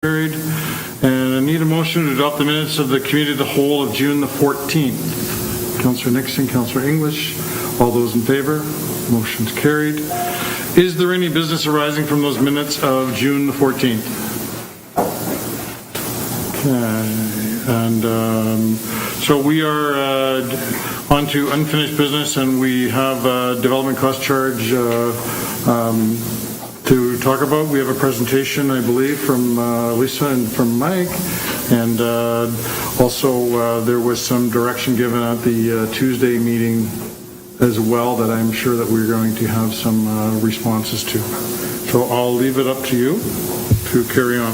Carried. And I need a motion to adopt the minutes of the Committee of the Whole of June the 14th. Councillor Nixon, Councillor English, all those in favor? Motion's carried. Is there any business arising from those minutes of June the 14th? Okay. And so we are on to unfinished business, and we have development cost charge to talk about. We have a presentation, I believe, from Lisa and from Mike, and also there was some direction given at the Tuesday meeting as well that I'm sure that we're going to have some responses to. So I'll leave it up to you to carry on.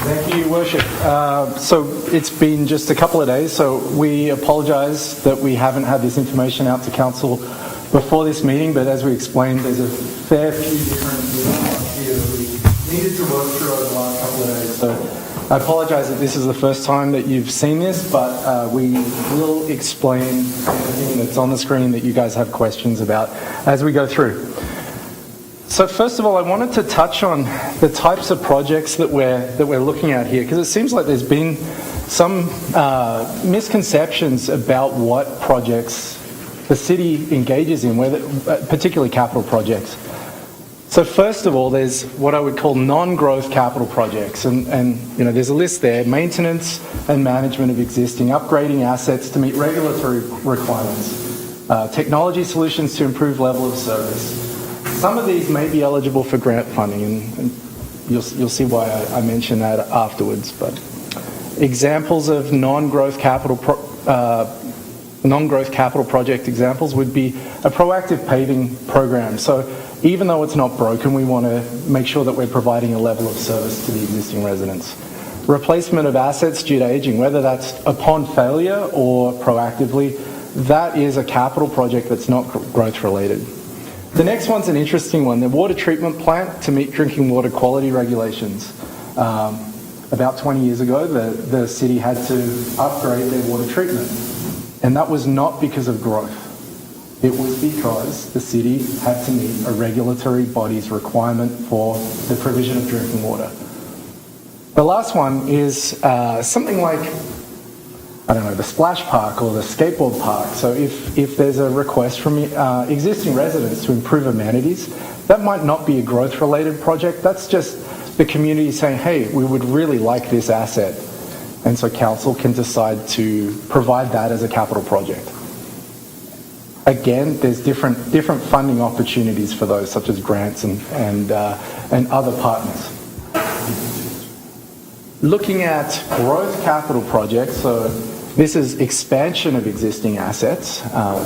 Thank you, Your Worship. So it's been just a couple of days, so we apologise that we haven't had this information out to Council before this meeting, but as we explained, there's a fair few different details here that we needed to work through over the last couple of days. So I apologise that this is the first time that you've seen this, but we will explain everything that's on the screen that you guys have questions about as we go through. So first of all, I wanted to touch on the types of projects that we're looking at here, because it seems like there's been some misconceptions about what projects the city engages in, whether, particularly capital projects. So first of all, there's what I would call non-growth capital projects, and you know, there's a list there: maintenance and management of existing, upgrading assets to meet regulatory requirements, technology solutions to improve level of service. Some of these may be eligible for grant funding, and you'll see why I mention that afterwards. But examples of non-growth capital project examples would be a proactive paving program. So even though it's not broken, we want to make sure that we're providing a level of service to the existing residents. Replacement of assets due to aging, whether that's upon failure or proactively, that is a capital project that's not growth related. The next one's an interesting one, the water treatment plant to meet drinking water quality regulations. About 20 years ago, the city had to upgrade their water treatment, and that was not because of growth. It was because the city had to meet a regulatory body's requirement for the provision of drinking water. The last one is something like, I don't know, the splash park or the skateboard park. So if there's a request from existing residents to improve amenities, that might not be a growth-related project. That's just the community saying, hey, we would really like this asset. And so council can decide to provide that as a capital project. Again, there's different funding opportunities for those, such as grants and other partners. Looking at growth capital projects, so this is expansion of existing assets,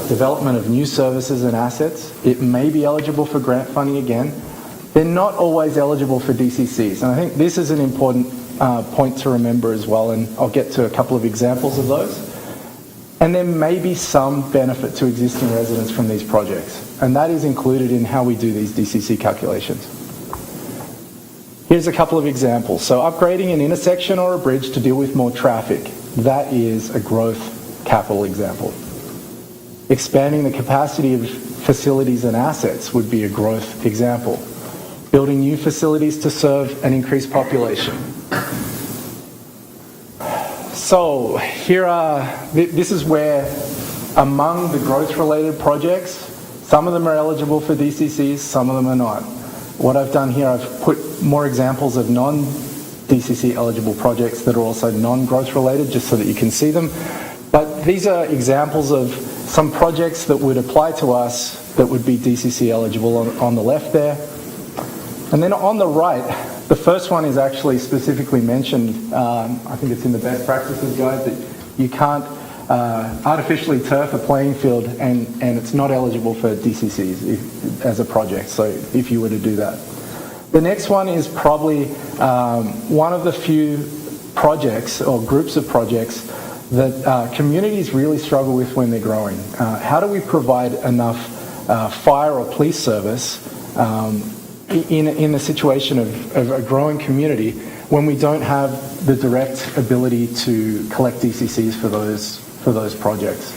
development of new services and assets. It may be eligible for grant funding again. They're not always eligible for DCCs. And I think this is an important point to remember as well, and I'll get to a couple of examples of those. And there may be some benefit to existing residents from these projects, and that is included in how we do these DCC calculations. Here's a couple of examples. So upgrading an intersection or a bridge to deal with more traffic. That is a growth capital example. Expanding the capacity of facilities and assets would be a growth example. Building new facilities to serve an increased population. So this is where, among the growth-related projects, some of them are eligible for DCCs, some of them are not. What I've done here, I've put more examples of non-DCC eligible projects that are also non-growth related, just so that you can see them. But these are examples of some projects that would apply to us that would be DCC eligible on the left there. And then on the right, the first one is actually specifically mentioned, I think it's in the best practices guide, that you can't artificially turf a playing field, and it's not eligible for DCCs as a project, so if you were to do that. The next one is probably one of the few projects or groups of projects that communities really struggle with when they're growing. How do we provide enough fire or police service in a situation of a growing community when we don't have the direct ability to collect DCCs for those projects?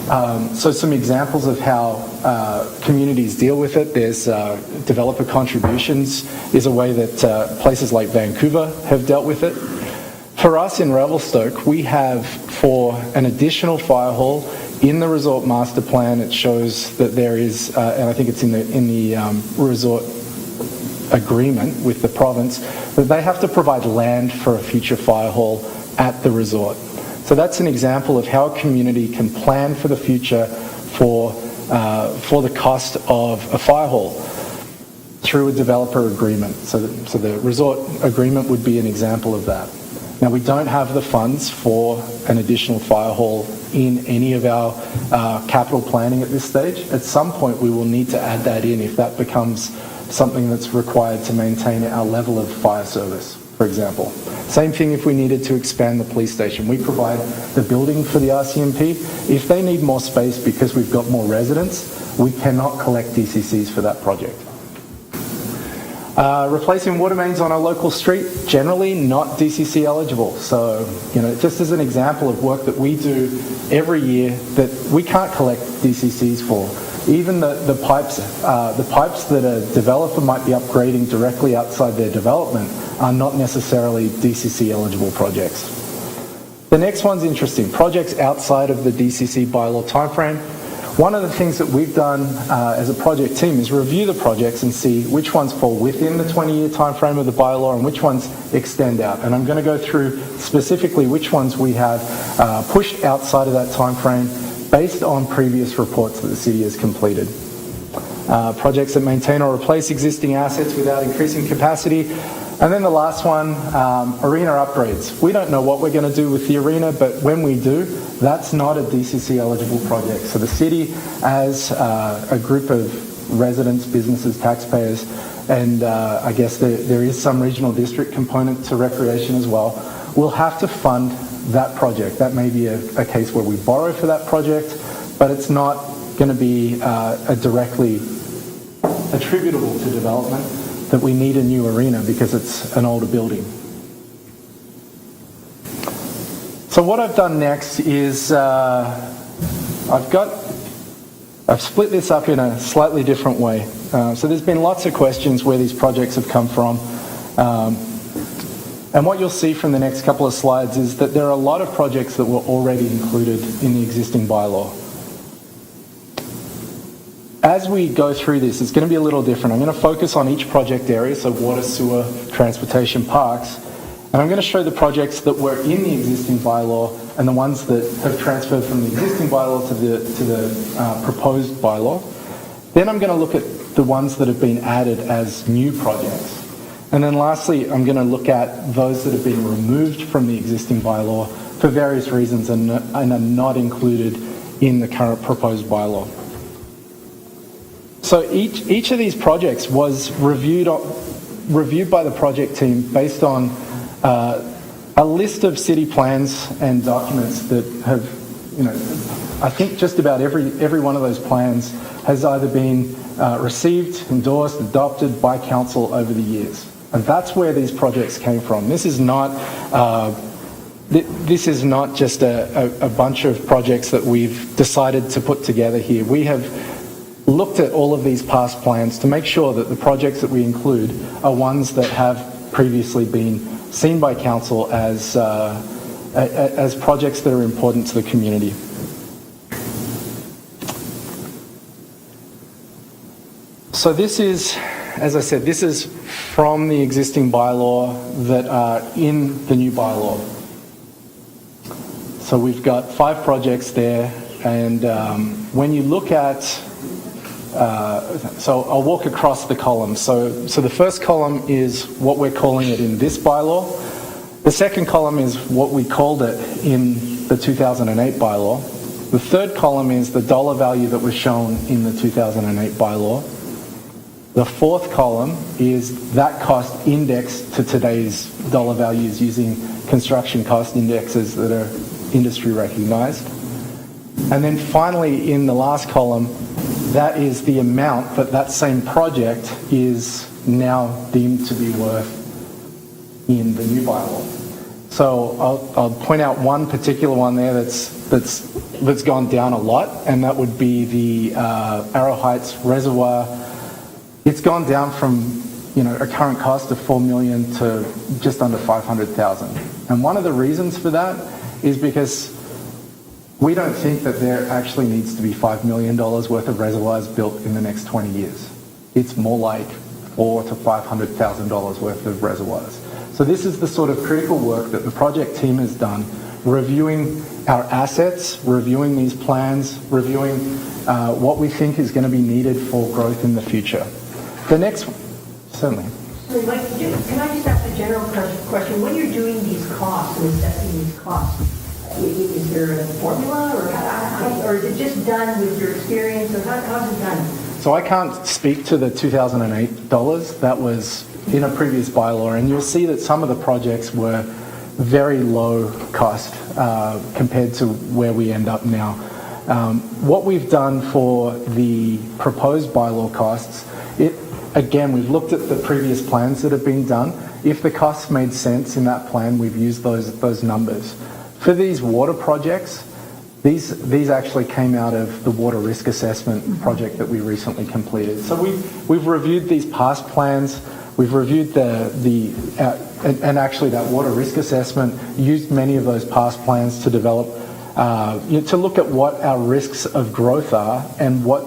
So some examples of how communities deal with it. There's developer contributions is a way that places like Vancouver have dealt with it. For us in Revelstoke, we have, for an additional fire hall in the resort master plan, it shows that there is, and I think it's in the resort agreement with the province, that they have to provide land for a future fire hall at the resort. So that's an example of how a community can plan for the future for the cost of a fire hall through a developer agreement. So the resort agreement would be an example of that. Now, we don't have the funds for an additional fire hall in any of our capital planning at this stage. At some point, we will need to add that in if that becomes something that's required to maintain our level of fire service, for example. Same thing if we needed to expand the police station. We provide the building for the RCMP. If they need more space because we've got more residents, we cannot collect DCCs for that project. Replacing water mains on a local street, generally not DCC eligible. So, just as an example of work that we do every year that we can't collect DCCs for. Even the pipes that a developer might be upgrading directly outside their development are not necessarily DCC eligible projects. The next one's interesting. Projects outside of the DCC bylaw timeframe. One of the things that we've done as a project team is review the projects and see which ones fall within the 20-year timeframe of the bylaw and which ones extend out. And I'm going to go through specifically which ones we have pushed outside of that timeframe based on previous reports that the city has completed. Projects that maintain or replace existing assets without increasing capacity. And then the last one, arena upgrades. We don't know what we're going to do with the arena, but when we do, that's not a DCC eligible project. So the city, as a group of residents, businesses, taxpayers, and I guess there is some regional district component to recreation as well, will have to fund that project. That may be a case where we borrow for that project, but it's not going to be directly attributable to development that we need a new arena because it's an older building. So what I've done next is I've split this up in a slightly different way. So there's been lots of questions where these projects have come from. And what you'll see from the next couple of slides is that there are a lot of projects that were already included in the existing bylaw. As we go through this, it's going to be a little different. I'm going to focus on each project area, so water, sewer, transportation, parks, and I'm going to show the projects that were in the existing bylaw and the ones that have transferred from the existing bylaw to the proposed bylaw. Then I'm going to look at the ones that have been added as new projects. And then lastly, I'm going to look at those that have been removed from the existing bylaw for various reasons and are not included in the current proposed bylaw. So each of these projects was reviewed by the project team based on a list of city plans and documents that have, I think just about every one of those plans has either been received, endorsed, adopted by council over the years. And that's where these projects came from. This is not just a bunch of projects that we've decided to put together here. We have looked at all of these past plans to make sure that the projects that we include are ones that have previously been seen by council as projects that are important to the community. So this is, as I said, this is from the existing bylaw that are in the new bylaw. So we've got 5 projects there, and when you look at so I'll walk across the columns. So the first column is what we're calling it in this bylaw. The second column is what we called it in the 2008 bylaw. The third column is the dollar value that was shown in the 2008 bylaw. The fourth column is that cost indexed to today's dollar values using construction cost indexes that are industry recognized. And then finally, in the last column, that is the amount that same project is now deemed to be worth in the new bylaw. So I'll point out one particular one there that's that's gone down a lot, and that would be the Arrow Heights Reservoir. It's gone down from a current cost of $4 million to just under $500,000. And one of the reasons for that is because we don't think that there actually needs to be $5 million worth of reservoirs built in the next 20 years. It's more like $400,000 to $500,000 worth of reservoirs. So this is the sort of critical work that the project team has done, reviewing our assets, reviewing these plans, reviewing what we think is going to be needed for growth in the future. The next, certainly. Mike, can I just ask a general question? When you're doing these costs, and assessing these costs, is there a formula, or is it just done with your experience, or how's it done? So I can't speak to the 2008 dollars. That was in a previous bylaw, and you'll see that some of the projects were very low cost compared to where we end up now. What we've done for the proposed bylaw costs, again, we've looked at the previous plans that have been done. If the costs made sense in that plan, we've used those numbers. For these water projects, these actually came out of the water risk assessment project that we recently completed. So we've reviewed these past plans. We've reviewed and actually that water risk assessment used many of those past plans to develop, to look at what our risks of growth are and what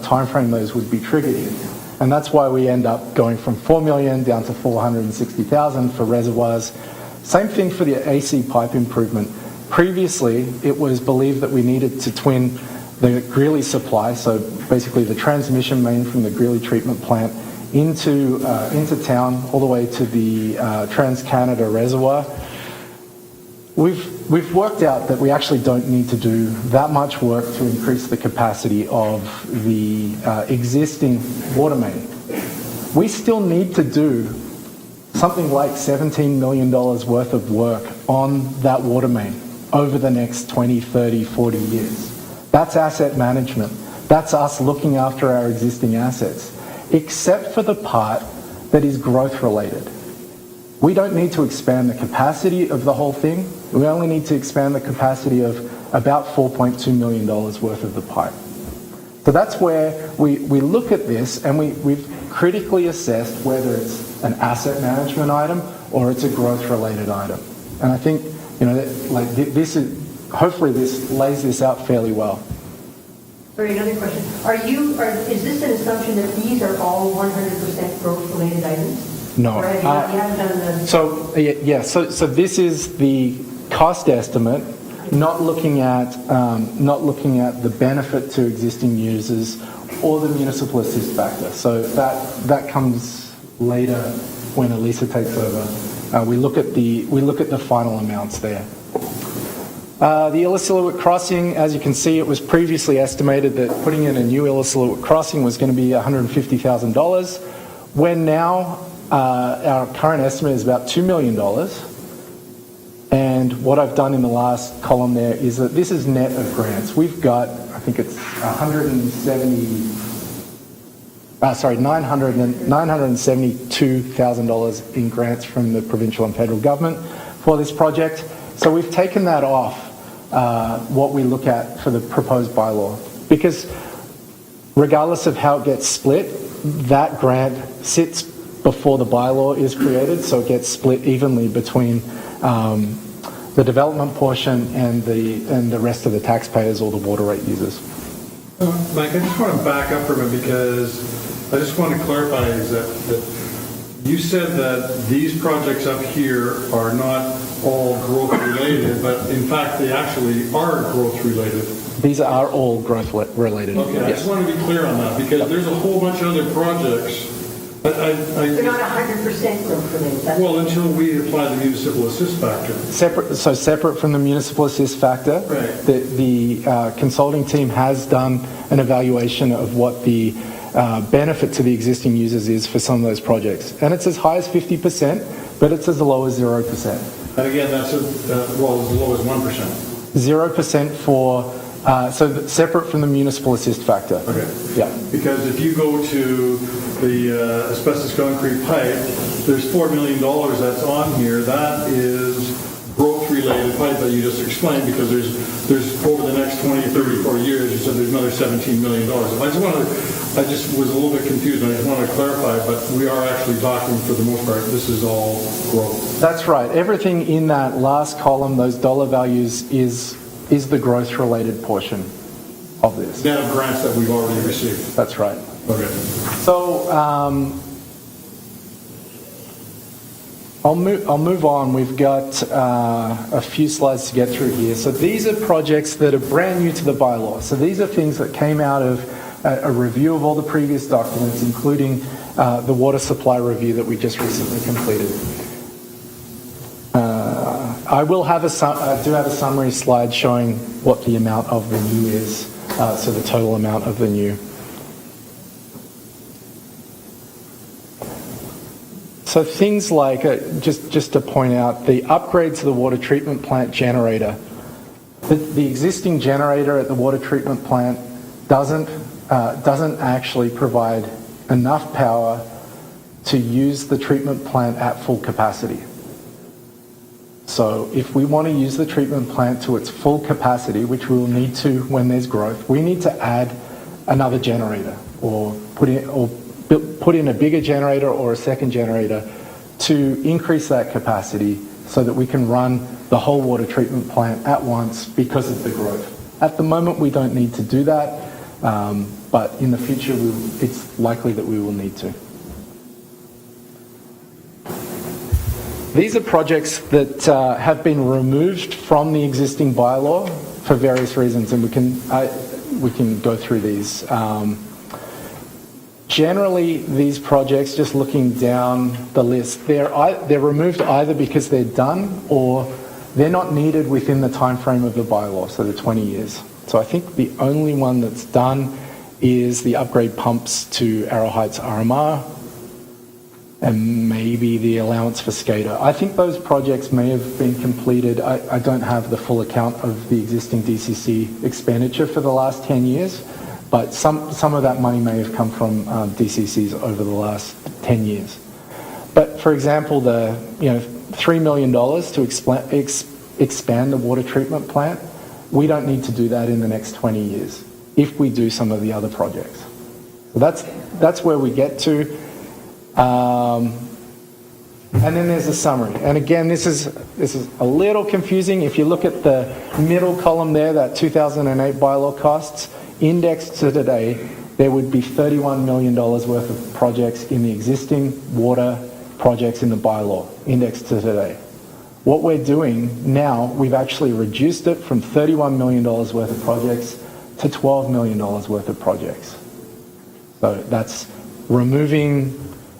timeframe those would be triggered in. And that's why we end up going from $4 million down to $460,000 for reservoirs. Same thing for the AC pipe improvement. Previously, it was believed that we needed to twin the Greeley supply, so basically the transmission main from the Greeley treatment plant into town, all the way to the Trans-Canada Reservoir. We've worked out that we actually don't need to do that much work to increase the capacity of the existing water main. We still need to do something like $17 million worth of work on that water main over the next 20, 30, 40 years. That's asset management. That's us looking after our existing assets, except for the part that is growth related. We don't need to expand the capacity of the whole thing. We only need to expand the capacity of about $4.2 million worth of the pipe. So that's where we look at this, and we've critically assessed whether it's an asset management item or it's a growth related item. And I think, hopefully this lays this out fairly well. Sorry, another question. Is this an assumption that these are all 100% growth related items? No. Or you haven't done the... So this is the cost estimate, not looking at the benefit to existing users or the municipal assist factor. So that comes later when Elisa takes over. We look at the final amounts there. The Illicilluit crossing, as you can see, it was previously estimated that putting in a new Illicilluit crossing was going to be $150,000. When now our current estimate is about $2 million. And what I've done in the last column there is that this is net of grants. We've got, I think it's $972,000 in grants from the provincial and federal government for this project. So we've taken that off what we look at for the proposed bylaw, because regardless of how it gets split, that grant sits before the bylaw is created, so it gets split evenly between the development portion and the rest of the taxpayers or the water rate users. Mike, I just want to back up for a minute, because I just want to clarify is that you said that these projects up here are not all growth related, but in fact they actually are growth related. These are all growth related. Okay, yes. I just want to be clear on that, because there's a whole bunch of other projects. They're not 100% growth related. Well, until we apply the municipal assist factor. Separate from the municipal assist factor, right. the consulting team has done an evaluation of what the benefit to the existing users is for some of those projects. And it's as high as 50%, but it's as low as 0%. And again, that's as low as 1%. 0% for, separate from the municipal assist factor. Okay. Yeah. Because if you go to the asbestos concrete pipe, there's $4 million that's on here. That is growth related pipe that you just explained, because there's over the next 20, 30, 40 years, you said there's another $17 million. I just was a little bit confused, and I just wanted to clarify, but we are actually talking, for the most part, this is all growth. That's right. Everything in that last column, those dollar values, is the growth-related portion of this. Net of grants that we've already received. That's right. Okay. So I'll move on. We've got a few slides to get through here. So these are projects that are brand new to the bylaw. So these are things that came out of a review of all the previous documents, including the water supply review that we just recently completed. I will have I do have a summary slide showing what the amount of the new is, so the total amount of the new. So things like, just to point out, the upgrade to the water treatment plant generator. The existing generator at the water treatment plant doesn't actually provide enough power to use the treatment plant at full capacity. So if we want to use the treatment plant to its full capacity, which we will need to when there's growth, we need to add another generator or put in a bigger generator or a second generator to increase that capacity so that we can run the whole water treatment plant at once because of the growth. At the moment, we don't need to do that, but in the future, it's likely that we will need to. These are projects that have been removed from the existing bylaw for various reasons, and we can go through these. Generally, these projects, just looking down the list, they're removed either because they're done or they're not needed within the time frame of the bylaw, so the 20 years. So I think the only one that's done is the upgrade pumps to Arrow Heights RMR, and maybe the allowance for SCADA. I think those projects may have been completed. I don't have the full account of the existing DCC expenditure for the last 10 years, but some of that money may have come from DCCs over the last 10 years. But for example, the $3 million to expand the water treatment plant, we don't need to do that in the next 20 years if we do some of the other projects. So that's where we get to. And then there's a summary. And again, this is a little confusing. If you look at the middle column there, that 2008 bylaw costs, indexed to today, there would be $31 million worth of projects in the existing water projects in the bylaw, indexed to today. What we're doing now, we've actually reduced it from $31 million worth of projects to $12 million worth of projects. So that's removing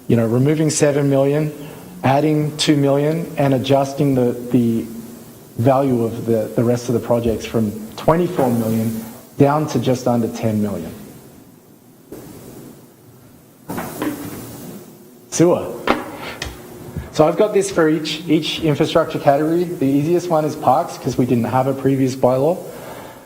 7 million, adding 2 million, and adjusting the value of the rest of the projects from 24 million down to just under 10 million. Sewer. So I've got this for each infrastructure category. The easiest one is parks, because we didn't have a previous bylaw.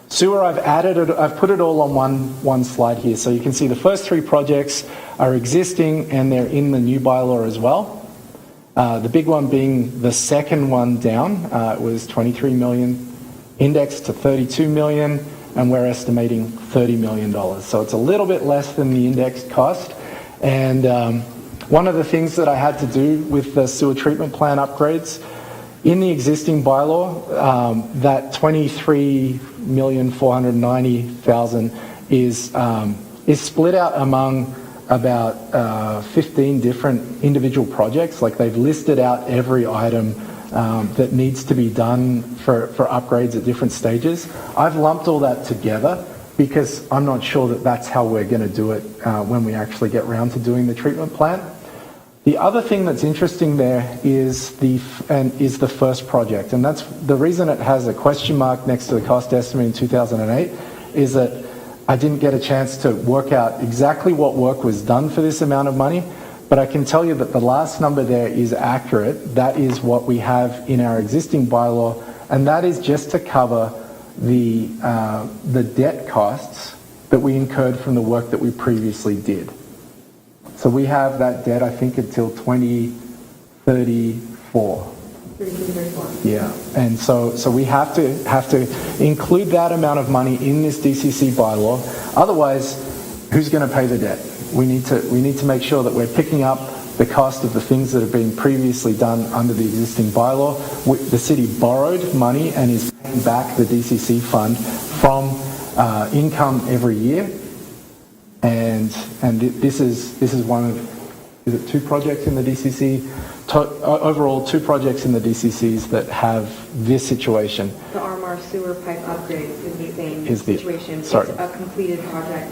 Sewer, I've put it all on one slide here. So you can see the first three projects are existing and they're in the new bylaw as well. The big one being the second one down. It was 23 million, indexed to 32 million, and we're estimating $30 million. So it's a little bit less than the indexed cost. And one of the things that I had to do with the sewer treatment plant upgrades, in the existing bylaw, that $23,490,000 is split out among about 15 different individual projects. Like, they've listed out every item that needs to be done for upgrades at different stages. I've lumped all that together because I'm not sure that that's how we're going to do it when we actually get round to doing the treatment plant. The other thing that's interesting there is the first project, and that's the reason it has a question mark next to the cost estimate in 2008, is that I didn't get a chance to work out exactly what work was done for this amount of money, but I can tell you that the last number there is accurate. That is what we have in our existing bylaw, and that is just to cover the debt costs that we incurred from the work that we previously did. So we have that debt, I think, until 2034. 34. Yeah, and so we have to include that amount of money in this DCC bylaw. Otherwise, who's going to pay the debt? We need to make sure that we're picking up the cost of the things that have been previously done under the existing bylaw. The city borrowed money and is paying back the DCC fund from income every year, and this is one of, is it 2 projects in the DCC? Overall, 2 projects in the DCCs that have this situation. The RMR sewer pipe upgrade is the same Is the- situation. sorry. It's a completed project,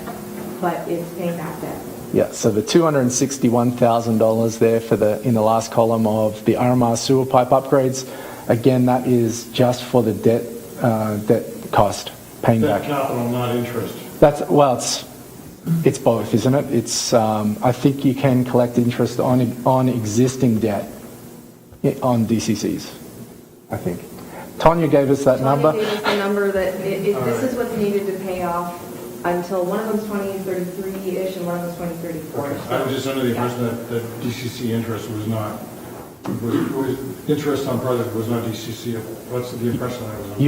but it's paying back debt. Yeah, so the $261,000 there in the last column of the RMR sewer pipe upgrades, again, that is just for the debt cost, paying Debt back. capital, not interest. It's both, isn't it? It's I think you can collect interest on existing debt on DCCs, I think. Tanya gave us that number. Tony gave us the number that this is what's needed to pay off until one of them's 2033-ish and one of them's 2034-ish. I was just under the impression that DCC interest was interest on project was not DCC. What's the impression I was under?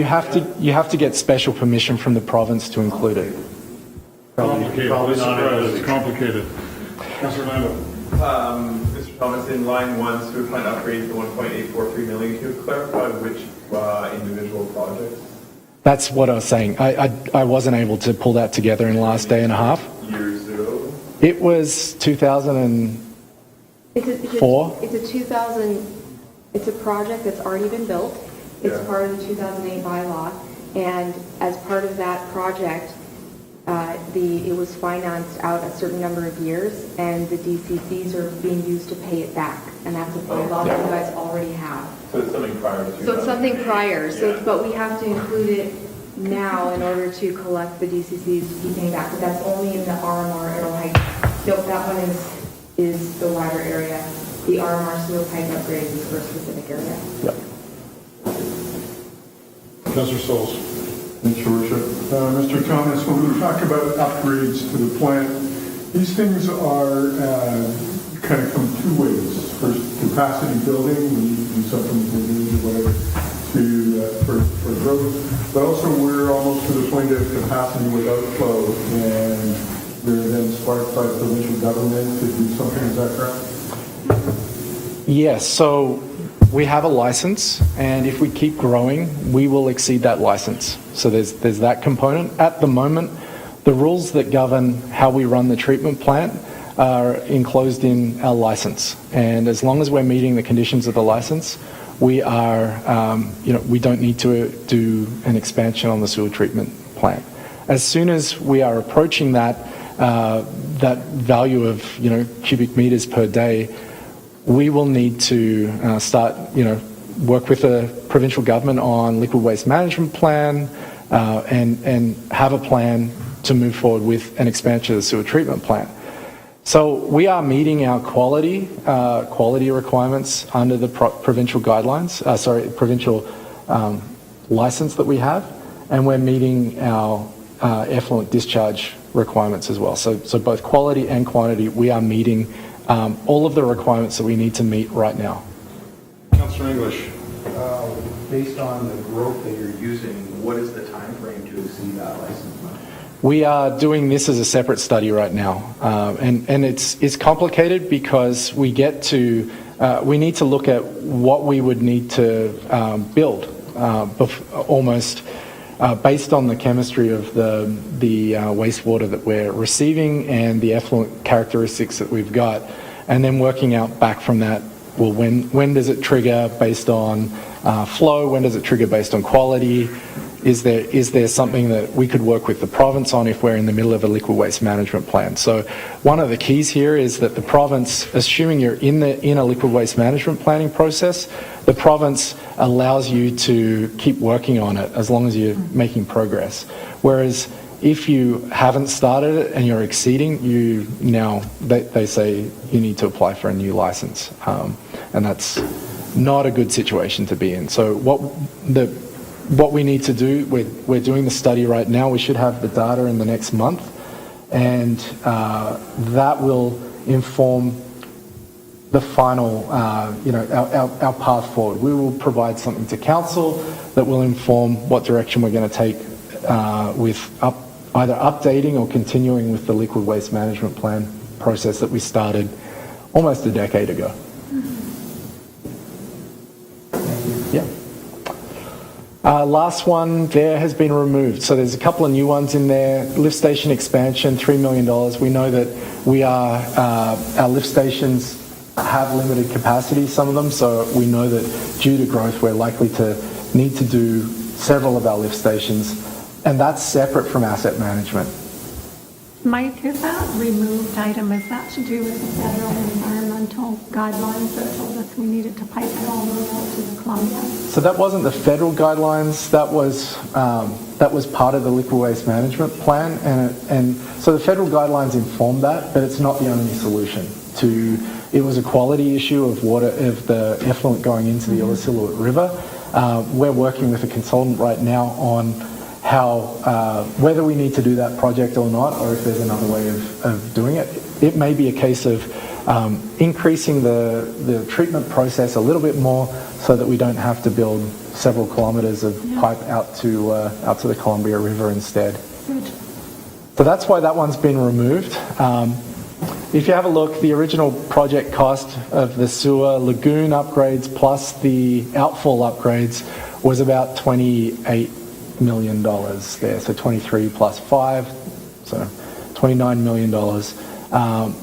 You have to get special permission from the province to include it. Complicated. Probably not Surprised. It's complicated. Councillor Lando. Mr. Thomas, in line 1, sewer plant upgrade for 1.843 million, can you clarify which individual projects? That's what I was saying. I wasn't able to pull that together in the last day and a half. Year 0? It was 2004. It's a 2000. It's a project that's already been built. It's Yeah. part of the 2008 bylaw, and as part of that project, it was financed out a certain number of years, and the DCCs are being used to pay it back, and that's a bylaw that you guys already have. So it's something prior to 2000? So it's something prior, Yeah. but we have to include it now in order to collect the DCCs to be paying back, but that's only in the RMR Arrow Heights. Nope, that one is the wider area. The RMR sewer pipe upgrade is for a specific area. Yep. Councillor Souls. Thanks, Your Worship. Mr. Thomas, when we talk about upgrades to the plant, these things are kind of come 2 ways. First, capacity building, when you do something for news or whatever, for growth. But also, we're almost to the point of capacity without flow, and we're then sparked by provincial government to do something. Is that correct? Yes, so we have a license, and if we keep growing, we will exceed that license. So there's that component. At the moment, the rules that govern how we run the treatment plant are enclosed in our license. And as long as we're meeting the conditions of the license, we are, we don't need to do an expansion on the sewer treatment plant. As soon as we are approaching that value of, cubic meters per day, we will need to start, work with the provincial government on liquid waste management plan and have a plan to move forward with an expansion of the sewer treatment plant. So we are meeting our quality requirements under the provincial guidelines, provincial license that we have, and we're meeting our effluent discharge requirements as well. So both quality and quantity, we are meeting all of the requirements that we need to meet right now. Councillor English. Based on the growth that you're using, what is the time frame to exceed that license? We are doing this as a separate study right now, and it's complicated because we need to look at what we would need to build, almost based on the chemistry of the wastewater that we're receiving and the effluent characteristics that we've got, and then working out back from that. Well, when does it trigger based on flow? When does it trigger based on quality? Is there something that we could work with the province on if we're in the middle of a liquid waste management plan? So one of the keys here is that the province, assuming you're in a liquid waste management planning process, the province allows you to keep working on it as long as you're making progress. Whereas if you haven't started it and you're exceeding, they say you need to apply for a new license, and that's not a good situation to be in. So what we need to do, we're doing the study right now. We should have the data in the next month, and that will inform the final, our path forward. We will provide something to council that will inform what direction we're going to take with either updating or continuing with the liquid waste management plan process that we started almost a decade ago. Yeah. Last one there has been removed. So there's a couple of new ones in there. Lift station expansion, $3 million. We know that our lift stations have limited capacity, some of them, so we know that due to growth we're likely to need to do several of our lift stations, and that's separate from asset management. Mike, is that removed item, is that to do with the federal environmental guidelines that told us we needed to pipe it all the way out to the Columbia? So that wasn't the federal guidelines, that was part of the liquid waste management plan, and so the federal guidelines informed that, but it's not the only solution. It was a quality issue of water, of the effluent going into the Illecillewaet River. We're working with a consultant right now on whether we need to do that project or not, or if there's another way of doing it. It may be a case of increasing the treatment process a little bit more so that we don't have to build several kilometres of pipe out to the Columbia River instead. Good. So that's why that one's been removed. If you have a look, the original project cost of the sewer lagoon upgrades plus the outfall upgrades was about $28 million there. So 23 plus 5, so $29 million.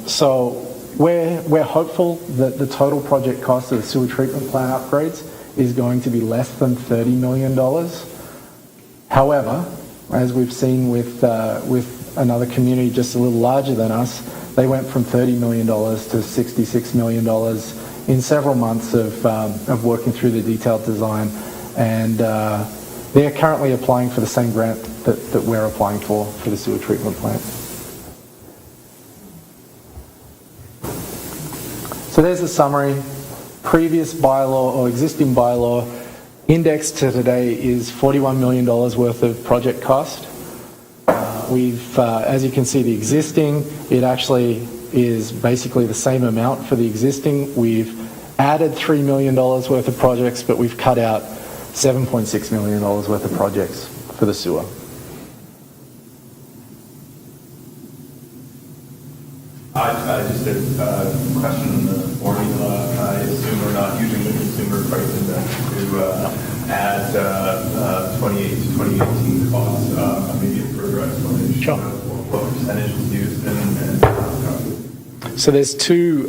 So we're hopeful that the total project cost of the sewer treatment plant upgrades is going to be less than $30 million. However, as we've seen with another community just a little larger than us, they went from $30 million to $66 million in several months of working through the detailed design, and they're currently applying for the same grant that we're applying for the sewer treatment plant. So there's a summary. Previous bylaw or existing bylaw indexed to today is $41 million worth of project cost. As you can see, the existing, it actually is basically the same amount for the existing. We've added $3 million worth of projects, but we've cut out $7.6 million worth of projects for the sewer. Just a question on the formula. I assume we're not using the consumer price index to add 28 to 2018 costs. Maybe a further explanation of what percentage is used and how. So there's two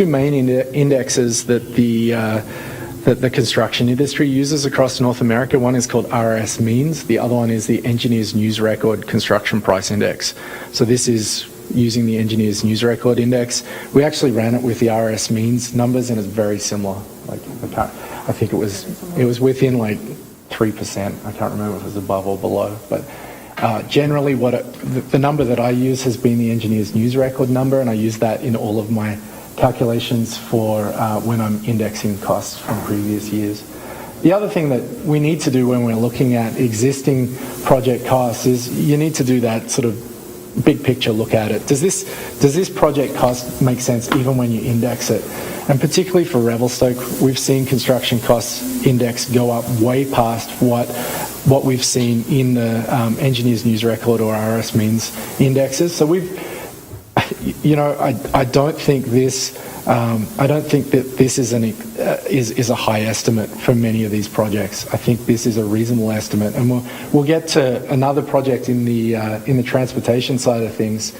main indexes that the construction industry uses across North America. One is called RS Means. The other one is the Engineers News Record Construction Price Index. So this is using the Engineers News Record Index. We actually ran it with the RS Means numbers, and it's very similar. Like I think it was within like 3%. I can't remember if it was above or below, but generally the number that I use has been the Engineers News Record number, and I use that in all of my calculations for when I'm indexing costs from previous years. The other thing that we need to do when we're looking at existing project costs is you need to do that sort of big picture look at it. Does this project cost make sense even when you index it? And particularly for Revelstoke, we've seen construction costs index go up way past what we've seen in the Engineers News Record or RS Means indexes. So I don't think that this is a high estimate for many of these projects. I think this is a reasonable estimate, and we'll get to another project in the transportation side of things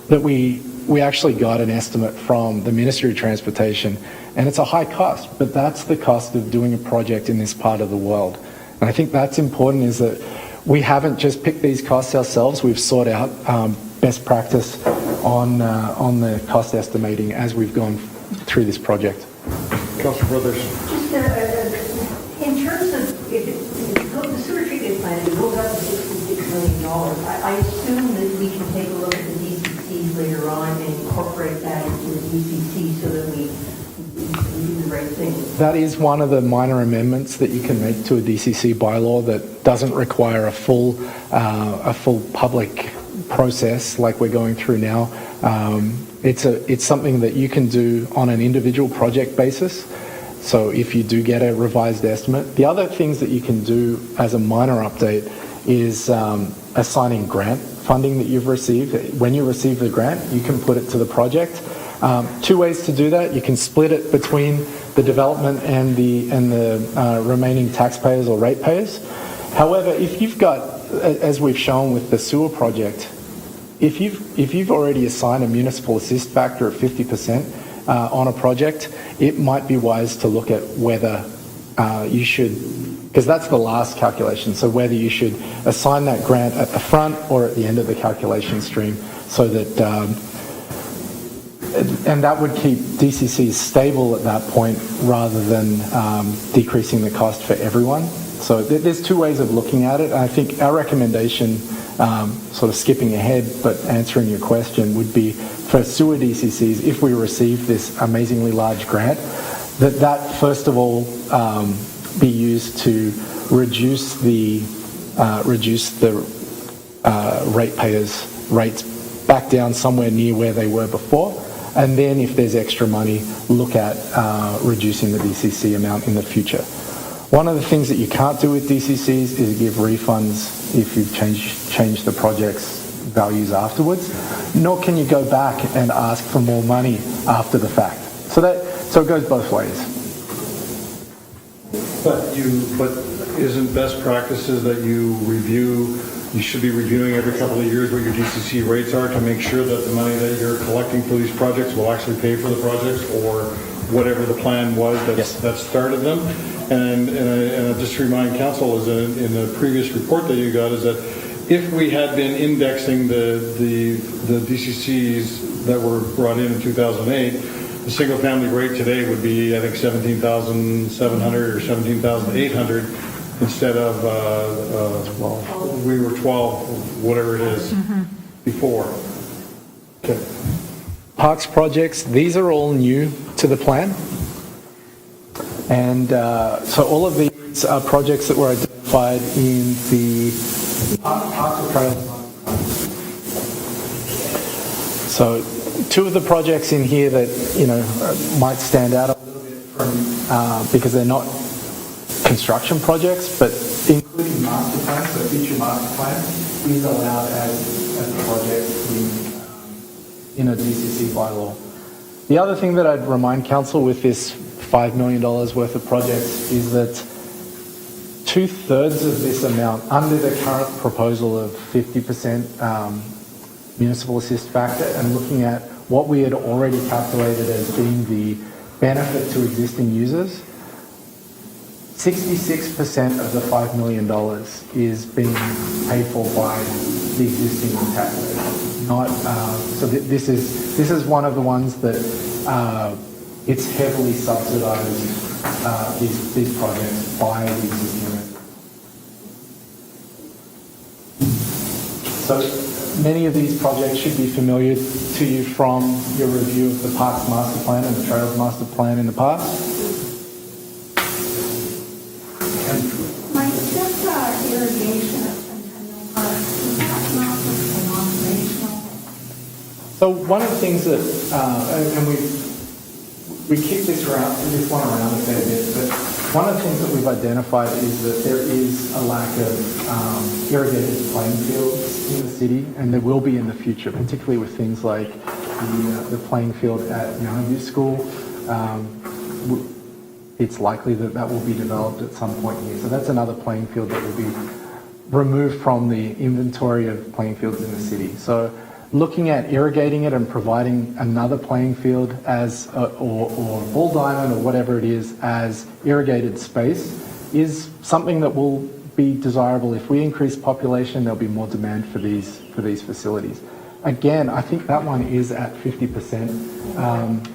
that we actually got an estimate from the Ministry of Transportation, and it's a high cost, but that's the cost of doing a project in this part of the world. And I think that's important, is that we haven't just picked these costs ourselves. We've sought out best practice on the cost estimating as we've gone through this project. Councillor Brothers. Just in terms of the sewer treatment plant, it goes up to $66 million. I assume that we can take a look at the DCCs later on and incorporate that into the DCC so that we do the right thing. That is one of the minor amendments that you can make to a DCC bylaw that doesn't require a full public process like we're going through now. It's something that you can do on an individual project basis. So if you do get a revised estimate, the other things that you can do as a minor update is assigning grant funding that you've received. When you receive the grant, you can put it to the project. Two ways to do that. You can split it between the development and the remaining taxpayers or ratepayers. However, if you've got, as we've shown with the sewer project, if you've already assigned a municipal assist factor of 50% on a project, it might be wise to look at whether you should, because that's the last calculation, so whether you should assign that grant at the front or at the end of the calculation stream, so that and that would keep DCCs stable at that point rather than decreasing the cost for everyone. So there's two ways of looking at it. I think our recommendation, sort of skipping ahead but answering your question, would be for sewer DCCs, if we receive this amazingly large grant, that first of all be used to reduce the ratepayers' rates back down somewhere near where they were before. And then if there's extra money, look at reducing the DCC amount in the future. One of the things that you can't do with DCCs is give refunds if you've changed the project's values afterwards, nor can you go back and ask for more money after the fact. So it goes both ways. But isn't best practices that you should be reviewing every couple of years what your DCC rates are to make sure that the money that you're collecting for these projects will actually pay for the projects, or whatever the plan was that started them? And I just remind council, is in the previous report that you got, is that if we had been indexing the DCCs that were brought in 2008, the single family rate today would be, I think, 17,700 or 17,800 instead of 12. We were 12, whatever it is, before. Okay. Parks projects, these are all new to the plan. And so all of these are projects that were identified in the Parks and Trails. So two of the projects in here that might stand out a little bit from because they're not construction projects, but including master plans, so future master plan is allowed as a project in a DCC bylaw. The other thing that I'd remind council with this $5 million worth of projects is that 2/3 of this amount, under the current proposal of 50% municipal assist factor, and looking at what we had already calculated as being the benefit to existing users, 66% of the $5 million is being paid for by the existing taxpayers. Not so. This is one of the ones that it's heavily subsidised. These projects by the existing residents. So many of these projects should be familiar to you from your review of the Parks Master Plan and the Trails Master Plan in the past. Mike, just irrigation of Centennial Park, is that not just an operational? So one of the things that, and we keep this one around a fair bit, but one of the things that we've identified is that there is a lack of irrigated playing fields in the city, and there will be in the future, particularly with things like the playing field at Youngview School. It's likely that will be developed at some point here. So that's another playing field that will be removed from the inventory of playing fields in the city. So looking at irrigating it and providing another playing field as or ball diamond or whatever it is as irrigated space is something that will be desirable. If we increase population, there'll be more demand for these facilities. Again, I think that one is at 50%.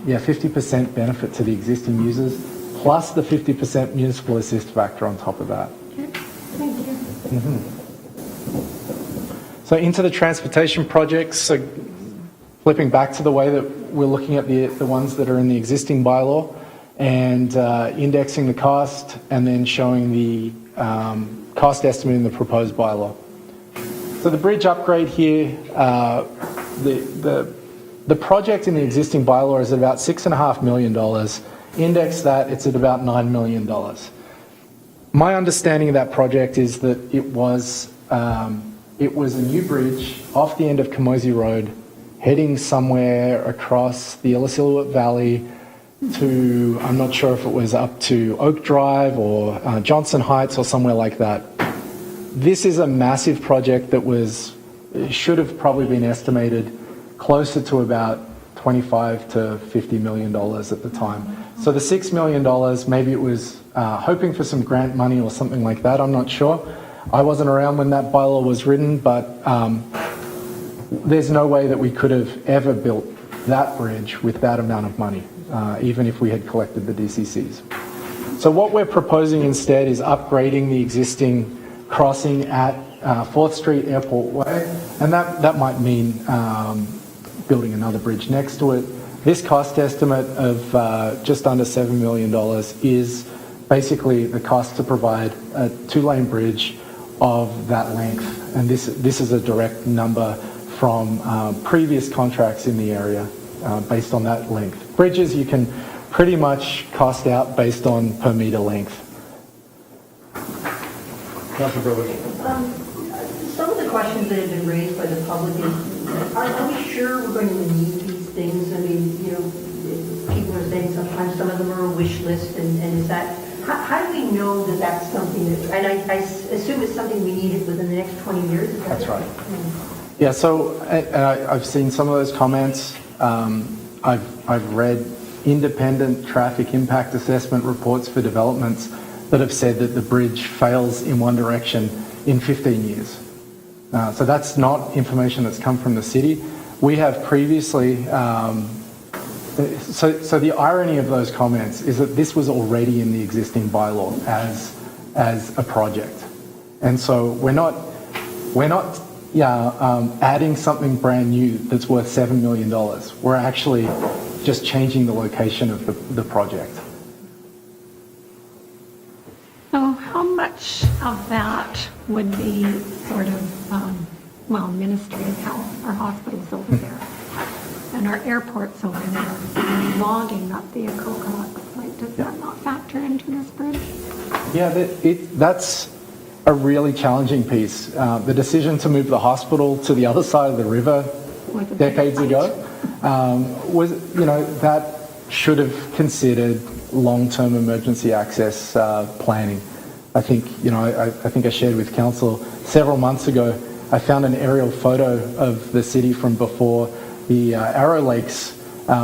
50% benefit to the existing users, plus the 50% municipal assist factor on top of that. Okay, thank you. So into the transportation projects, so flipping back to the way that we're looking at the ones that are in the existing bylaw and indexing the cost and then showing the cost estimate in the proposed bylaw. So the bridge upgrade here, the The project in the existing bylaw is at about $6.5 million. Index that, it's at about $9 million. My understanding of that project is that it was a new bridge off the end of Camosi Road, heading somewhere across the Illecillewaet Valley to, I'm not sure if it was up to Oak Drive or Johnson Heights or somewhere like that. This is a massive project that should have probably been estimated closer to about $25 to $50 million at the time. So the $6 million, maybe it was hoping for some grant money or something like that, I'm not sure. I wasn't around when that bylaw was written, but there's no way that we could have ever built that bridge with that amount of money, even if we had collected the DCCs. So what we're proposing instead is upgrading the existing crossing at 4th Street Airport Way, and that might mean building another bridge next to it. This cost estimate of just under $7 million is basically the cost to provide a 2-lane bridge of that length, and this is a direct number from previous contracts in the area based on that length. Bridges you can pretty much cost out based on per meter length. Councilor Brother. Some of the questions that have been raised by the public is, are we sure we're going to need these things? I mean, people are saying sometimes some of them are a wish list, and is that, how do we know that that's something that, and I assume it's something we need within the next 20 years? That's right. Yeah, so I've seen some of those comments. I've read independent traffic impact assessment reports for developments that have said that the bridge fails in one direction in 15 years. So that's not information that's come from the city. We have previously, so the irony of those comments is that this was already in the existing bylaw as a project. And so we're not adding something brand new that's worth $7 million. We're actually just changing the location of the project. So how much of that would be sort of, Ministry of Health, our hospitals over there, and our airports over there, and logging up vehicle costs? Like, does that not factor into this bridge? Yeah, that's a really challenging piece. The decision to move the hospital to the other side of the river decades ago was, that should have considered long-term emergency access planning. I think, I think I shared with council several months ago, I found an aerial photo of the city from before the Arrow Lakes,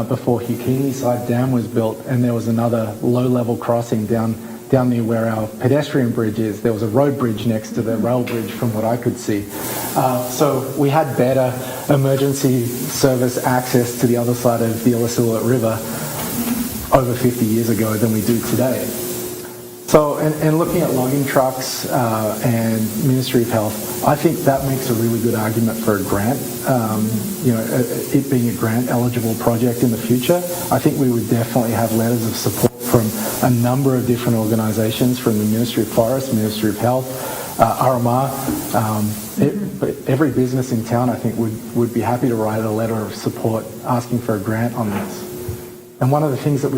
before Hukini Side Dam was built, and there was another low-level crossing down near where our pedestrian bridge is. There was a road bridge next to the rail bridge from what I could see. So we had better emergency service access to the other side of the Illecillewaet River over 50 years ago than we do today. So, and looking at logging trucks and Ministry of Health, I think that makes a really good argument for a grant. It being a grant-eligible project in the future, I think we would definitely have letters of support from a number of different organisations, from the Ministry of Forest, Ministry of Health, RMR. Every business in town, I think, would be happy to write a letter of support asking for a grant on this. And one of the things that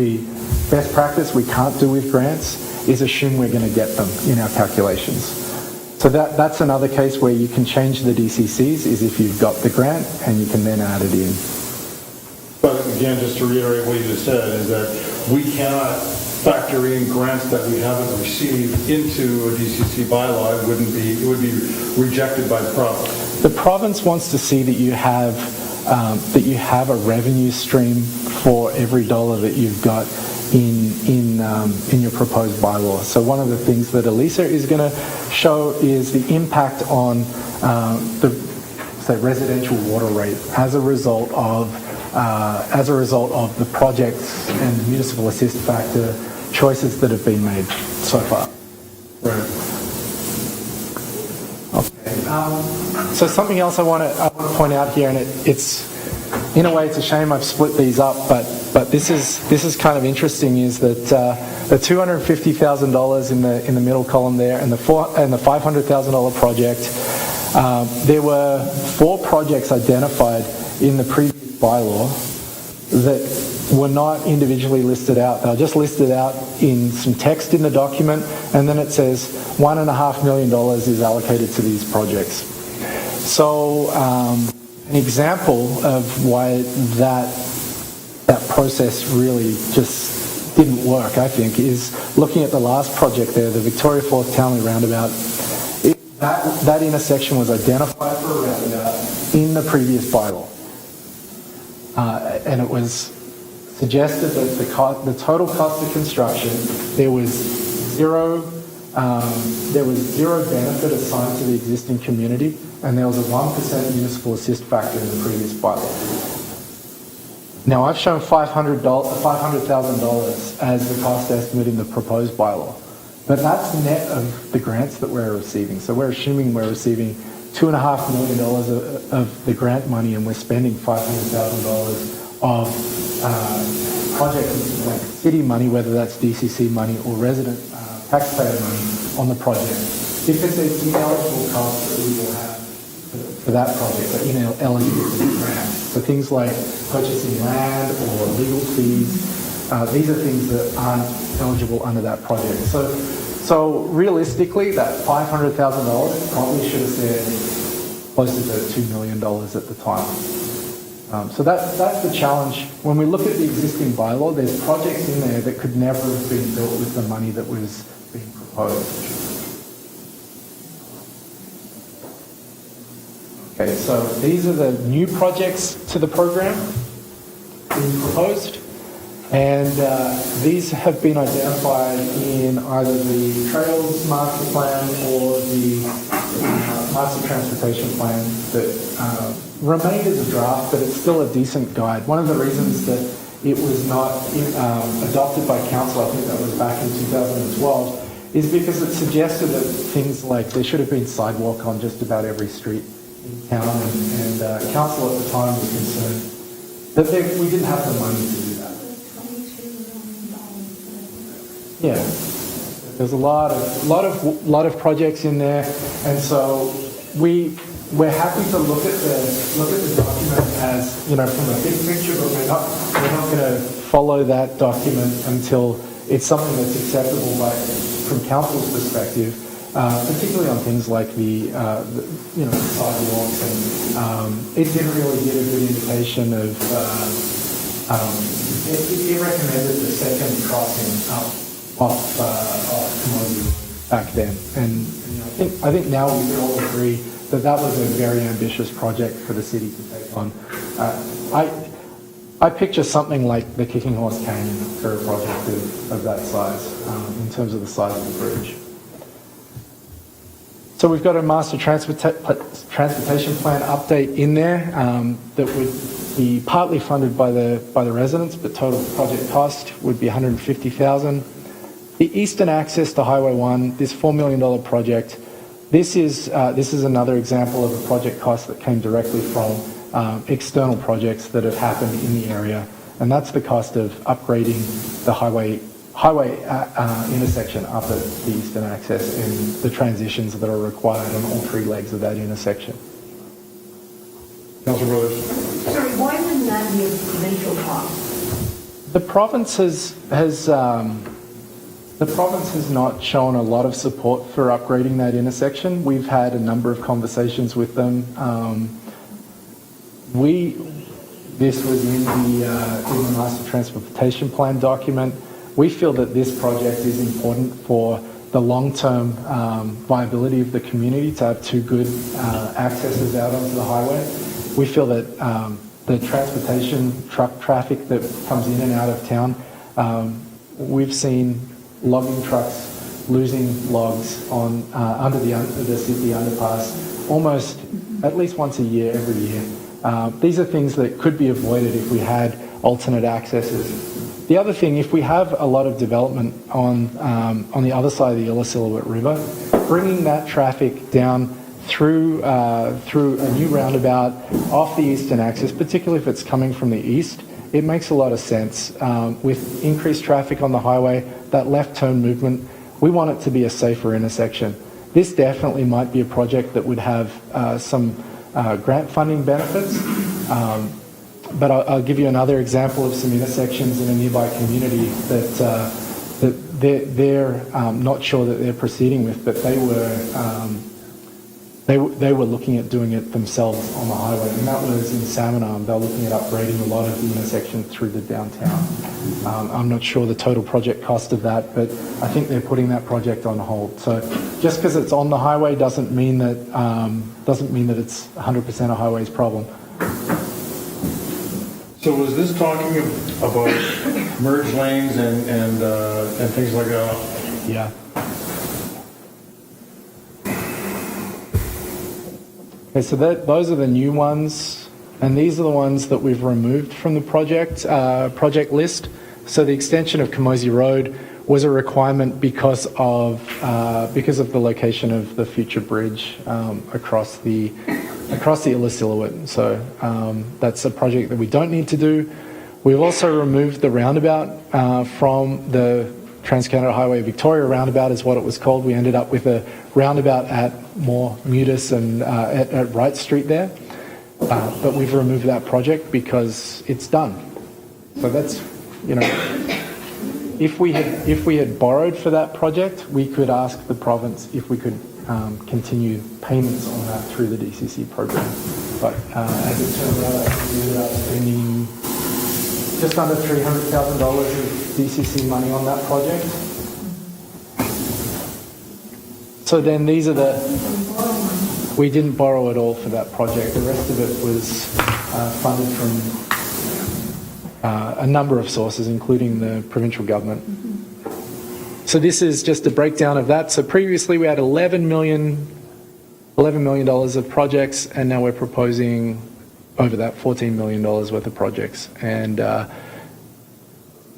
best practice we can't do with grants is assume we're going to get them in our calculations. So that's another case where you can change the DCCs, is if you've got the grant and you can then add it in. But again, just to reiterate what you just said, is that we cannot factor in grants that we haven't received into a DCC bylaw. It would be rejected by the province. The province wants to see that you have a revenue stream for every dollar that you've got in your proposed bylaw. So one of the things that Elisa is going to show is the impact on the residential water rate as a result of the projects and the municipal assist factor choices that have been made so far. Right. Okay. So something else I want to point out here, and it's in a way it's a shame I've split these up, but this is kind of interesting, is that the $250,000 in the middle column there, and the $500,000 project, there were 4 projects identified in the previous bylaw that were not individually listed out. They're just listed out in some text in the document, and then it says $1.5 million is allocated to these projects. So an example of why that process really just didn't work, I think, is looking at the last project there, the Victoria Falls Townley roundabout. That intersection was identified for a roundabout in the previous bylaw. And it was suggested that the total cost of construction, there was zero benefit assigned to the existing community, and there was a 1% municipal assist factor in the previous bylaw. Now, I've shown $500,000 as the cost estimate in the proposed bylaw, but that's net of the grants that we're receiving. So we're assuming we're receiving $2.5 million of the grant money, and we're spending $500,000 of project like city money, whether that's DCC money or resident taxpayer money on the project, because there's ineligible costs that we will have for that project, that ineligible for the grant. So things like purchasing land or legal fees, these are things that aren't eligible under that project. So realistically, that $500,000 probably should have said closer to $2 million at the time. So that's the challenge. When we look at the existing bylaw, there's projects in there that could never have been built with the money that was being proposed. Okay, so these are the new projects to the program being proposed. And these have been identified in either the Trails Master Plan or the Master Transportation Plan that remained as a draft, but it's still a decent guide. One of the reasons that it was not adopted by council, I think that was back in 2012, is because it suggested that things like there should have been sidewalk on just about every street in town, and council at the time was concerned that we didn't have the money to do that. Yeah, there's a lot of projects in there, and so we're happy to look at the document as, from a big picture, but we're not going to follow that document until it's something that's acceptable from council's perspective, particularly on things like the sidewalks, and it didn't really give a good indication of. It recommended the second crossing off Commodity back then, and I think now we can all agree that was a very ambitious project for the city to take on. I picture something like the Kicking Horse Canyon for a project of that size, in terms of the size of the bridge. So we've got a master transportation plan update in there that would be partly funded by the residents, but total project cost would be $150,000. The eastern access to Highway 1, this $4 million project. This is another example of a project cost that came directly from external projects that have happened in the area, and that's the cost of upgrading the highway intersection up at the eastern access and the transitions that are required on all three legs of that intersection. Councilor Brothers. Sorry, why wouldn't that be a provincial cost? The province has not shown a lot of support for upgrading that intersection. We've had a number of conversations with them. This was in the Master Transportation Plan document. We feel that this project is important for the long-term viability of the community to have two good accesses out onto the highway. We feel that the transportation truck traffic that comes in and out of town, we've seen logging trucks losing logs on under the city underpass almost at least once a year, every year. These are things that could be avoided if we had alternate accesses. The other thing, if we have a lot of development on the other side of the Illecillewaet River, bringing that traffic down through a new roundabout off the eastern axis, particularly if it's coming from the east, it makes a lot of sense. With increased traffic on the highway, that left turn movement, we want it to be a safer intersection. This definitely might be a project that would have some grant funding benefits. But I'll give you another example of some intersections in a nearby community that they're not sure that they're proceeding with, but they were looking at doing it themselves on the highway, and that was in Salmon. They're looking at upgrading a lot of the intersection through the downtown. I'm not sure the total project cost of that, but I think they're putting that project on hold. So just because it's on the highway doesn't mean that it's 100% a highways problem. So was this talking about merge lanes and things like that? Yeah. Okay, so those are the new ones, and these are the ones that we've removed from the project list. So the extension of Kamosi Road was a requirement because of the location of the future bridge across the Illecillewaet. So that's a project that we don't need to do. We've also removed the roundabout from the Trans-Canada Highway. Victoria roundabout is what it was called. We ended up with a roundabout at more Mudis and at Wright Street there. But we've removed that project because it's done. So that's, if we had borrowed for that project, we could ask the province if we could continue payments on that through the DCC program. But as it turned out, we ended up spending just under $300,000 of DCC money on that project. So then these are we didn't borrow at all for that project. The rest of it was funded from a number of sources, including the provincial government. So this is just a breakdown of that. So previously we had $11 million of projects, and now we're proposing over that $14 million worth of projects. And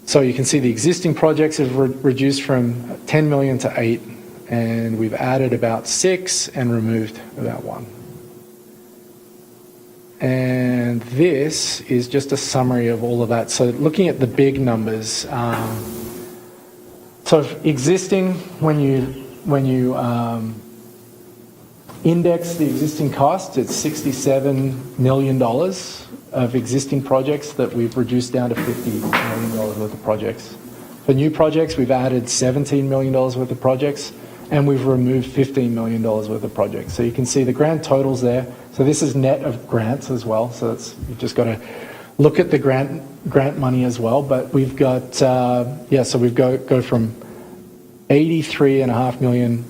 so you can see the existing projects have reduced from 10 million to 8, and we've added about 6 and removed about 1. And this is just a summary of all of that. So looking at the big numbers, so existing, when you index the existing cost, it's $67 million of existing projects that we've reduced down to $50 million worth of projects. For new projects, we've added $17 million worth of projects, and we've removed $15 million worth of projects. So you can see the grand totals there. So this is net of grants as well. So you've just got to look at the grant money as well. But we've got, so we've go from $83.5 million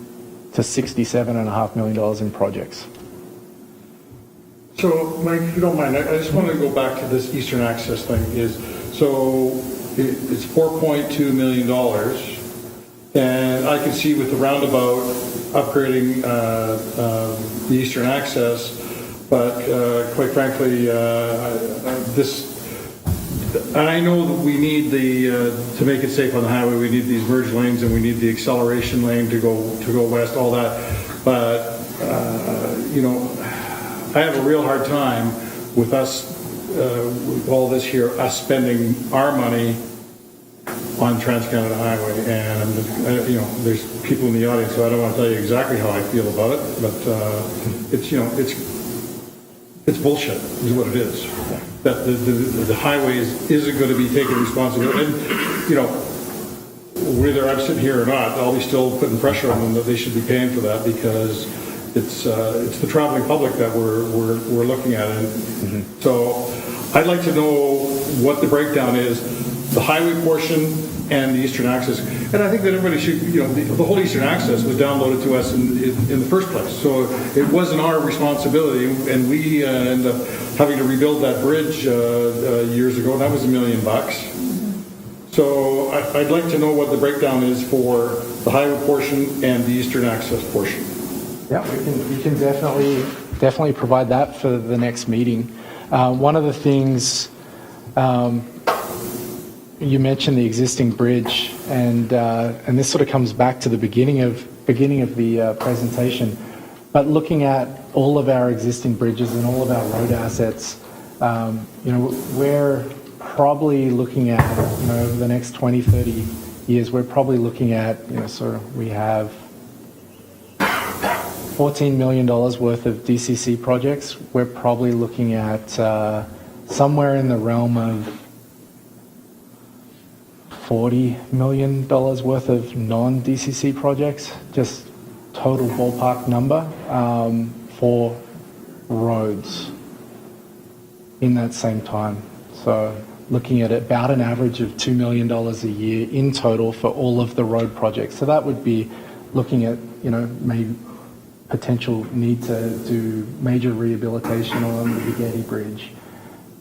to $67.5 million in projects. So, Mike, if you don't mind, I just want to go back to this Eastern Access thing. It's $4.2 million, and I can see with the roundabout upgrading the Eastern Access, but quite frankly, and I know that we need to make it safe on the highway, we need these merge lanes and we need the acceleration lane to go west, all that. But, I have a real hard time with us, with all this here, us spending our money on Trans-Canada Highway. And, there's people in the audience, so I don't want to tell you exactly how I feel about it, but it's bullshit, is what it is. That the highway isn't going to be taking responsibility. And, whether I'm sitting here or not, I'll be still putting pressure on them that they should be paying for that, because it's the traveling public that we're looking at. And so I'd like to know what the breakdown is, the highway portion and the Eastern Access. And I think that everybody should, the whole Eastern Access was downloaded to us in the first place. So it wasn't our responsibility, and we ended up having to rebuild that bridge years ago, and that was $1 million. So I'd like to know what the breakdown is for the highway portion and the Eastern Access portion. Yeah, we can definitely provide that for the next meeting. One of the things you mentioned, the existing bridge, and this sort of comes back to the beginning of the presentation. But looking at all of our existing bridges and all of our road assets, we're probably looking at, over the next 20, 30 years, we're probably looking at, we have $14 million worth of DCC projects. We're probably looking at somewhere in the realm of $40 million worth of non-DCC projects, just total ballpark number, for roads in that same time. So looking at about an average of $2 million a year in total for all of the road projects. So that would be looking at, maybe potential need to do major rehabilitation on the Bigatti Bridge.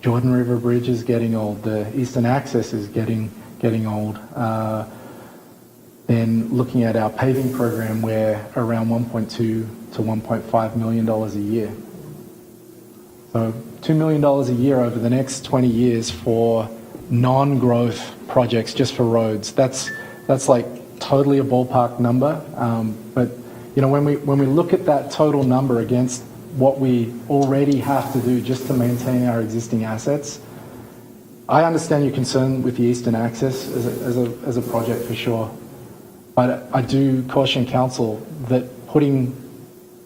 Jordan River Bridge is getting old. The Eastern Access is getting old. Then looking at our paving program, we're around $1.2 to $1.5 million a year. So $2 million a year over the next 20 years for non-growth projects, just for roads. That's like totally a ballpark number. But when we look at that total number against what we already have to do just to maintain our existing assets, I understand your concern with the Eastern Access as a project for sure. But I do caution council that putting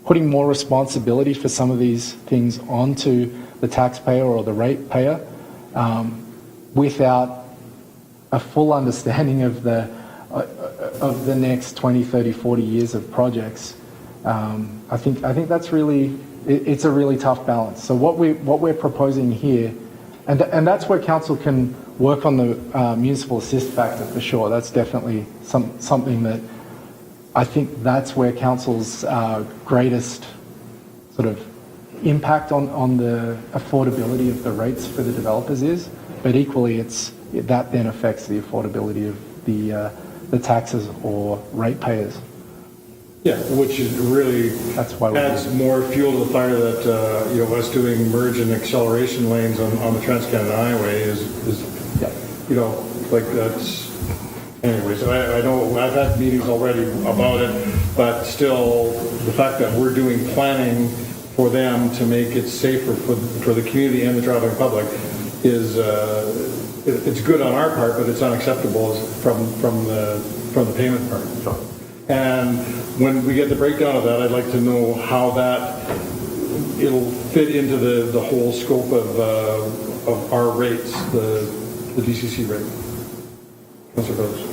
more responsibility for some of these things onto the taxpayer or the ratepayer without a full understanding of the next 20, 30, 40 years of projects, I think that's really, it's a really tough balance. So what we're proposing here, and that's where council can work on the municipal assist factor for sure. That's definitely something that I think that's where council's greatest sort of impact on the affordability of the rates for the developers is. But equally, that then affects the affordability of the taxes or ratepayers. Yeah, which is really That's why we adds more fuel to the fire that, us doing merge and acceleration lanes on the Trans-Canada Highway is Yeah. like that's, anyway, so I know I've had meetings already about it, but still, the fact that we're doing planning for them to make it safer for the community and the traveling public is, it's good on our part, but it's unacceptable from the payment part. And when we get the breakdown of that, I'd like to know how it'll fit into the whole scope of our rates, the DCC rate. Councilor Phillips.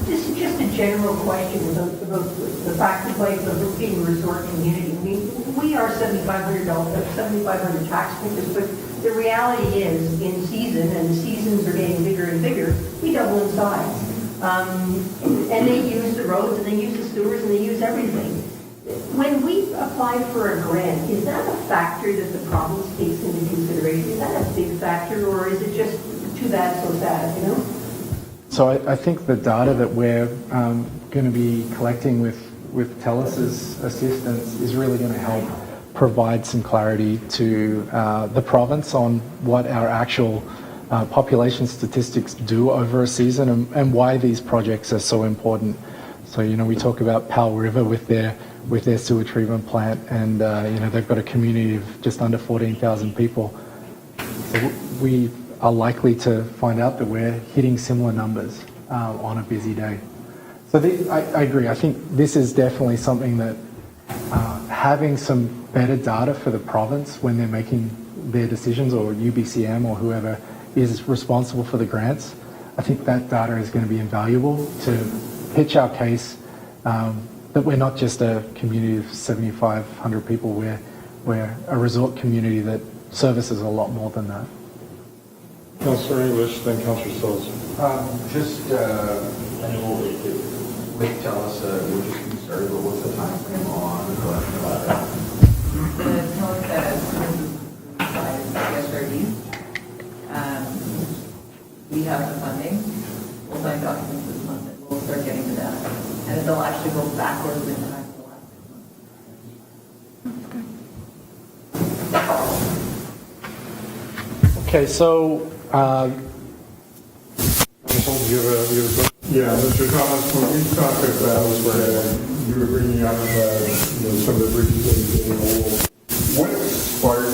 This is just a general question about the fact of like the being a resort community. I mean, we are $7,500 taxpayers, but the reality is, in season, and the seasons are getting bigger and bigger, we double in size. And they use the roads, and they use the sewers, and they use everything. When we apply for a grant, is that a factor that the province takes into consideration? Is that a big factor, or is it just too bad, so sad, So I think the data that we're going to be collecting with TELUS's assistance is really going to help provide some clarity to the province on what our actual population statistics do over a season and why these projects are so important. So, we talk about Powell River with their sewer treatment plant, and, they've got a community of just under 14,000 people. So we are likely to find out that we're hitting similar numbers on a busy day. So I agree. I think this is definitely something that having some better data for the province when they're making their decisions, or UBCM or whoever is responsible for the grants, I think that data is going to be invaluable to pitch our case that we're not just a community of 7,500 people, we're a resort community that services a lot more than that. Councilor English, then Councilor Stills. I know with TELUS, we're just getting started, but what's the time frame on the collection of that? The TELUS SRD. We have the funding. We'll sign documents this month, and we'll start getting to that. And it'll actually go backwards in time for the last 6 months. Okay, so You have a Yeah, Mr. Thomas, when we talked about, you were bringing up, some of the bridges that are getting old, what sparked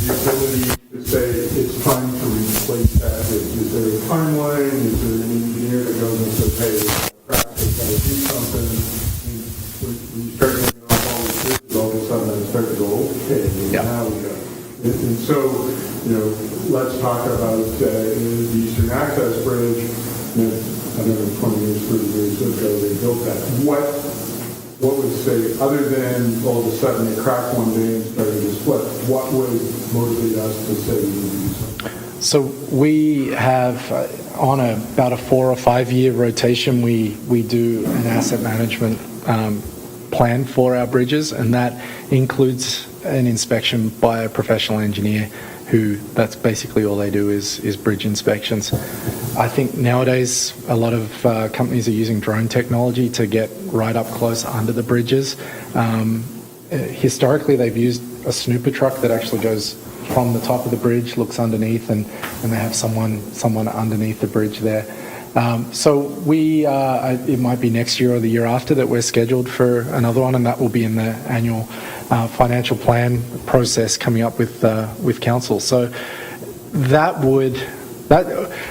the ability to say it's time to replace that bridge? Is there a timeline? Is there an engineer that goes and says, hey, practice, gotta do something? When you start looking at all these bridges, all of a sudden I start to go, okay, now we got it. let's talk about the Eastern Access Bridge. And I don't know, 20 years, 30 years ago, they built that. What would say, other than all of a sudden it cracked one day and started to split, what would motivate us to say we would do something? So we have, on about a 4 or 5 year rotation, we do an asset management plan for our bridges, and that includes an inspection by a professional engineer who, that's basically all they do is bridge inspections. I think nowadays a lot of companies are using drone technology to get right up close under the bridges. Historically, they've used a snooper truck that actually goes from the top of the bridge, looks underneath, and they have someone underneath the bridge there. So we, it might be next year or the year after that we're scheduled for another one, and that will be in the annual financial plan process coming up with council. So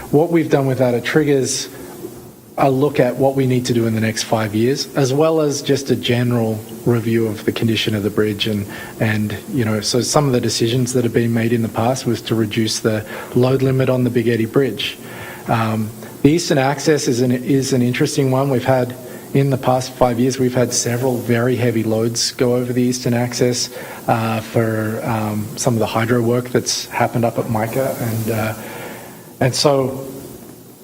what we've done with that, it triggers a look at what we need to do in the next 5 years, as well as just a general review of the condition of the bridge. And you know, so some of the decisions that have been made in the past was to reduce the load limit on the Big Eddy Bridge. The Eastern Access is an interesting one. We've had, in the past 5 years, we've had several very heavy loads go over the Eastern Access for some of the hydro work that's happened up at Mica. And so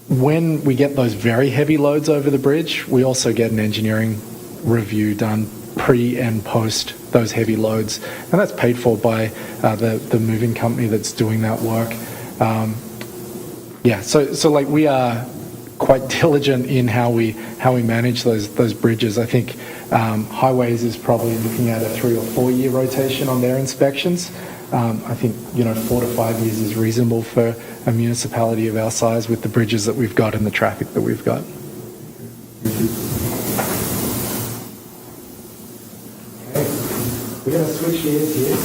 when we get those very heavy loads over the bridge, we also get an engineering review done pre and post those heavy loads. And that's paid for by the moving company that's doing that work. So like we are quite diligent in how we manage those bridges. I think Highways is probably looking at a 3 or 4 year rotation on their inspections. I think 4 to 5 years is reasonable for a municipality of our size with the bridges that we've got and the traffic that we've got. Okay, we're going to switch gears here.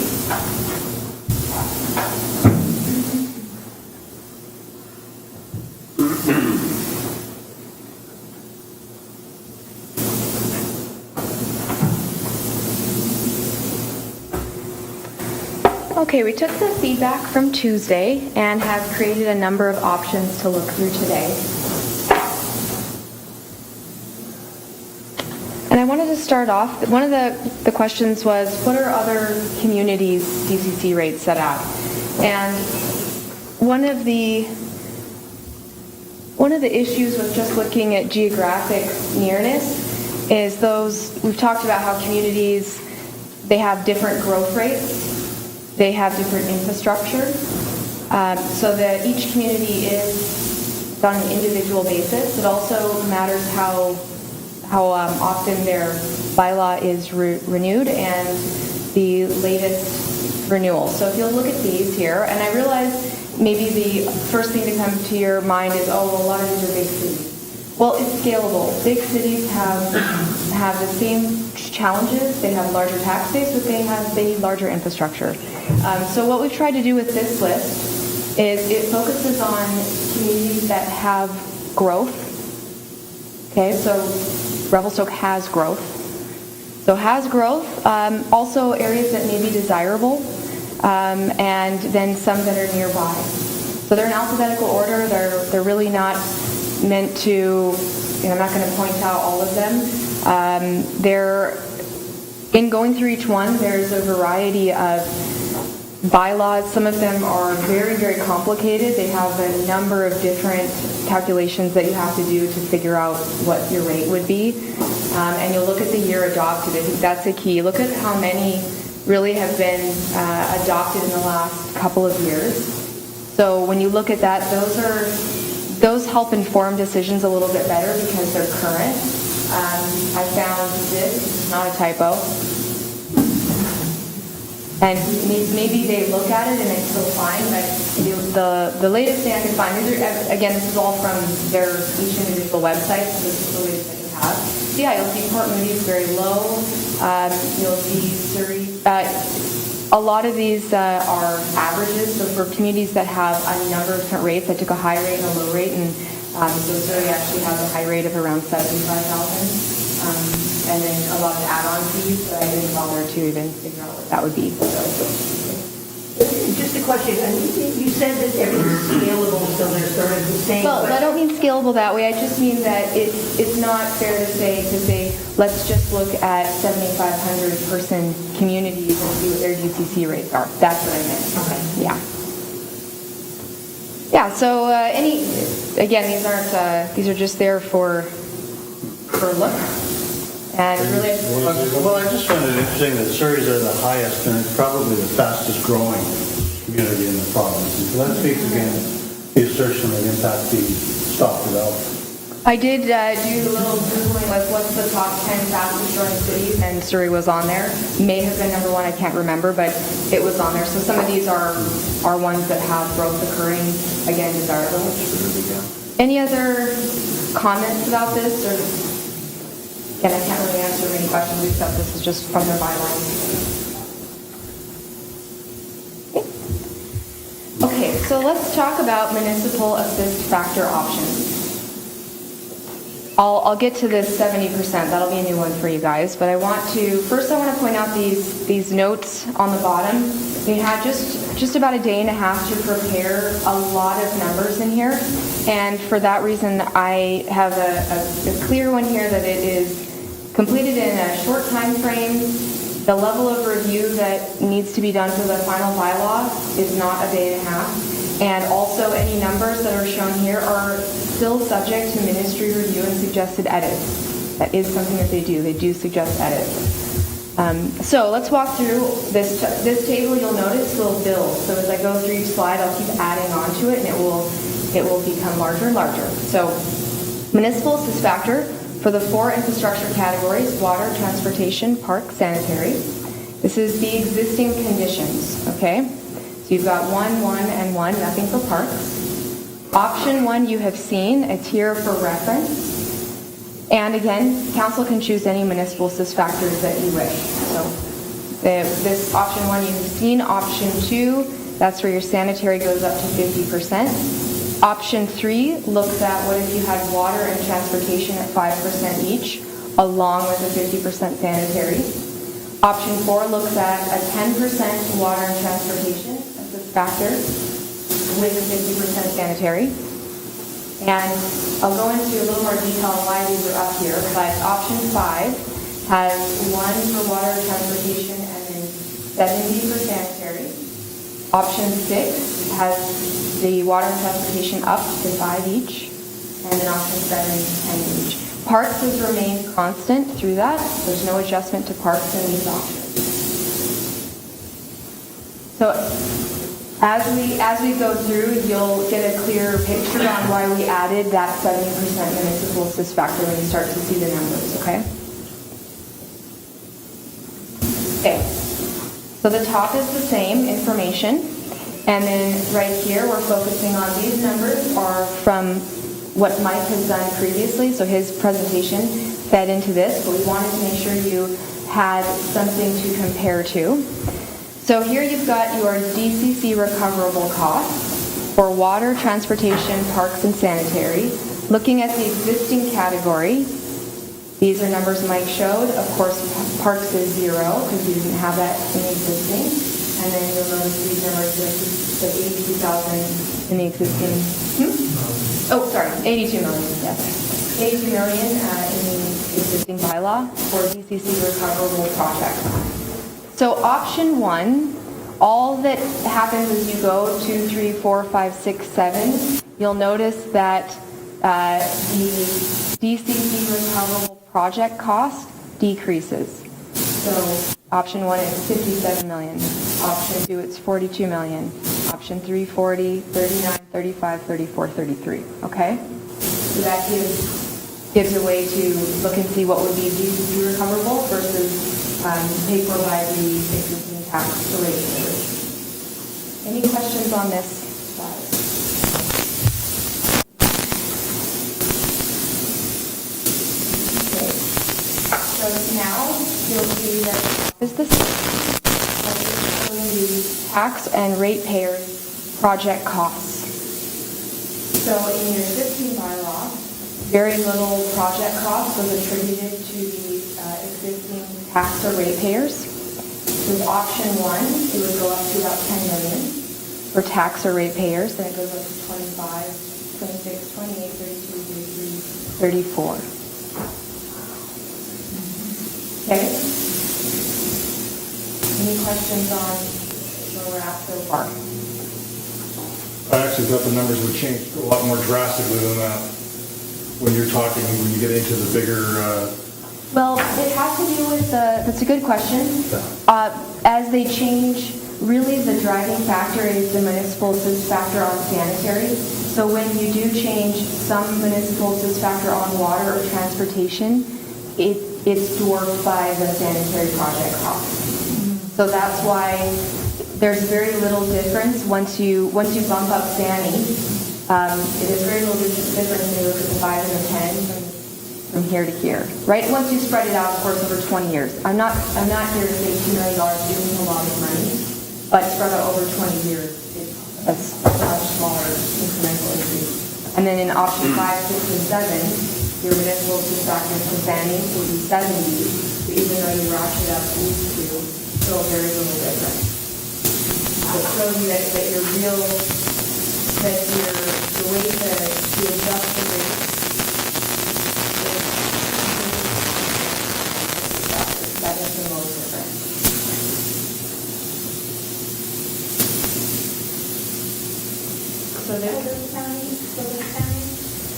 Okay, we took the feedback from Tuesday and have created a number of options to look through today. And I wanted to start off, one of the questions was, what are other communities' DCC rates set at? And one of the issues with just looking at geographic nearness is we've talked about how communities, they have different growth rates. They have different infrastructure, so that each community is on an individual basis. It also matters how often their bylaw is renewed and the latest renewal. So if you'll look at these here, and I realize maybe the first thing to come to your mind is, oh, well, a lot of these are big cities. Well, it's scalable. Big cities have the same challenges. They have larger tax base, but they need larger infrastructure. So what we've tried to do with this list is it focuses on communities that have growth. Okay, so Revelstoke has growth. So has growth, also areas that may be desirable, and then some that are nearby. So they're in alphabetical order. They're really not meant to, I'm not going to point out all of them. In going through each one, there's a variety of bylaws. Some of them are very, very complicated. They have a number of different calculations that you have to do to figure out what your rate would be. And you'll look at the year adopted. I think that's a key. Look at how many really have been adopted in the last couple of years. So when you look at that, those help inform decisions a little bit better because they're current. I found this, not a typo. And maybe they look at it and it's still fine, but the latest thing I can find, again, this is all from each individual website, so this is the latest that you have. So yeah, you'll see Port Moody is very low. You'll see Surrey. A lot of these are averages, so for communities that have a number of different rates, I took a high rate and a low rate, and so Surrey actually has a high rate of around $75,000. And then a lot of add-on fees, so I didn't bother to even figure out what that would be. So Just a question, you said that everything's scalable, so they're sort of the same, Well, but- I don't mean scalable that way. I just mean that it's not fair to say, let's just look at 7,500 person communities and see what their DCC rates are. That's what I meant. Okay. Yeah. Yeah, so again, these are just there for a look. And really, Well, I just find it interesting that Surrey's are the highest and it's probably the fastest growing community in the province. And so that speaks against the assertion that impact being stopped development. I did do a little Googling, like what's the top 10 fastest growing cities, and Surrey was on there. May have been number one, I can't remember, but it was on there. So some of these are ones that have growth occurring, again, desirable. Any other comments about this? Or again, I can't really answer many questions except this is just from their bylaws. Okay, so let's talk about municipal assist factor options. I'll get to this 70%. That'll be a new one for you guys. But I want to point out these notes on the bottom. We had just about a day and a half to prepare a lot of numbers in here. And for that reason, I have a clear one here that it is completed in a short time frame. The level of review that needs to be done for the final bylaw is not a day and a half. And also any numbers that are shown here are still subject to ministry review and suggested edits. That is something that they do. They do suggest edits. So let's walk through this table. You'll notice will build. So as I go through each slide, I'll keep adding on to it, and it will become larger and larger. So municipal assist factor for the 4 infrastructure categories: water, transportation, park, sanitary. This is the existing conditions. Okay. So you've got 1, 1, and 1. Nothing for parks. Option 1 you have seen. It's here for reference. And again, council can choose any municipal assist factors that you wish. So this option 1 you have seen. Option 2, that's where your sanitary goes up to 50%. Option 3 looks at what if you had water and transportation at 5% each, along with a 50% sanitary. Option 4 looks at a 10% water and transportation assist factor with a 50% sanitary. And I'll go into a little more detail on why these are up here, but option 5 has 1 for water and transportation and then 70 for sanitary. Option 6 has the water and transportation up to 5 each, and then option 7 10 each. Parks has remained constant through that. There's no adjustment to parks in these options. So as we go through, you'll get a clearer picture on why we added that 70% municipal assist factor when you start to see the numbers, okay? Okay, so the top is the same information, and then right here we're focusing on these numbers are from what Mike has done previously, so his presentation fed into this, but we wanted to make sure you had something to compare to. So here you've got your DCC recoverable costs for water, transportation, parks, and sanitary. Looking at the existing category, these are numbers Mike showed. Of course, parks is 0 because we didn't have that in existing. And then you'll notice these numbers, the 82,000 in the existing. Oh, sorry, 82 million. Yes, 82 million in the existing bylaw for DCC recoverable projects. So option 1, all that happens as you go 2, 3, 4, 5, 6, 7, you'll notice that the DCC recoverable project cost decreases. So option 1 is 57 million. Option 2 it's 42 million. Option 3 40, 39, 35, 34, 33. Okay? So that gives a way to look and see what would be DCC recoverable versus paid for by the existing tax rate. Any questions on this slide? Okay. So now you'll see that is the tax and ratepayers project costs. So in your existing bylaw, very little project cost was attributed to the existing tax or ratepayers. With option 1, it would go up to about 10 million for tax or ratepayers. Then it goes up to 25, 26, 28, 32, 33, 34. Okay? Any questions on where we're at so far? I actually thought the numbers would change a lot more drastically than that when you're talking, when you get into the bigger, Well, it has to do with that's a good question. As they change, really the driving factor is the municipal assist factor on sanitary. So when you do change some municipal assist factor on water or transportation, it's dwarfed by the sanitary project cost. So that's why there's very little difference once you bump up SANI. There's very little difference when you look at the 5 and the 10 from here to here, right? Once you spread it out, of course, over 20 years. I'm not here to say $2 million isn't a lot of money, but spread out over 20 years, it's a much smaller incremental increase. And then in option 5, 6, and 7, your municipal assist factor from SANI will be 70, but even though you ratchet up these two, still very little difference. So it shows you that the way to adjust the rate that is the most different. So the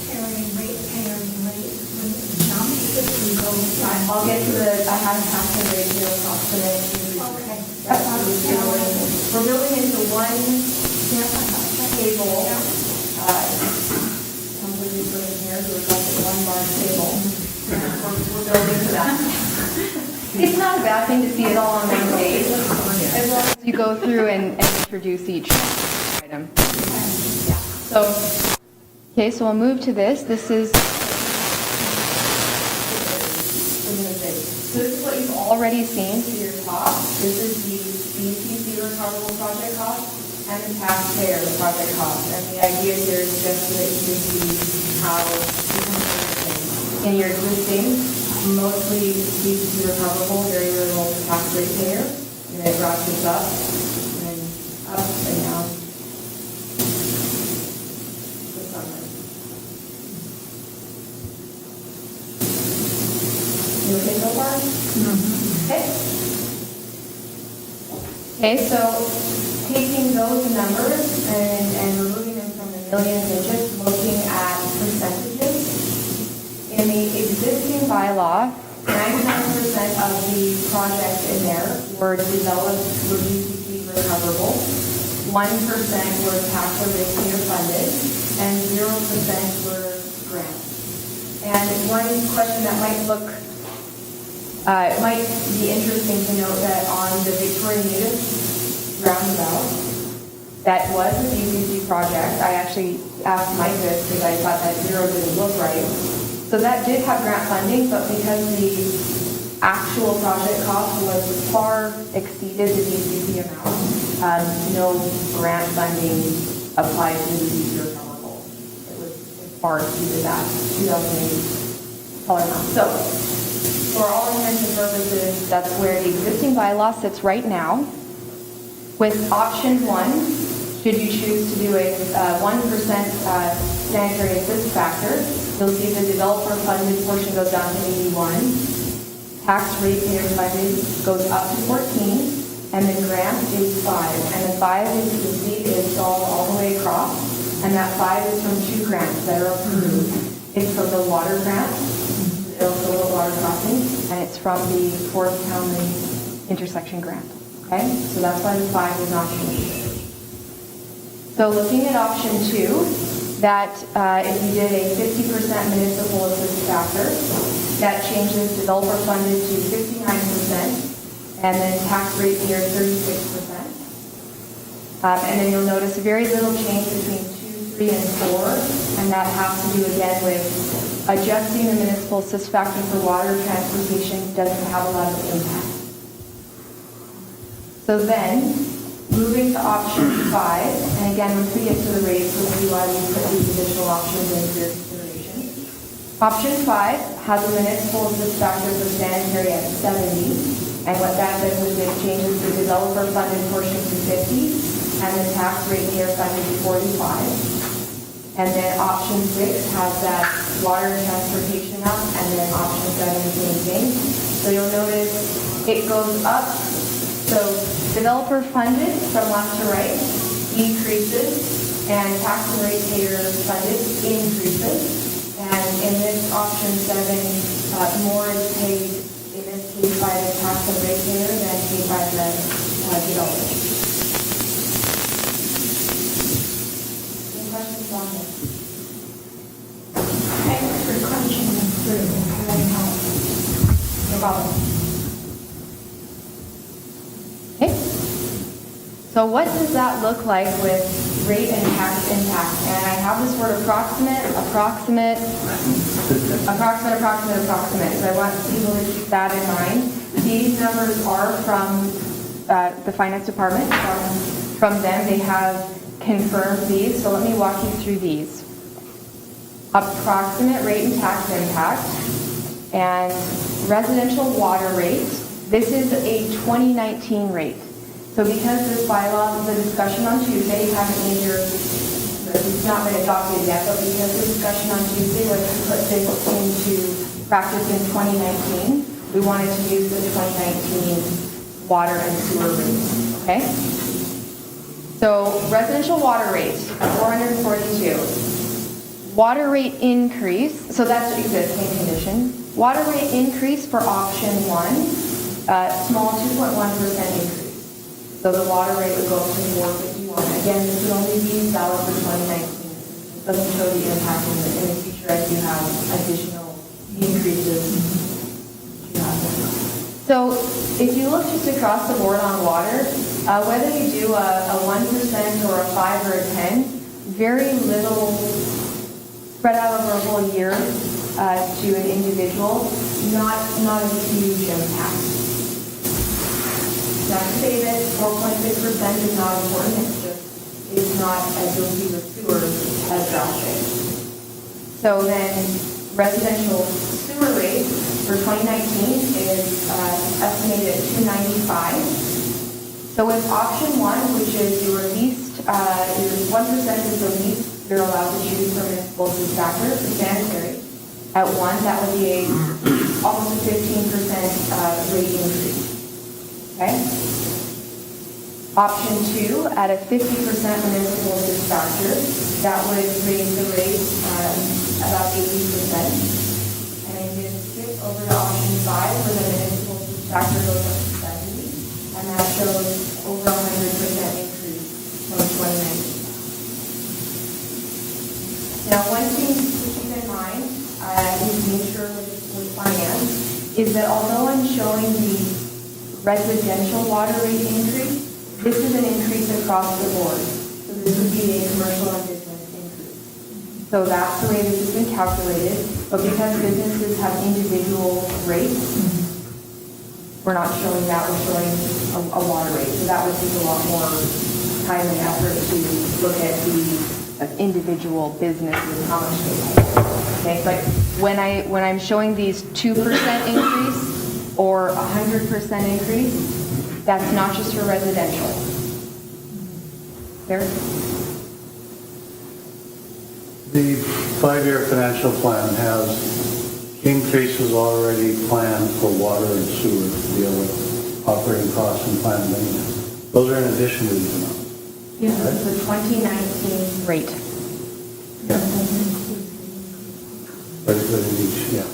carrying rate when it jumps, if we go by. I'll get to I have tax and ratio approximate. Okay. That's how we're building into one table. Somebody put in here, so it's like one large table. We're building to that. It's not a bad thing to see it all on one page, as long as you go through and introduce each item. Yeah. So I'll move to this. This is what you've already seen to your top. This is the BCC recoverable project cost and the taxpayer project cost. And the idea here is just so that you can see how in your existing, mostly BCC recoverable, very little tax rate payer, and then it ratchets up and up and down. You okay so far? Okay. Okay, so taking those numbers and removing them from the millions and just looking at percentages. In the existing bylaw, 99% of the projects in there were developed for BCC recoverable, 1% were tax or ratepayer funded, and 0% were grants. And one question that might it might be interesting to note that on the Victoria Nudist roundabout, that was a BCC project. I actually asked Mike this because I thought that 0 didn't look right. So that did have grant funding, but because the actual project cost was far exceeded the BCC amount, no grant funding applied to the BCC recoverable. It was far exceeded that 2008 dollar amount. So for all intents and purposes, that's where the existing bylaw sits right now. With option 1, should you choose to do a 1% sanitary assist factor, you'll see the developer funded portion goes down to 81, tax ratepayer funded goes up to 14, and the grant is 5. And the 5 is the seed is all the way across, and that 5 is from 2 grants that are approved. It's from the water grant, the water crossing, and it's from the Fourth Townley intersection grant. Okay, so that's why the 5 is not changed. So looking at option 2, that if you did a 50% municipal assist factor, that changes developer funded to 59%, and then tax rate here 36%. And then you'll notice a very little change between 2, 3, and 4, and that has to do again with adjusting the municipal assist factor for water transportation doesn't have a lot of impact. So then, moving to option 5, and again, once we get to the rates, we'll see why we put these additional options into your consideration. Option 5 has a municipal assist factor for sanitary at 70 And what that does is it changes the developer-funded portion to 50 and the taxpayer-funded to 45. And then option 6 has that water and transportation up, and then option 7 is the same thing. So you'll notice it goes up. So developer funded from left to right decreases, and tax and ratepayer funded increases. And in this option 7, more is paid in this case by the tax and ratepayer than paid by the developer. Any questions on this? Thanks for crunching them through. Very helpful. No problem. Okay. So what does that look like with rate and tax impact? And I have this word approximate. So I want people to keep that in mind. These numbers are from the finance department. From them, they have confirmed these. So let me walk you through these. Approximate rate and tax impact and residential water rate. This is a 2019 rate. So because this bylaw was a discussion on Tuesday, you haven't made your, it's not been adopted yet, but because the discussion on Tuesday was to put this into practice in 2019, we wanted to use the 2019 water and sewer rates, okay? So residential water rate, 442. Water rate increase, so that's existing condition. Water rate increase for option 1, small 2.1% increase. So the water rate would go up to 451. Again, this would only be valid for 2019. It doesn't show the impact in the future as you have additional increases. So if you look just across the board on water, whether you do a 1% or a 5 or a 10, very little spread out over a whole year to an individual, not a huge impact. Not to say that 4.6% is not important, it's not, as you'll see with sewer, as drastic. So then residential sewer rate for 2019 is estimated at 295. So with option 1, which is your least, your 1% is the least you're allowed to choose for municipal use factor, for sanitary. At 1, that would be almost a 15% rate increase. Okay? Option 2, at a 50% municipal use factor, that would raise the rate about 80%. And then you skip over to option 5, where the municipal use factor goes up to 70, and that shows over 100% increase from 2019. Now, one thing to keep in mind, to make sure with finance, is that although I'm showing the residential water rate increase, this is an increase across the board. So this would be a commercial and business increase. So that's the way this has been calculated. But because businesses have individual rates, we're not showing that, we're showing a water rate. So that would take a lot more time and effort to look at the individual businesses, how much they pay. Okay, but when I'm showing these 2% increase, or 100% increase, that's not just for residential. There? The 5-year financial plan has increases already planned for water and sewer to deal with operating costs and planned maintenance. Those are in addition to these amounts. Yeah, right? The 2019 rate. Yeah. But in each, yeah.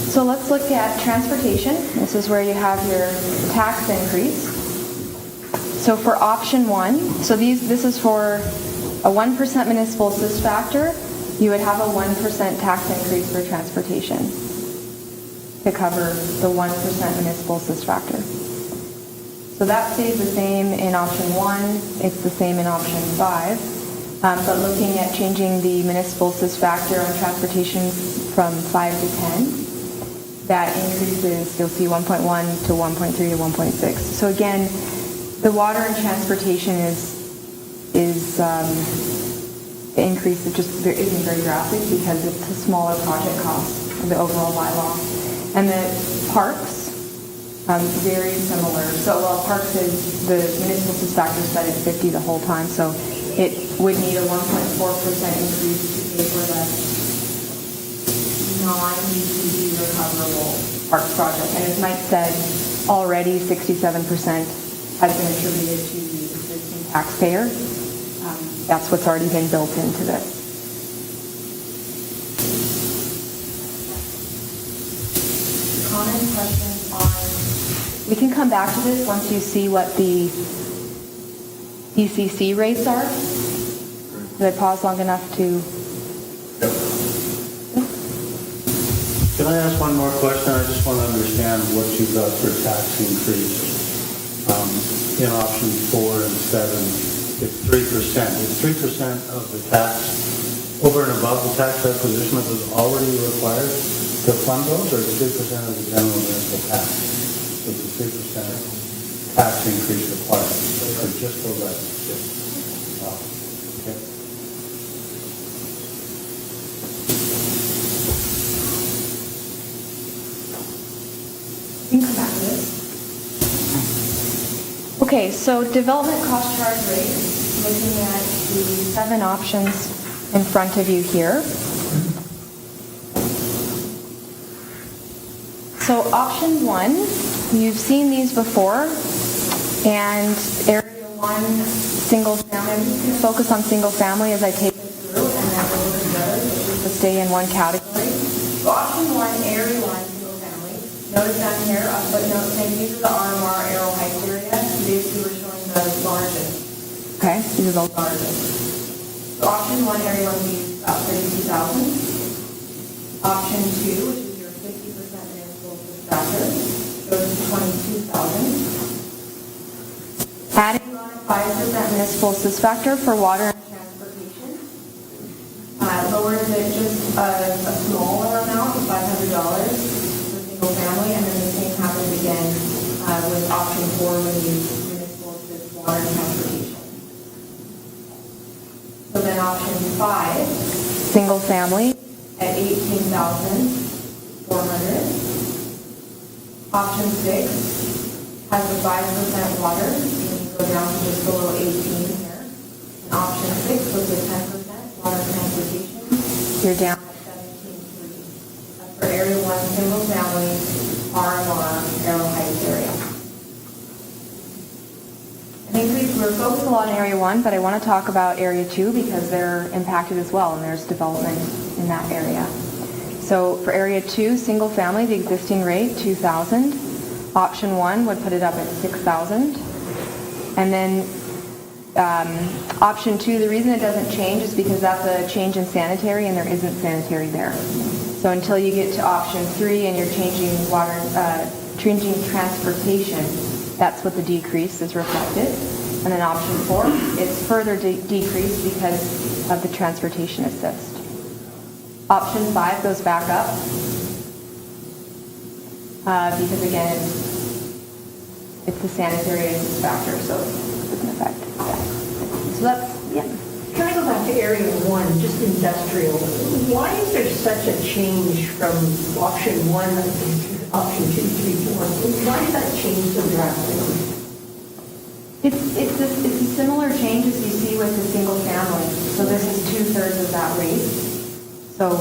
So let's look at transportation. This is where you have your tax increase. So for option 1, so this is for a 1% municipal assist factor, you would have a 1% tax increase for transportation to cover the 1% municipal assist factor. So that stays the same in option 1, it's the same in option 5. But looking at changing the municipal assist factor on transportation from 5 to 10, that increases, you'll see 1.1 to 1.3 to 1.6. So again, the water and transportation is The increase isn't very drastic because it's a smaller project cost of the overall bylaw. And the parks, very similar. So while parks is, the municipal use factor set at 50 the whole time, so it would need a 1.4% increase to pay for the non-UCD recoverable parks project. And as Mike said, already 67% has been attributed to the existing taxpayer. That's what's already been built into this. Comments, questions on... We can come back to this once you see what the DCC rates are. Did I pause long enough to... Can I ask one more question? I just want to understand what you've got for tax increase. In option 4 and 7, it's 3%. It's 3% of the tax over and above the tax acquisition that was already required to fund those, or it's 3% of the general municipal tax? So it's a 3% tax increase required for just those items. Wow. Okay. You can come back to this. Okay, so development cost charge rate, looking at the 7 options in front of you here. So option 1, you've seen these before, and area 1, single family. I'm just going to focus on single family as I take it through, and then a little bit of others, just to stay in one category. So option 1, area 1, single family. Notice down here, a footnote saying these are the RMR Arrow Heights area. Basically, we're showing the largest. Okay, these are the largest. So option 1, area 1 would be about 32,000. Option 2, which is your 50% municipal factor, goes to 22,000. Adding on a 5% municipal assist factor for water and transportation lowers it just a smaller amount of $500 for single family, and then the same happens again with option 4 when you municipal assist water and transportation. So then option 5, single family at 18,400. Option 6 has a 5% water, and you go down to just below 18 here. And option 6 with the 10% water transportation, you're down at 17.3. That's for area 1 single family RMR Arrow Heights area. I think we're focused a lot on area 1, but I want to talk about area 2 because they're impacted as well, and there's development in that area. So for area 2, single family, the existing rate, 2,000. Option 1 would put it up at 6,000. And then option 2, the reason it doesn't change is because that's a change in sanitary, and there isn't sanitary there. So until you get to option 3 and you're changing changing transportation, that's what the decrease is reflected. And then option 4, it's further decreased because of the transportation assist. Option 5 goes back up because again, it's the sanitary assist factor, so it doesn't affect that. So that's, yeah. Can I go back to area 1, just industrial? Why is there such a change from option 1 to option 2, 3, 4? Why did that change so drastically? It's a similar change as you see with the single family. So this is 2/3 of that rate. So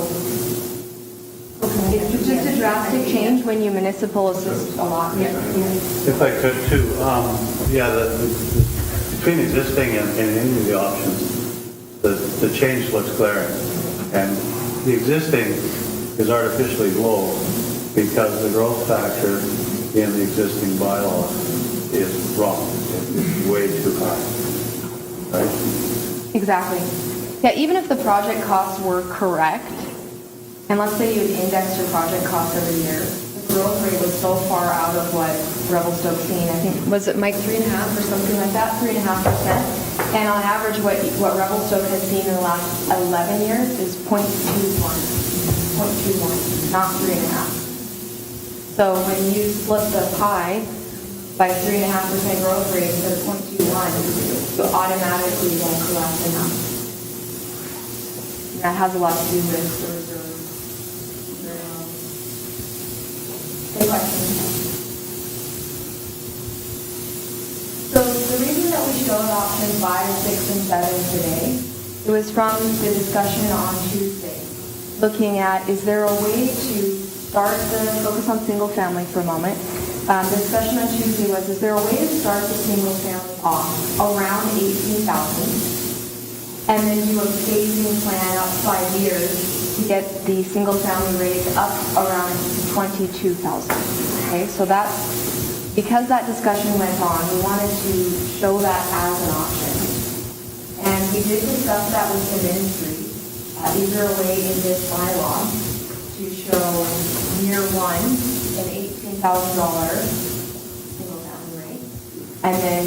it's just a drastic change when you municipal assist a lot. If I could too, between existing and any of the options, the change looks glaring. And the existing is artificially low because the growth factor in the existing bylaw is wrong. It's way too high. Right? Exactly. Yeah, even if the project costs were correct, and let's say you had indexed your project costs every year, the growth rate was so far out of what Revelstoke's seen. I think, was it Mike 3.5 or something like that? 3.5%. And on average, what Revelstoke has seen in the last 11 years is 0.21, not 3.5. So when you split the pie by 3.5% growth rate instead of 0.21, you automatically won't collect enough. And that has a lot to do with the reserve. Any questions? So the reason that we showed options 5, 6, and 7 today, it was from the discussion on Tuesday, looking at, is there a way to start focus on single family for a moment. The discussion on Tuesday was, is there a way to start the single family off around 18,000 and then do a phasing plan up 5 years to get the single family rate up around 22,000. Okay, so that's, because that discussion went on, we wanted to show that as an option. And we did discuss that with the ministry. Is there a way in this bylaw to show year 1 an $18,000 single family rate, and then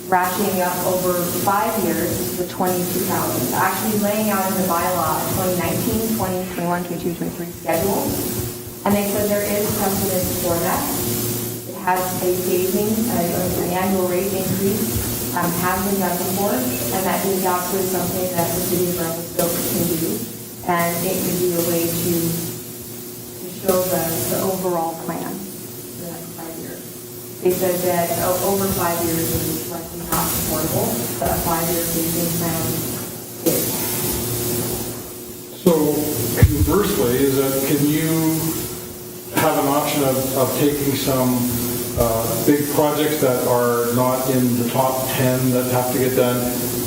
ratcheting up over 5 years to 22,000, actually laying out in the bylaw a 2019, 2021, 22, 23 schedule. And they said there is precedent for that. It has a phasing, an annual rate increase, has been done before, and that is absolutely something that the city of Revelstoke can do. And it could be a way to show the overall plan for the next 5 years. They said that over 5 years is likely not supportable, but a 5-year phasing plan is. So conversely, is that can you have an option of taking some big projects that are not in the top 10 that have to get done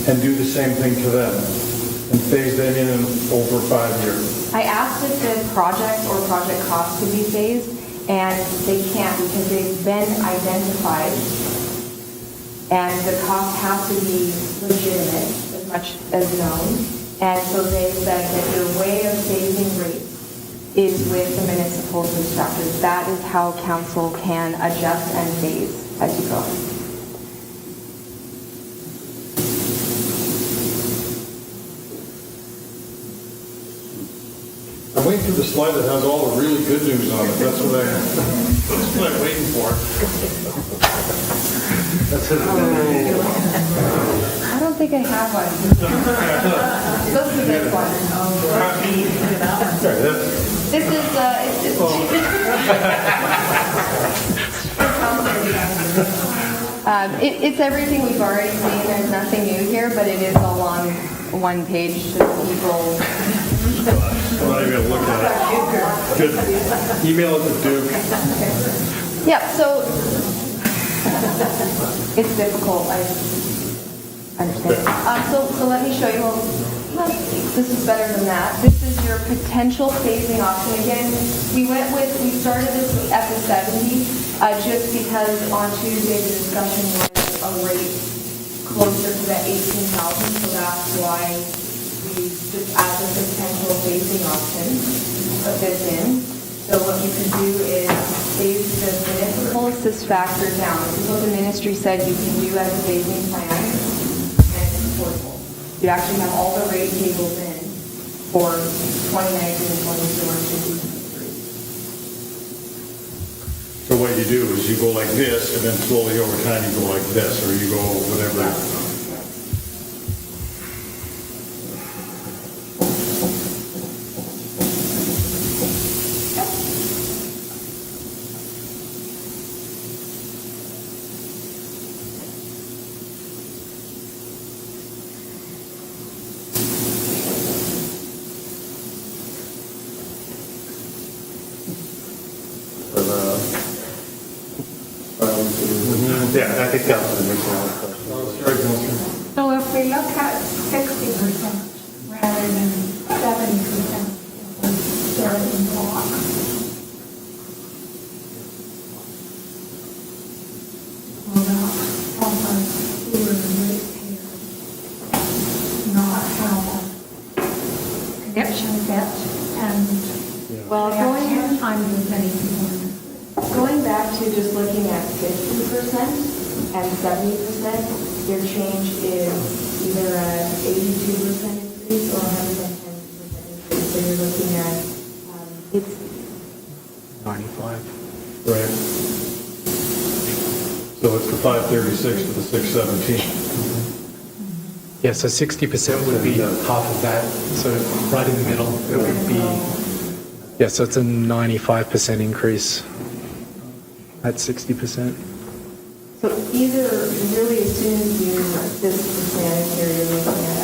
and do the same thing to them and phase them in over 5 years? I asked if the project or project costs could be phased, and they can't because they've been identified, and the cost has to be legitimate as much as known. And so they said that your way of phasing rates is with the municipal instructors. That is how council can adjust and phase as you go. I'm waiting for the slide that has all the really good news on it. That's what I'm waiting for. I don't think I have one. This is this one. This is it's everything we've already seen. There's nothing new here, but it is all on one page so people. I'm not even going to look at it. Good. Email it to Duke. Yeah, so it's difficult. I understand. So let me show you. Well, this is better than that. This is your potential phasing option. Again, we started this at the 70, just because on Tuesday the discussion was a rate closer to that 18,000, so that's why we just add the potential phasing option, put this in. So what you can do is phase the municipal assist factor down. This is what the ministry said you can do as a phasing plan, and it's affordable. You actually have all the rate tables in for 2019 and 2022. So what you do is you go like this, and then slowly over time you go like this, or you go whatever. Yeah, I think that was the next question. So if we look at 60% rather than 70% of starting block, will that help us who are the ratepayers not have a connection fit and Well, they have time to many people? going back to just looking at 50% and 70%, your change is either an 82% increase or 110% increase. So you're looking at, it's 95. Right. So it's the 536 to the 617. Yeah, so 60% would be half of that. So right in the middle, it would be, yeah, so it's a 95% increase at 60%. So either, really, as soon as you, this is the plan here, you're looking at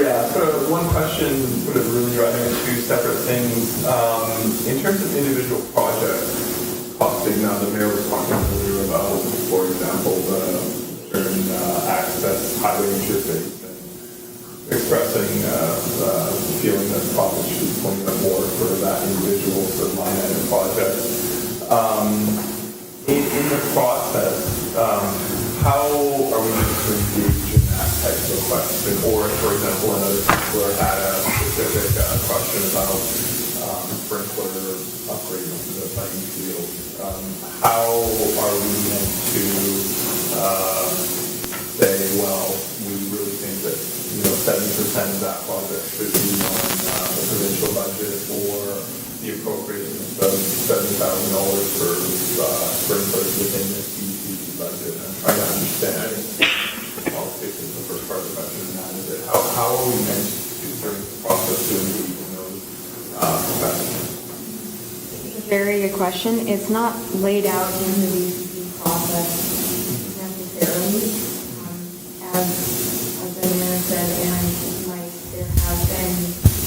Yeah, so one question, sort of really driving at two separate things. In terms of individual projects costing, now the mayor was talking earlier about, for example, the certain access highway interface and expressing the feeling that profits should be pulling up more for that individual sort of line item project. In the process, how are we going to engage in that type of question? Or, for example, another counselor had a specific question about sprinkler upgrades to the playing field. How are we meant to say, well, we really think that 70% of that project should be on the provincial budget, or the appropriation of $70,000 for sprinklers within the CEC budget? I'm trying to understand. Well, this is the first part of the question, and that is it. How are we meant to, during the process, to engage in those questions? very good question. It's not laid out in the DCC process necessarily. As the mayor said, and Mike, there have been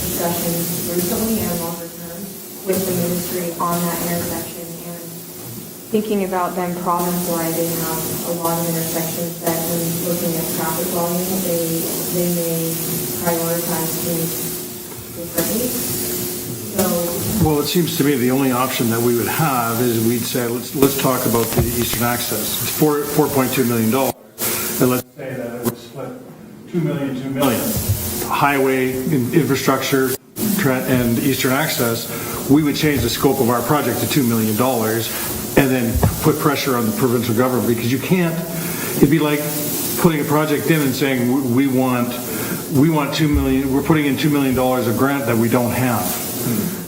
discussions recently and longer term with the ministry on that intersection, and thinking about them province-wide, they have a lot of intersections that, when looking at traffic volume, they may prioritize things differently. Well, it seems to me the only option that we would have is we'd say, let's talk about the Eastern Access. It's $4.2 million. And let's say that it would split $2 million. Highway, infrastructure, and Eastern Access, we would change the scope of our project to $2 million and then put pressure on the provincial government, because you can't, it'd be like putting a project in and saying, we want $2 million, we're putting in $2 million of grant that we don't have.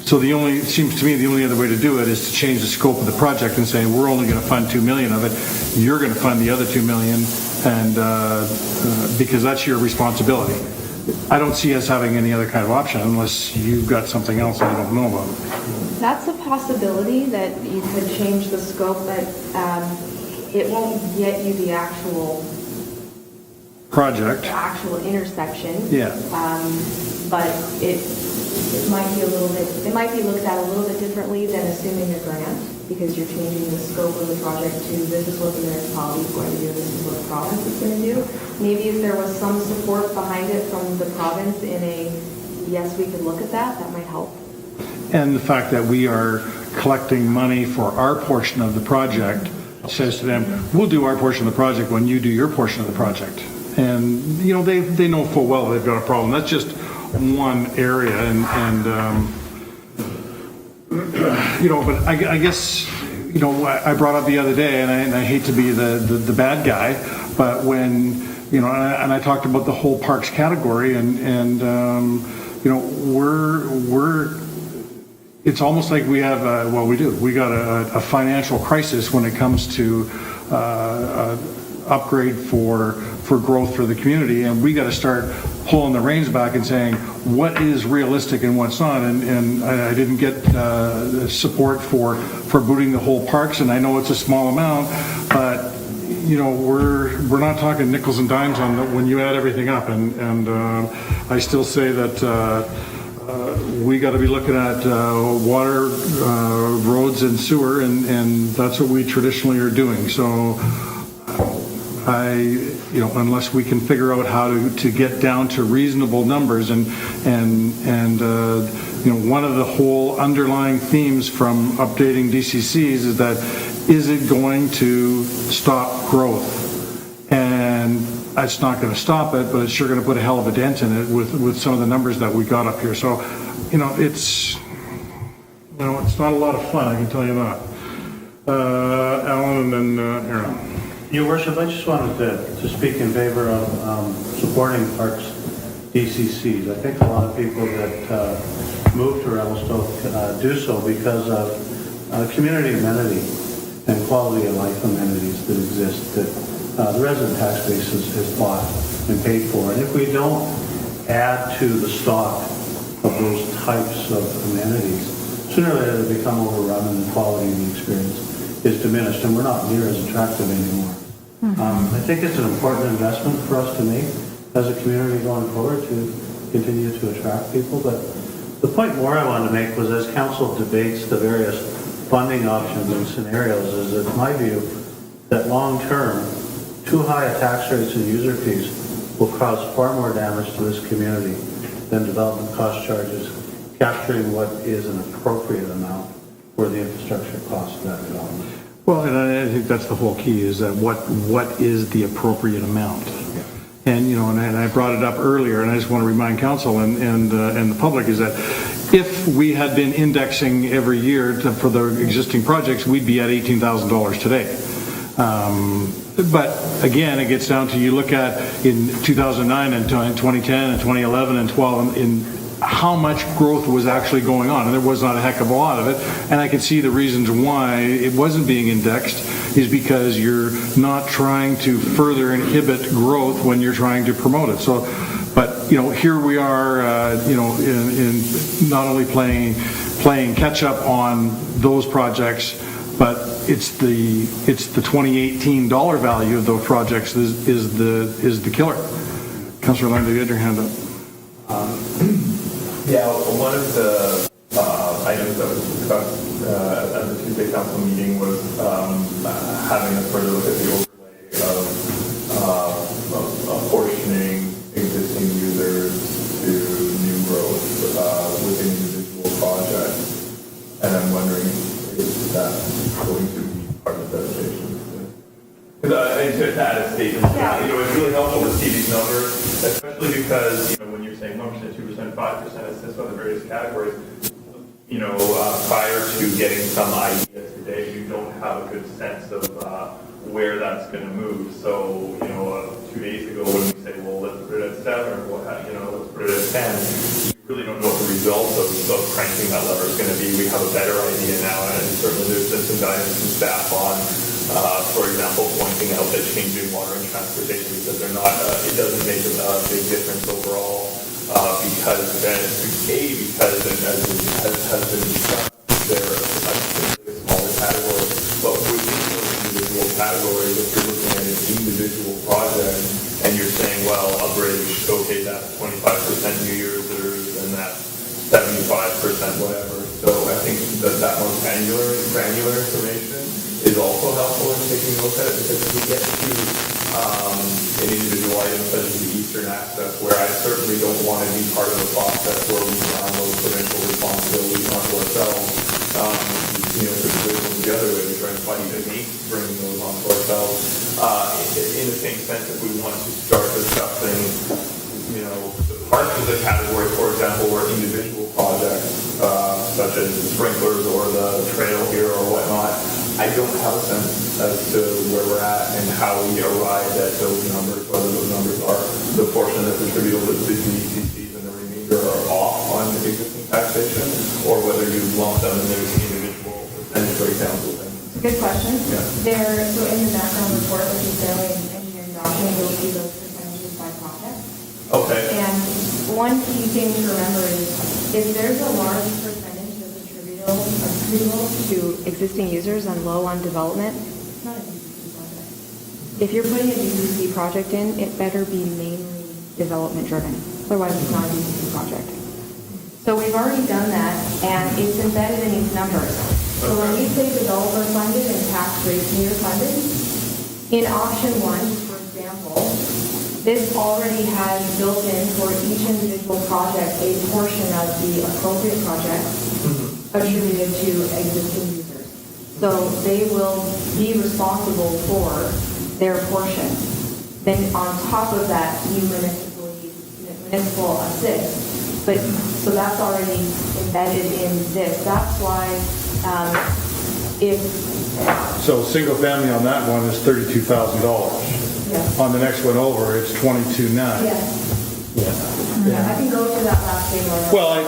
So it seems to me the only other way to do it is to change the scope of the project and say, we're only going to fund $2 million of it. You're going to fund the other $2 million, and because that's your responsibility. I don't see us having any other kind of option unless you've got something else I don't know about. That's a possibility that you could change the scope, but it won't get you the actual Project. the actual intersection. Yeah. But it might be it might be looked at a little bit differently than assuming a grant, because you're changing the scope of the project to, this is what the municipality is going to do, this is what the province is going to do. Maybe if there was some support behind it from the province in a, yes, we could look at that might help. And the fact that we are collecting money for our portion of the project says to them, we'll do our portion of the project when you do your portion of the project. And, they know full well they've got a problem. That's just one area, but I guess, I brought up the other day, and I hate to be the bad guy, but when, and I talked about the whole parks category, and it's almost like we have, we got a financial crisis when it comes to upgrade for growth for the community, and we got to start pulling the reins back and saying what is realistic and what's not. And I didn't get support for booting the whole parks, and I know it's a small amount, but we're not talking nickels and dimes on when you add everything up, and I still say that we got to be looking at water, roads, and sewer, and that's what we traditionally are doing. So unless we can figure out how to get down to reasonable numbers, and one of the whole underlying themes from updating DCCs is that, is it going to stop growth? And it's not going to stop it, but it's sure going to put a hell of a dent in it with some of the numbers that we got up here. So, it's not a lot of fun, I can tell you that. Alan and then Aaron. Your Worship, I just wanted to speak in favor of supporting parks DCCs. I think a lot of people that move to Revelstoke do so because of community amenity and quality of life amenities that exist that the resident tax base is bought and paid for. And if we don't add to the stock of those types of amenities, sooner or later they become overrun and the quality of the experience is diminished and we're not near as attractive anymore. I think it's an important investment for us to make as a community going forward to continue to attract people. But the point more I wanted to make was as council debates the various funding options and scenarios is it's my view that long term, too high a tax rates and user fees will cause far more damage to this community than development cost charges, capturing what is an appropriate amount for the infrastructure cost of that development. Well, and I think that's the whole key, is that what is the appropriate amount? And, you know, and I brought it up earlier, and I just want to remind council and the public is that if we had been indexing every year for the existing projects, we'd be at $18,000 today. But again, it gets down to, you look at in 2009 and 2010 and 2011 and 12, in how much growth was actually going on, and there was not a heck of a lot of it. And I can see the reasons why it wasn't being indexed is because you're not trying to further inhibit growth when you're trying to promote it. So, but you know, here we are, you know, in not only playing catch up on those projects, but it's the 2018 dollar value of those projects is the killer. Councillor Land, you had your hand up. Yeah, one of the items that was discussed at the Tuesday council meeting was having a further look at the overlay of apportioning existing users to new growth within individual projects. And I'm wondering if that's going to be part of the presentation. Because I think to add a statement to that, you know, it's really helpful to see these numbers, especially because, you know, when you're saying 1%, 2%, 5%, it says about the various categories, you know, prior to getting some idea today, you don't have a good sense of where that's going to move. So, you know, 2 days ago when we say, well, let's put it at 7 or what, you know, let's put it at 10, you really don't know what the result of cranking that lever is going to be. We have a better idea now, and certainly there's been some guidance from staff on, for example, pointing out that changing water and transportation, because they're not, it doesn't make a big difference overall, because and as has been discussed, they're a smaller category, but within those individual categories, if you're looking at an individual project and you're saying, well, Umbridge, okay, that's 25% new users and that's 75% whatever. So I think that most granular information is also helpful in taking a look at it, because if we get to an individual item such as the Eastern Access, where I certainly don't want to be part of the process where we download provincial responsibilities onto ourselves, you know, to bring them together, we try and find even me bringing those onto ourselves. In the same sense, if we want to start discussing, you know, parts of the category, for example, where individual projects, such as the sprinklers or the trail here or whatnot, I don't have a sense as to where we're at and how we arrived at those numbers, whether those numbers are the portion that's attributable to the DCCs and the remainder are off on the existing taxation, or whether you lump them in those individual percentage breakdowns with them. It's a good question. Yeah. So in the background report, which is fairly engineering document, you'll see those percentages by project. Okay. And one key thing to remember is if there's a large percentage that's attributable to existing users and low on development, it's not a DCC project. If you're putting a DCC project in, it better be mainly development driven. Otherwise, it's not a DCC project. So we've already done that, and it's embedded in these numbers. So when we say developer funded and taxpayer funded, in option 1, for example, this already has built in for each individual project a portion of the appropriate project attributed to existing users. So they will be responsible for their portion. Then on top of that, you municipal assist. But so that's already embedded in this. That's why So single family on that one is $32,000. Yes. On the next one over, it's $22,900. Yes. I can go through that last thing. Well, I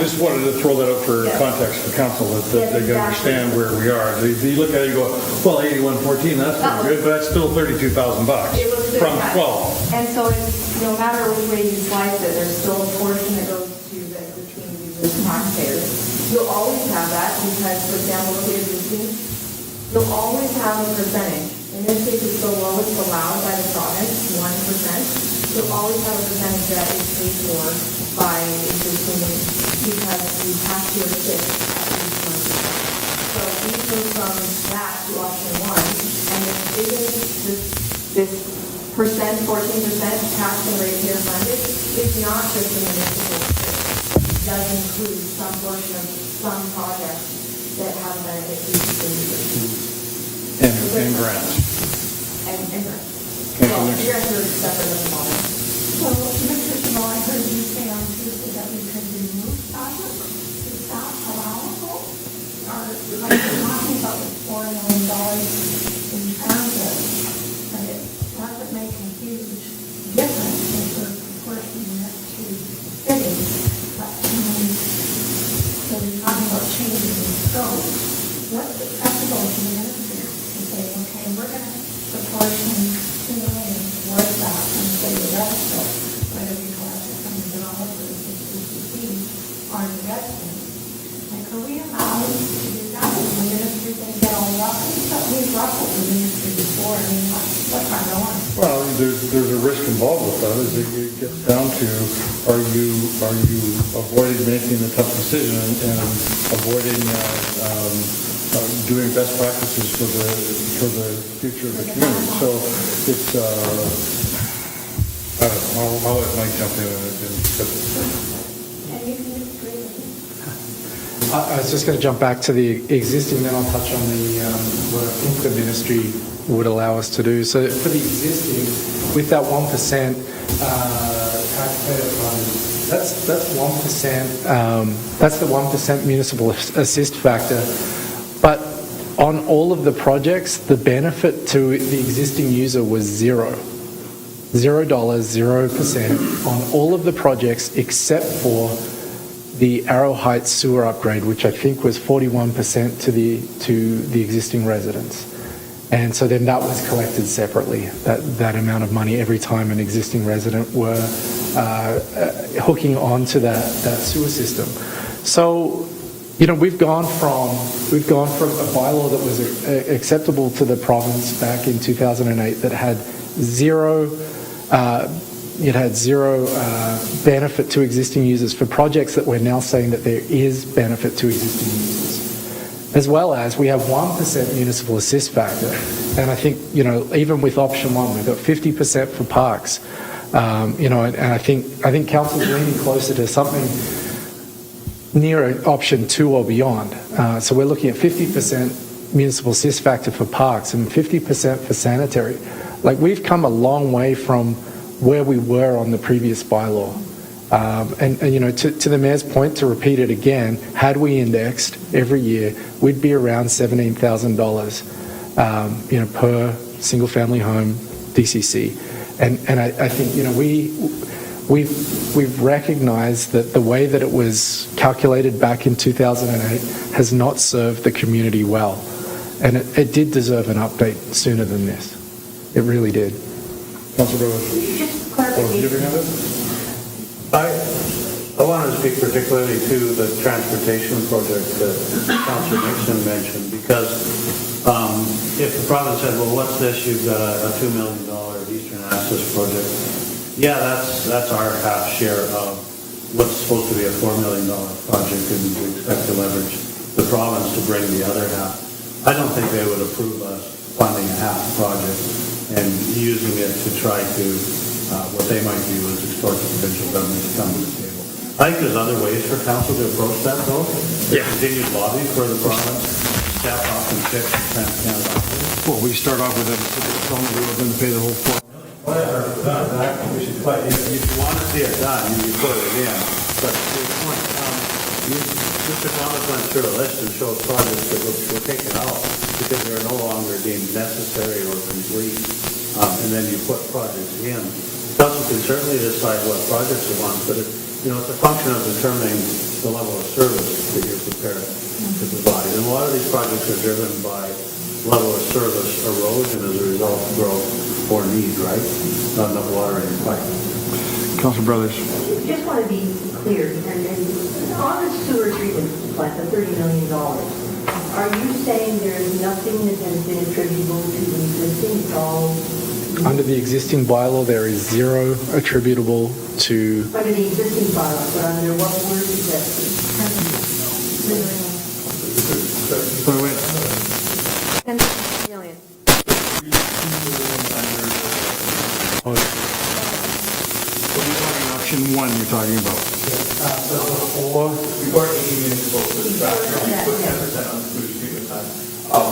just wanted to throw that out for Yeah. context for council, that they can Yes, understand where we are. You look at it, you go, well, 8114, that's pretty good, but that's still $32,000 It was good, from yeah. 12. And so it's, no matter which way you slice it, there's still a portion that goes to the community, the taxpayers. You'll always have that because, for example, look at existing, you'll always have a percentage. In this case, it's the lowest allowed by the province, 1%. You'll always have a percentage that is paid for by existing because you have to assist at least 1%. So we go from that to option one, and this percent, 14% tax and ratepayer funded is not just a municipal district. It does include some portion of some projects that have benefit to the users. And grants. And grants. And Well, commission. grants are separate at the bottom. So, Mr. Jamal, I heard you say on Tuesday that we could remove projects. Is that allowable? Or, like, you're talking about the $4 million in transit, but it doesn't make a huge difference if we're proportioning it to cities. But, so we're talking about changing the scope. What's acceptable to the minister to say, okay, we're going to proportion $2 million towards that and say the rest of whether we collect it from the developers or CCC or the residents. Like, are we allowed to do that? Is the ministry going to get all ruffled? But we've ruffled the ministry before. I mean, what's our norm? Well, there's a risk involved with that, is it gets down to, are you avoiding making the tough decision and avoiding doing best practices for the future of the community. So it's, I don't know, I'll let Mike jump in And you can disagree with me. I was just going to jump back to the existing, then I'll touch on the what I think the ministry would allow us to do. So for the existing, with that 1% taxpayer fund, that's 1%. That's the 1% municipal assist factor. But on all of the projects, the benefit to the existing user was $0. $0, 0% on all of the projects except for the Arrow Heights sewer upgrade, which I think was 41% to the existing residents. And so then that was collected separately, that amount of money every time an existing resident were hooking onto that sewer system. So, you know, we've gone from a bylaw that was acceptable to the province back in 2008 that had zero benefit to existing users for projects that we're now saying that there is benefit to existing users. As well as we have 1% municipal assist factor. And I think, you know, even with option one, we've got 50% for parks. You know, and I think council's leaning closer to something near option two or beyond. So we're looking at 50% municipal assist factor for parks and 50% for sanitary. Like, we've come a long way from where we were on the previous bylaw. And you know, to the mayor's point, to repeat it again, had we indexed every year, we'd be around $17,000, you know, per single family home DCC. And I think, you know, we've recognized that the way that it was calculated back in 2008 has not served the community well. And it did deserve an update sooner than this. It really did. Councilor Rose. Just clarification. I want to speak particularly to the transportation project that Councilor Nixon mentioned, because if the province said, well, what's this? You've got a $2 million Eastern Access project. Yeah, that's our half share of what's supposed to be a $4 million project, and we expect to leverage the province to bring the other half. I don't think they would approve us funding a half project and using it to try to, what they might view as extort the provincial government to come to the table. I think there's other ways for council to approach that, though. Yeah. Continue to lobby for the province, step up and fix the TransCanada. Well, we start off with it, telling them we were going to pay the whole $4 million. We should quite, if you want to see it done, you put it in. But to your point, Mr. Thomas went through a list and showed projects that were taken out because they're no longer deemed necessary or complete. And then you put projects in. Council can certainly decide what projects it wants, but it's a function of determining the level of service that you're prepared to provide. And a lot of these projects are driven by level of service erosion as a result of growth or need, right? Not enough water in your pipe. Councilor Brothers. Just want to be clear, and on the sewer treatment plant, the $30 million, are you saying there's nothing that has been attributable to the existing? It's all Under the existing bylaw, there is zero attributable to. under the existing bylaw, but under what word is that? Wait. 10 million. Option 1 you're talking about. Before any municipal disaster, we put 10% on the sewage treatment plant.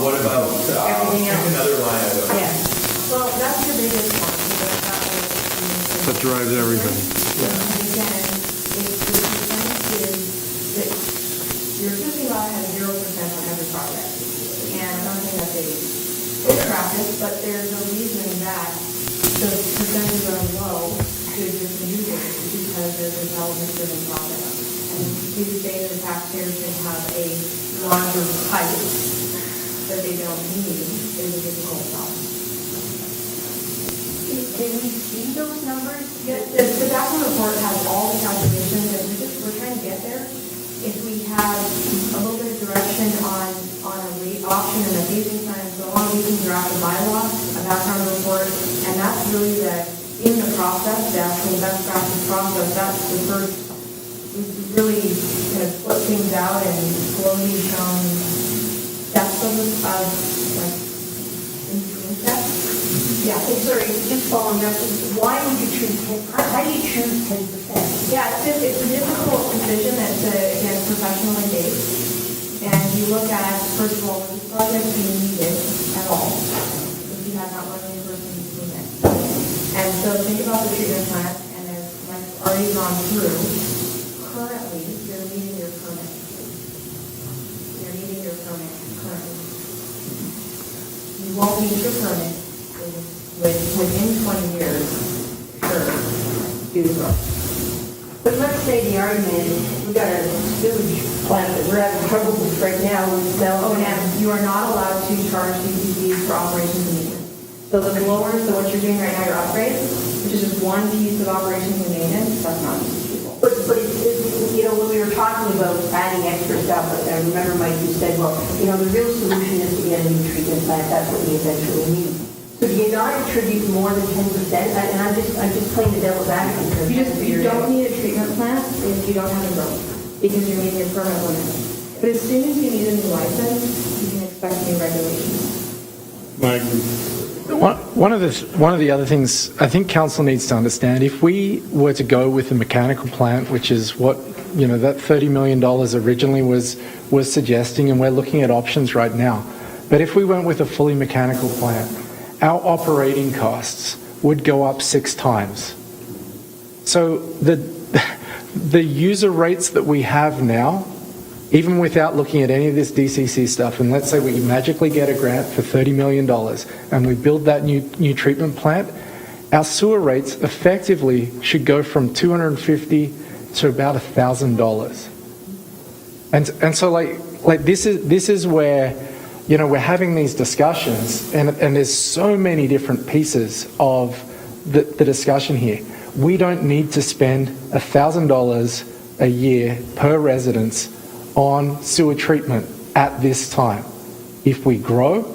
What about, Everything else. another line item? Yeah. Well, that's your biggest one, because that was. That drives everything. Again, if the percentage is that your existing law has 0% on every project, and something that they practice, but there's a reason that the percentages are low to existing users, because there's a development-driven process. And to say that the taxpayers should have a larger pipe that they don't need is a difficult problem. Can we see those numbers? Yeah, the Backward report has all the calculations, and we're trying to get there. If we have a little bit of direction on a rate option and a phasing plan and so on, we can draft a bylaw, a background report, and that's really in the process, the actual best practice process, that's the first, we've really kind of split things out and slowly shown steps of improvement steps. Yeah, sorry, just following up, why would you choose 10, how do you choose 10%? Yeah, it's a difficult decision. It's, again, professionally based. And you look at, first of all, was this project being needed at all? If you had not one person doing it. And so think about the treatment plant, and as Mike's already gone through, currently, you're needing your permit. You're needing your permit currently. You won't need your permit within 20 years, sure, do so. But let's say the argument is, we got a sewage plant that we're having trouble with right now, with Oh, and you are not allowed to charge DCCs for operations and maintenance. So the blowers, so what you're doing right now, your upgrades, which is just one piece of operations and maintenance, that's not DCC. But when we were talking about adding extra stuff, I remember Mike, you said, well, the real solution is to get a new treatment plant, that's what we eventually need. So do you not attribute more than 10%? And I'm just playing the devil's advocate. You don't need a treatment plant if you don't have a road, because you're meeting your permit limit. But as soon as you need a new license, you can expect new regulations. One of the other things I think council needs to understand, if we were to go with a mechanical plant, which is what that $30 million originally was suggesting, and we're looking at options right now. But if we went with a fully mechanical plant, our operating costs would go up 6 times. So the user rates that we have now, even without looking at any of this DCC stuff, and let's say we magically get a grant for $30 million and we build that new treatment plant, our sewer rates effectively should go from $250 to about $1,000. And so like this is where we're having these discussions, and there's so many different pieces of the discussion here. We don't need to spend $1,000 a year per residence on sewer treatment at this time. If we grow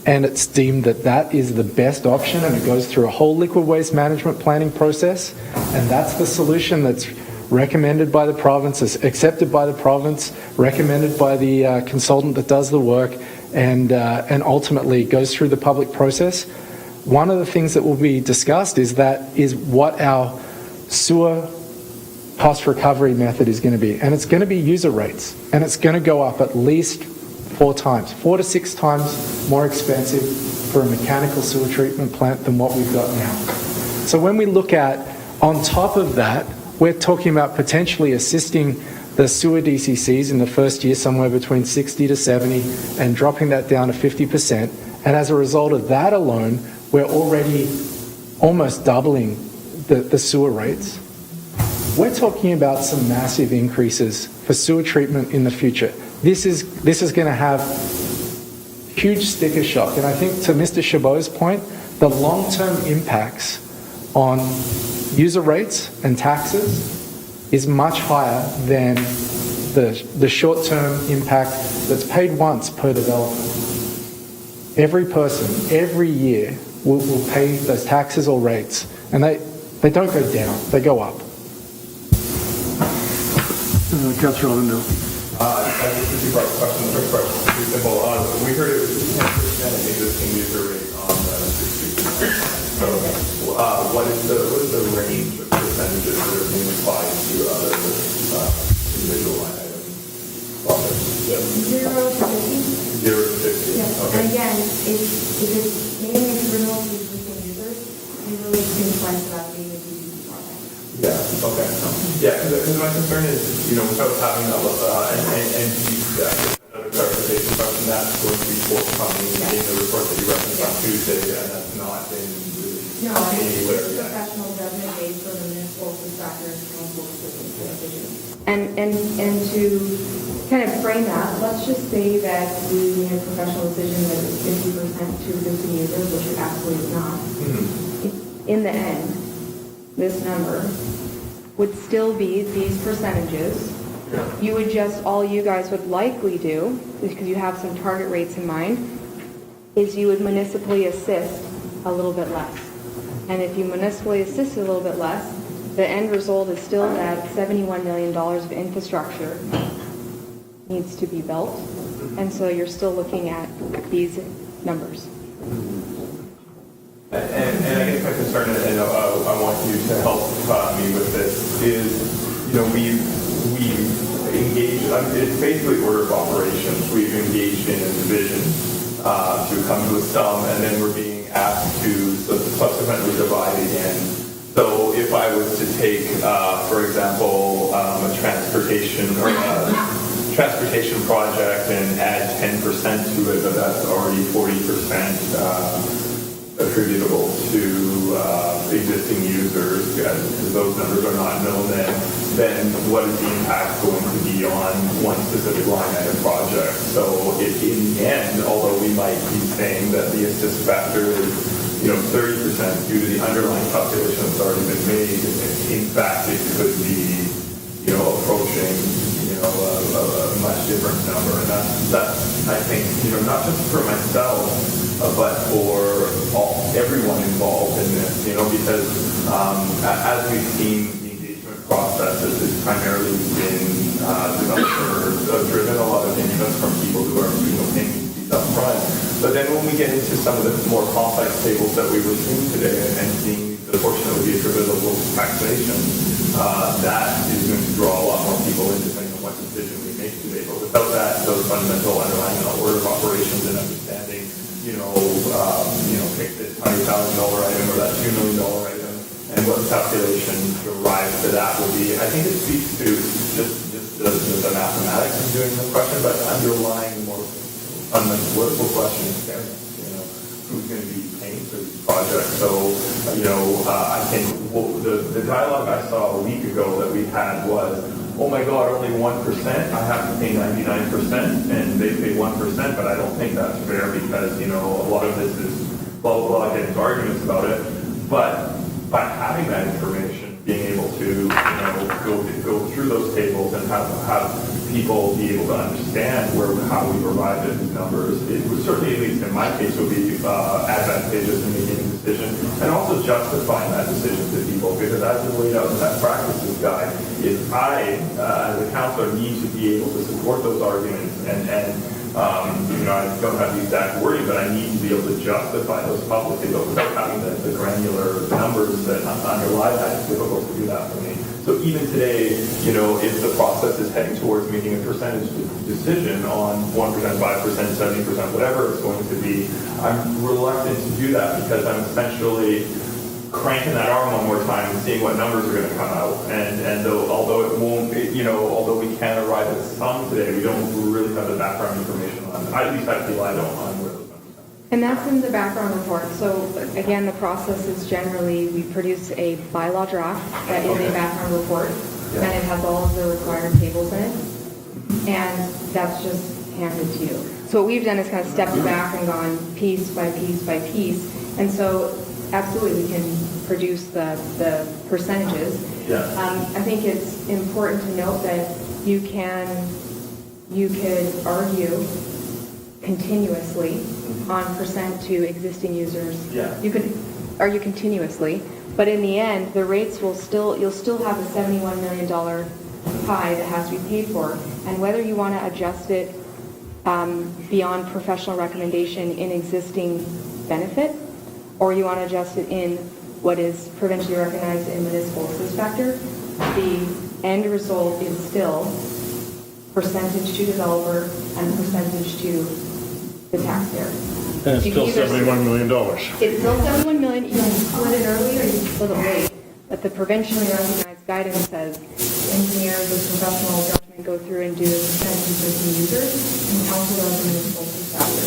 and it's deemed that is the best option, and it goes through a whole liquid waste management planning process, and that's the solution that's recommended by the province, is accepted by the province, recommended by the consultant that does the work, and ultimately goes through the public process. One of the things that will be discussed is what our sewer cost recovery method is going to be. And it's going to be user rates. And it's going to go up at least 4 to 6 times more expensive for a mechanical sewer treatment plant than what we've got now. So when we look at, on top of that, we're talking about potentially assisting the sewer DCCs in the first year somewhere between 60 to 70 and dropping that down to 50%. And as a result of that alone, we're already almost doubling the sewer rates, we're talking about some massive increases for sewer treatment in the future. This is going to have huge sticker shock. And I think to Mr. Chabot's point, the long-term impacts on user rates and taxes is much higher than the short-term impact that's paid once per development. Every person, every year, will pay those taxes or rates, and they don't go down, they go up. Councillor Lindell. I just a two-part question. The first part is pretty simple. We heard it was 10% existing user rate on the street. So, what is the range of percentages that are being applied to other individual line items? 0 to 50? 0 to 50. Yes, Okay. and again, if it's mainly renewal to existing users, you really can plan for that being a DCC project. Yeah, okay. Yeah, because my concern is, without having that, another clarification question, that's going to be forthcoming in the report that you referenced on Tuesday, and that's not been really No, I mean, anywhere it's yet. professional revenue based on the municipal dispatchers council decision. And to kind of frame that, let's just say that we made a professional decision that it's 50% to existing users, which it absolutely is not. In the end, this number would still be these percentages. You would just, all you guys would likely do, because you have some target rates in mind, is you would municipally assist a little bit less. And if you municipally assist a little bit less, the end result is still that $71 million of infrastructure needs to be built. And so you're still looking at these numbers. And I guess my concern, and I want you to help me with this, is, we've engaged, it's basically order of operations. We've engaged in a division to come to a sum, and then we're being asked to subsequently divide again. So if I was to take, for example, a transportation project and add 10% to it, but that's already 40% attributable to existing users, because those numbers are not known, then what is the impact going to be on one specific line item project? So in the end, although we might be saying that the assist factor is 30% due to the underlying calculation that's already been made, in fact it could be approaching a much different number. And that's I think not just for myself, but for everyone involved in this, because as we've seen, the engagement process has primarily been developer-driven, a lot of interest from people who are paying these up front. But then when we get into some of the more complex tables that we were seeing today and seeing the portion that would be attributable to taxation, that is going to draw a lot more people in depending on what decision we make today. But without that, those fundamental underlying order of operations and understanding, pick this $100,000 item or that $2 million item, and what calculation derives to that will be. I think it speaks to just the mathematics of doing the question, but the underlying more fundamental political question is fairness. Who's going to be paying for these projects? So, I think the dialogue I saw a week ago that we had was, oh my God, only 1%, I have to pay 99%, and they pay 1%, but I don't think that's fair because, a lot of this is blah, blah, blah, getting into arguments about it. But by having that information, being able to, go through those tables and have people be able to understand how we arrived at these numbers, it would certainly, at least in my case, would be advantageous in making a decision and also justifying that decision to people, because as is laid out in that practices guide, is I, as a counselor, need to be able to support those arguments and I don't have the exact wording, but I need to be able to justify those publicly, but without having the granular numbers that underlie that, it's difficult to do that for me. So even today, if the process is heading towards making a percentage decision on 1%, 5%, 70%, whatever it's going to be, I'm reluctant to do that because I'm essentially cranking that arm one more time and seeing what numbers are going to come out. And although it won't, although we can arrive at some today, we don't really have the background information on. At least I feel I don't on where those numbers come. And that's in the background report. So again, the process is generally, we produce a bylaw draft that is a background report, and it has all of the required tables in it, and that's just handed to you. So what we've done is kind of stepped back and gone piece by piece by piece, and so absolutely we can produce the percentages. Yeah. I think it's important to note that you could argue continuously on percent to existing users. Yeah. You could argue continuously, but in the end, the rates you'll still have a $71 million pie that has to be paid for, and whether you want to adjust it beyond professional recommendation in existing benefit, or you want to adjust it in what is provincially recognized in municipal assist factor, the end result is still percentage to developer and percentage to the taxpayer. And it's You still can either- $71 million. It's still $71 million. You can split it early or you can split it late. But the provincially recognized guidance says engineers with professional judgment go through and do a percentage of existing users and council does the municipal assist factor.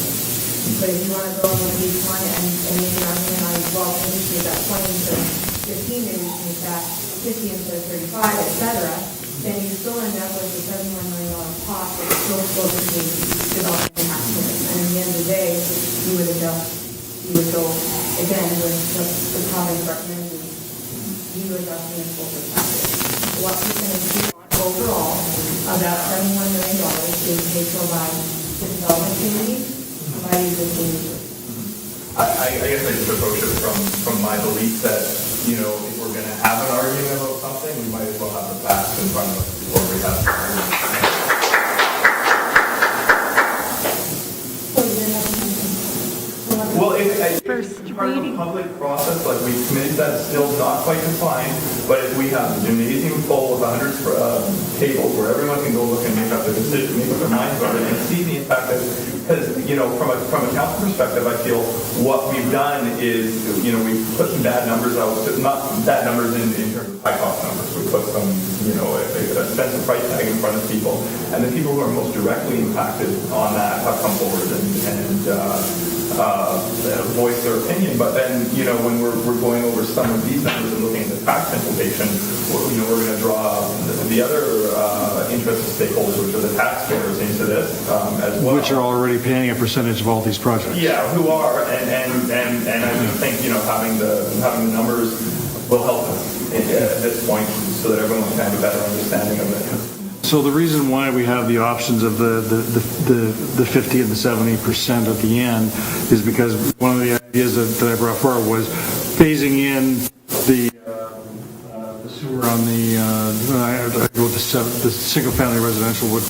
But if you want to go with each one and make an argument on, well, we should make that 20 instead of 15, maybe we should make that 50 instead of 35, et cetera, then you still end up with a $71 million cost that's still supposed to be developed in taxpayers. And at the end of the day, you would go, again, with what the province recommends, you would adjust the municipal factor. What we can do overall of that $71 million is paid for by the development community, by existing users. I guess I just approach it from my belief that, you know, if we're going to have an argument about something, we might as well have the facts in front of us before we have the argument. Well, it's First part of a reading. public process, like we committed that, it's still not quite defined, but if we have a gymnasium full of 100 tables where everyone can go look and make up their decision, make up their minds about it, and see the impact of, because, you know, from a council perspective, I feel what we've done is, you know, we've put some bad numbers out, not bad numbers in terms of high cost numbers, we put some, you know, a expensive price tag in front of people, and the people who are most directly impacted on that have come forward and voice their opinion. But then, you know, when we're going over some of these numbers and looking at the tax implication, you know, we're going to draw the other interested stakeholders, which are the taxpayers, into this as well. Which are already paying a percentage of all these projects. Yeah, who are, and I just think, you know, having the numbers will help us at this point so that everyone can have a better understanding of it. So the reason why we have the options of the 50 and the 70% at the end is because one of the ideas that I brought forward was phasing in the sewer on the single-family residential would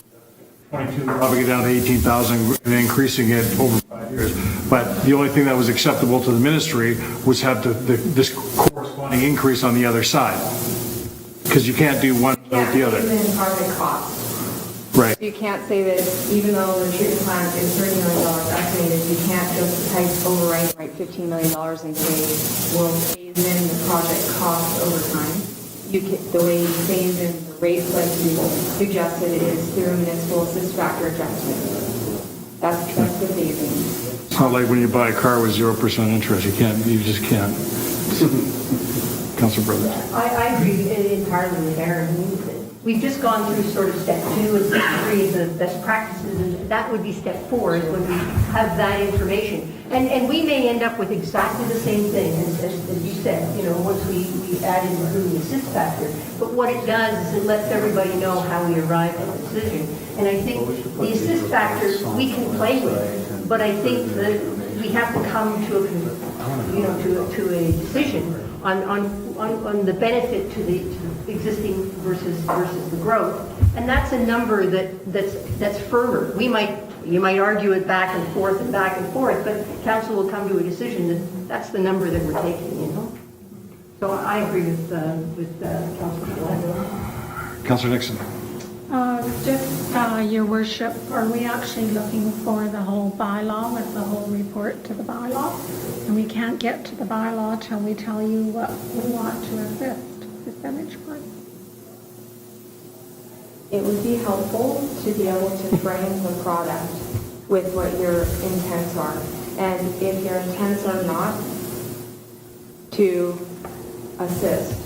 22, probably get down to 18,000 and increasing it over 5 years. But the only thing that was acceptable to the ministry was have this corresponding increase on the other side. Because you can't do one without the other. Even part of the cost. Right. You can't say that even though the treatment plant is $30 million estimated, you can't just type overwrite $15 million and say, we'll phase in the project cost over time. The way you phase in the rates like you suggested it is through a municipal assist factor adjustment. That's the phasing. It's not like when you buy a car with 0% interest. You just can't. Councilor Brothers. I agree entirely with Aaron. We've just gone through sort of step 2 and step 3 of the best practices, and that would be step 4 is when we have that information. And we may end up with exactly the same thing as you said, you know, once we add in the assist factor. But what it does is it lets everybody know how we arrive at a decision. And I think the assist factor we can play with, but I think that we have to come to a decision on the benefit to the existing versus the growth, and that's a number that's firmer. You might argue it back and forth, but council will come to a decision that that's the number that we're taking. You know, so I agree with Councilor. Councilor Nixon. Your worship, are we actually looking for the whole bylaw with the whole report to the bylaw? And we can't get to the bylaw till we tell you what we want to assist percentage-wise? It would be helpful to be able to frame the product with what your intents are. And if your intents are not to assist,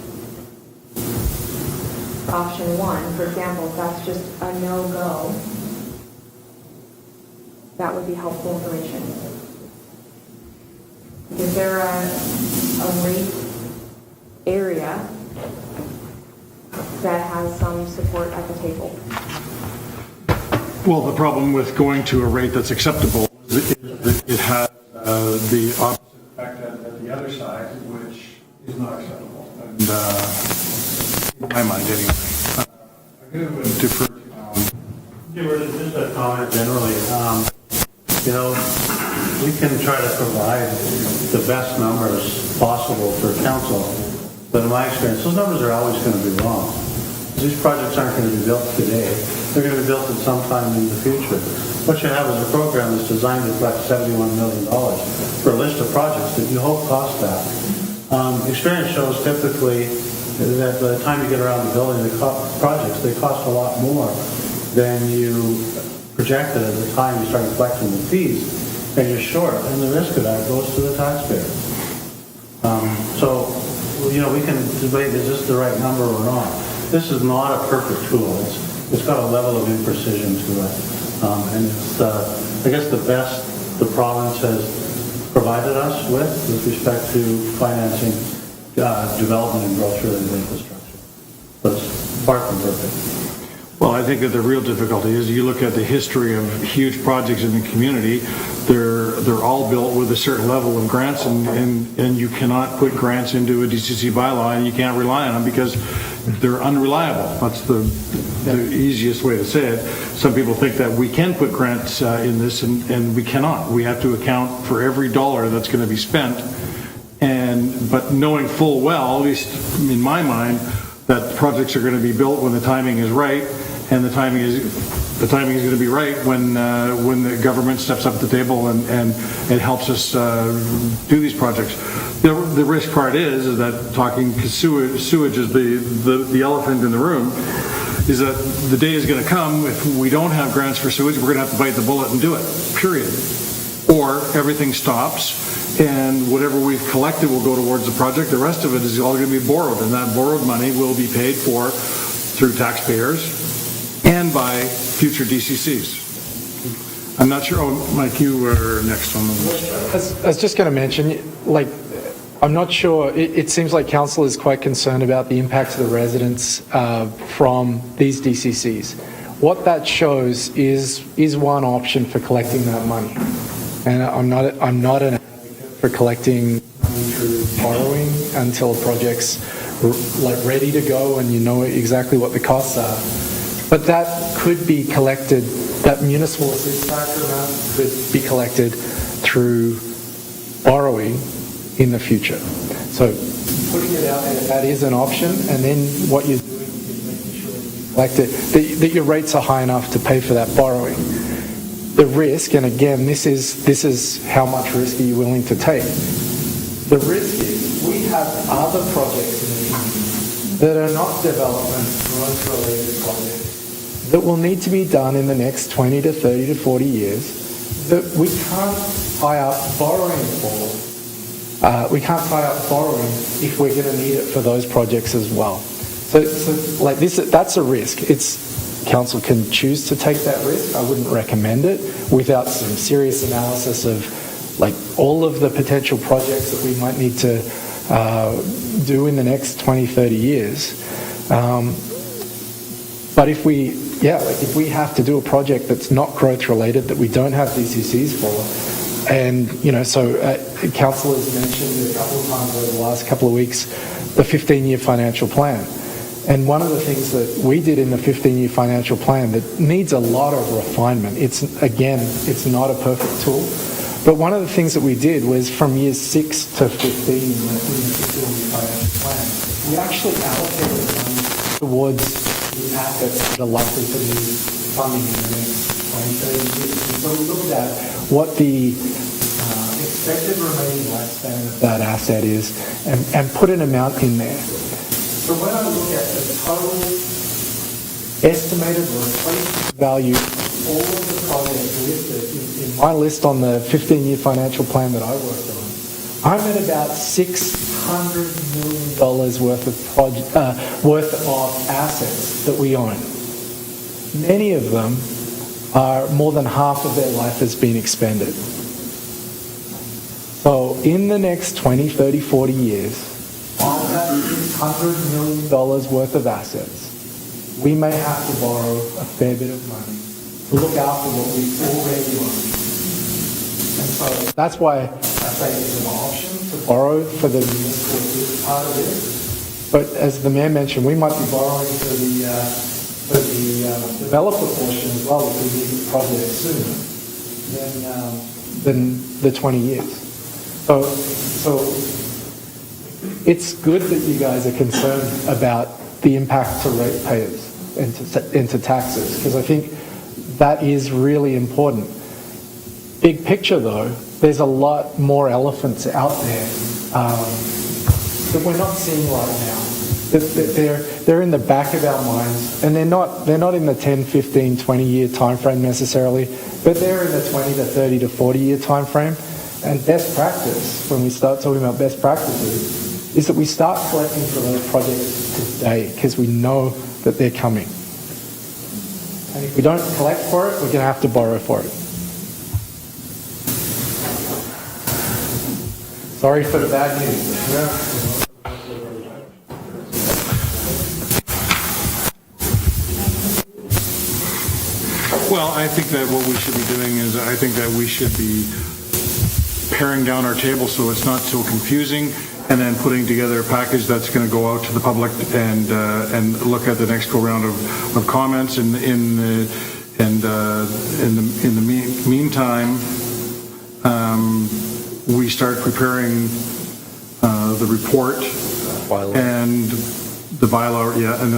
option one, for example, if that's just a no-go, that would be helpful information. Is there a rate area that has some support at the table? Well, the problem with going to a rate that's acceptable is it has the opposite effect at the other side, which is not acceptable. And in my mind, anyway. I'm going to defer to Just a comment generally. We can try to provide the best numbers possible for council, but in my experience, those numbers are always going to be wrong. These projects aren't going to be built today. They're going to be built at some time in the future. What you have is a program that's designed to collect $71 million for a list of projects that you hope cost that. Experience shows typically that by the time you get around to building the projects, they cost a lot more than you projected at the time you started collecting the fees, and you're short, and the risk of that goes to the taxpayer. We can debate, is this the right number or not? This is not a perfect tool. It's got a level of imprecision to it. And it's, I guess, the best the province has provided us with respect to financing development and growth-related infrastructure. But it's far from perfect. Well, I think that the real difficulty is you look at the history of huge projects in the community, they're all built with a certain level of grants, and you cannot put grants into a DCC bylaw, and you can't rely on them because they're unreliable. That's the easiest way to say it. Some people think that we can put grants in this, and we cannot. We have to account for every dollar that's going to be spent, but knowing full well, at least in my mind, that projects are going to be built when the timing is right, and the timing is going to be right when the government steps up at the table and helps us do these projects. The risk part is that talking sewage is the elephant in the room. Is that the day is going to come if we don't have grants for sewage, we're going to have to bite the bullet and do it. Period. Or everything stops, and whatever we've collected will go towards the project. The rest of it is all going to be borrowed, and that borrowed money will be paid for through taxpayers and by future DCCs. I'm not sure. Oh, Mike, you were next on the list. I was just going to mention, I'm not sure. It seems like council is quite concerned about the impact to the residents from these DCCs. What that shows is one option for collecting that money, and I'm not an advocate for collecting money through borrowing until a project's ready to go and you know exactly what the costs are. But that could be collected. That municipal assistance factor amount could be collected through borrowing in the future. So putting it out there, that is an option, and then what you're doing is making sure that you collect it, that your rates are high enough to pay for that borrowing. The risk, and again, this is how much risk are you willing to take? The risk is we have other projects in the community that are not development growth-related projects that will need to be done in the next 20 to 30 to 40 years that we can't tie up borrowing for. We can't tie up borrowing if we're going to need it for those projects as well. So like this, that's a risk. Council can choose to take that risk. I wouldn't recommend it without some serious analysis of all of the potential projects that we might need to do in the next 20, 30 years. But if we have to do a project that's not growth related, that we don't have DCCs for, and council has mentioned a couple of times over the last couple of weeks the 15-year financial plan. And one of the things that we did in the 15-year financial plan that needs a lot of refinement, it's not a perfect tool, but one of the things that we did was from years 6 to 15 in the 15-year financial plan, we actually allocated money towards the assets that are likely to be funding in the next 20, 30 years. And so we looked at what the expected remaining lifespan of that asset is and put an amount in there. So when I look at the total estimated replacement value all of the projects listed in my list on the 15-year financial plan that I worked on, I'm at about $600 million worth of assets that we own. Many of them are more than half of their life has been expended. So in the next 20, 30, 40 years, on that $600 million worth of assets, we may have to borrow a fair bit of money to look after what we already own. And so that's why I say it's an option to borrow for the municipal part of this. But as the Mayor mentioned, we might be borrowing for the developer portion as well if we need the project sooner than the 20 years. So it's good that you guys are concerned about the impact to ratepayers and to taxes, because I think that is really important. Big picture though, there's a lot more elephants out there that we're not seeing right now. They're in the back of our minds, and they're not in the 10, 15, 20 year time frame necessarily, but they're in the 20 to 30 to 40 year time frame. And best practice, when we start talking about best practices, is that we start collecting for those projects today, because we know that they're coming. And if we don't collect for it, we're going to have to borrow for it. Sorry for the bad news. Well, I think that what we should be doing is, I think that we should be paring down our table so it's not so confusing, and then putting together a package that's going to go out to the public and look at the next go round of comments. In the meantime, we start preparing the report and the bylaw, and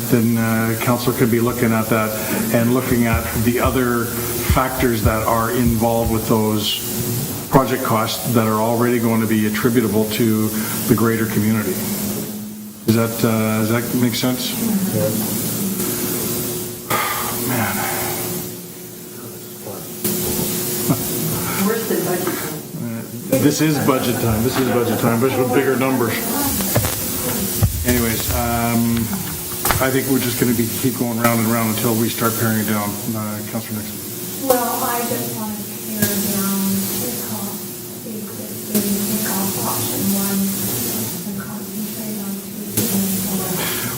then council could be looking at that and looking at the other factors that are involved with those project costs that are already going to be attributable to the greater community. Does that make sense? Yeah. Man. Where's the budget? This is budget time. This is budget time, but with bigger numbers. Anyways, I think we're just going to keep going round and round until we start paring it down. Councillor Nixon. Well, I just want to pare down the existing take-off option one and concentrate on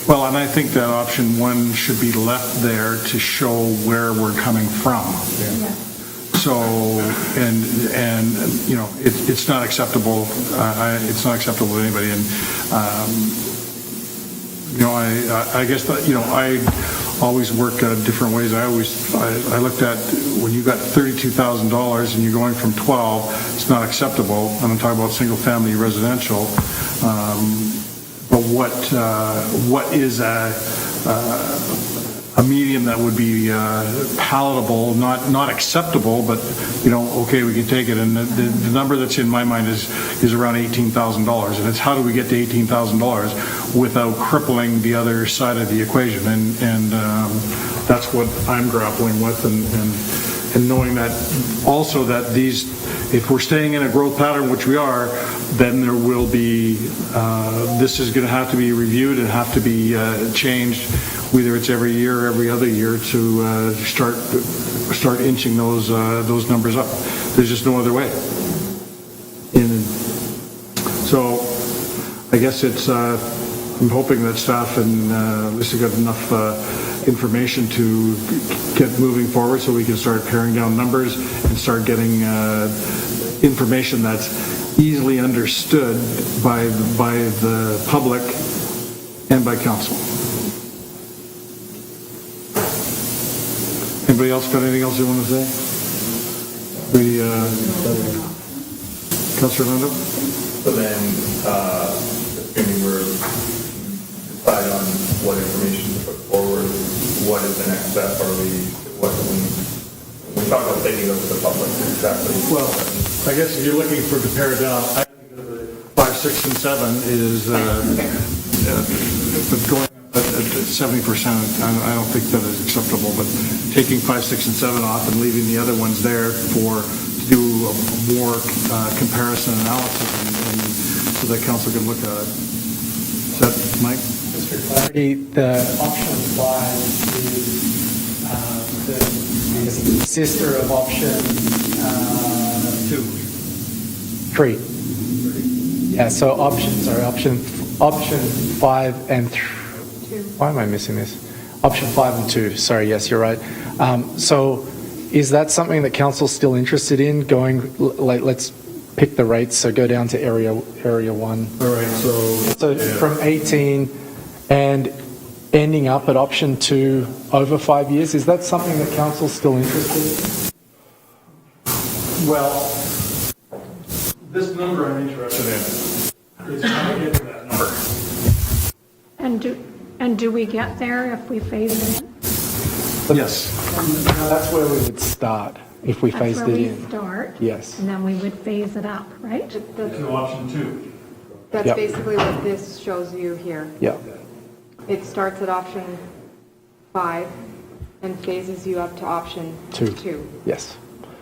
2 Well, and I think that option 1 should be left there to show where we're coming from. Yeah. So, and you know, it's not acceptable. It's not acceptable to anybody. And you know, I guess that, you know, I always work different ways. I looked at when you got $32,000 and you're going from 12, it's not acceptable. And I'm talking about single-family residential. But what is a medium that would be palatable, not acceptable, but, you know, okay, we can take it. And the number that's in my mind is around $18,000. And it's how do we get to $18,000 without crippling the other side of the equation? And that's what I'm grappling with, and knowing that also that if we're staying in a growth pattern, which we are, then there will be, this is going to have to be reviewed and have to be changed, whether it's every year or every other year, to start inching those numbers up. There's just no other way. So I guess it's, I'm hoping that staff and Lisa got enough information to get moving forward so we can start paring down numbers and start getting information that's easily understood by the public and by council. Anybody else got anything else you want to say? Councillor Lindo? So then, assuming we're decide on what information to put forward, what is the next step? When we talk about taking it over to the public, exactly. Well, I guess if you're looking to pare it down, I think 5, 6, and 7 is going at 70%, I don't think that is acceptable, but taking 5, 6, and 7 off and leaving the other ones there to do a more comparison analysis and so that council can look at it. Is that, Mike? Mr. Clarity, the option 5 is the sister of option 3. Yeah, so option 5 and 3. Why am I missing this? Option 5 and 2. Sorry, yes, you're right. So is that something that council's still interested in going, like, let's pick the rates, so go down to area 1. All right, So from 18 and ending up at option 2 over 5 years, is that something that council's still interested in? well, this number I'm interested in. It's how to get to that number. And do we get there if we phase it in? Yes. That's where we would start if we phased That's where it we in. start. Yes. And then we would phase it up, right? Option 2. That's Yep. basically what this shows you here. Yeah. It starts at option 5 and phases you up to option 2. 2. Yes.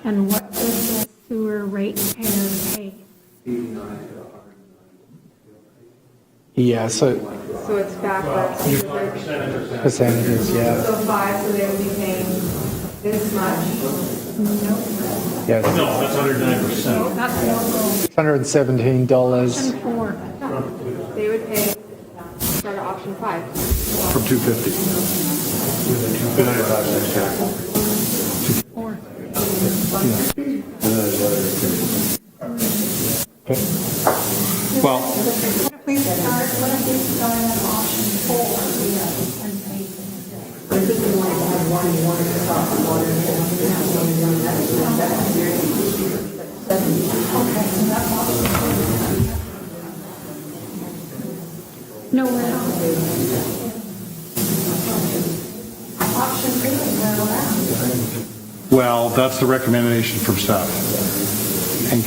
And what does the sewer ratepayer pay? Yeah, so So it's backwards. percentages, yeah. So 5, so they would be paying this much. Yes. No, that's 109%. That's no $117. option 4. They would pay, start at option 5. From 250. 4. Well, What if we start at option 4 and phase it in? No, we're not. well, that's the recommendation from staff. And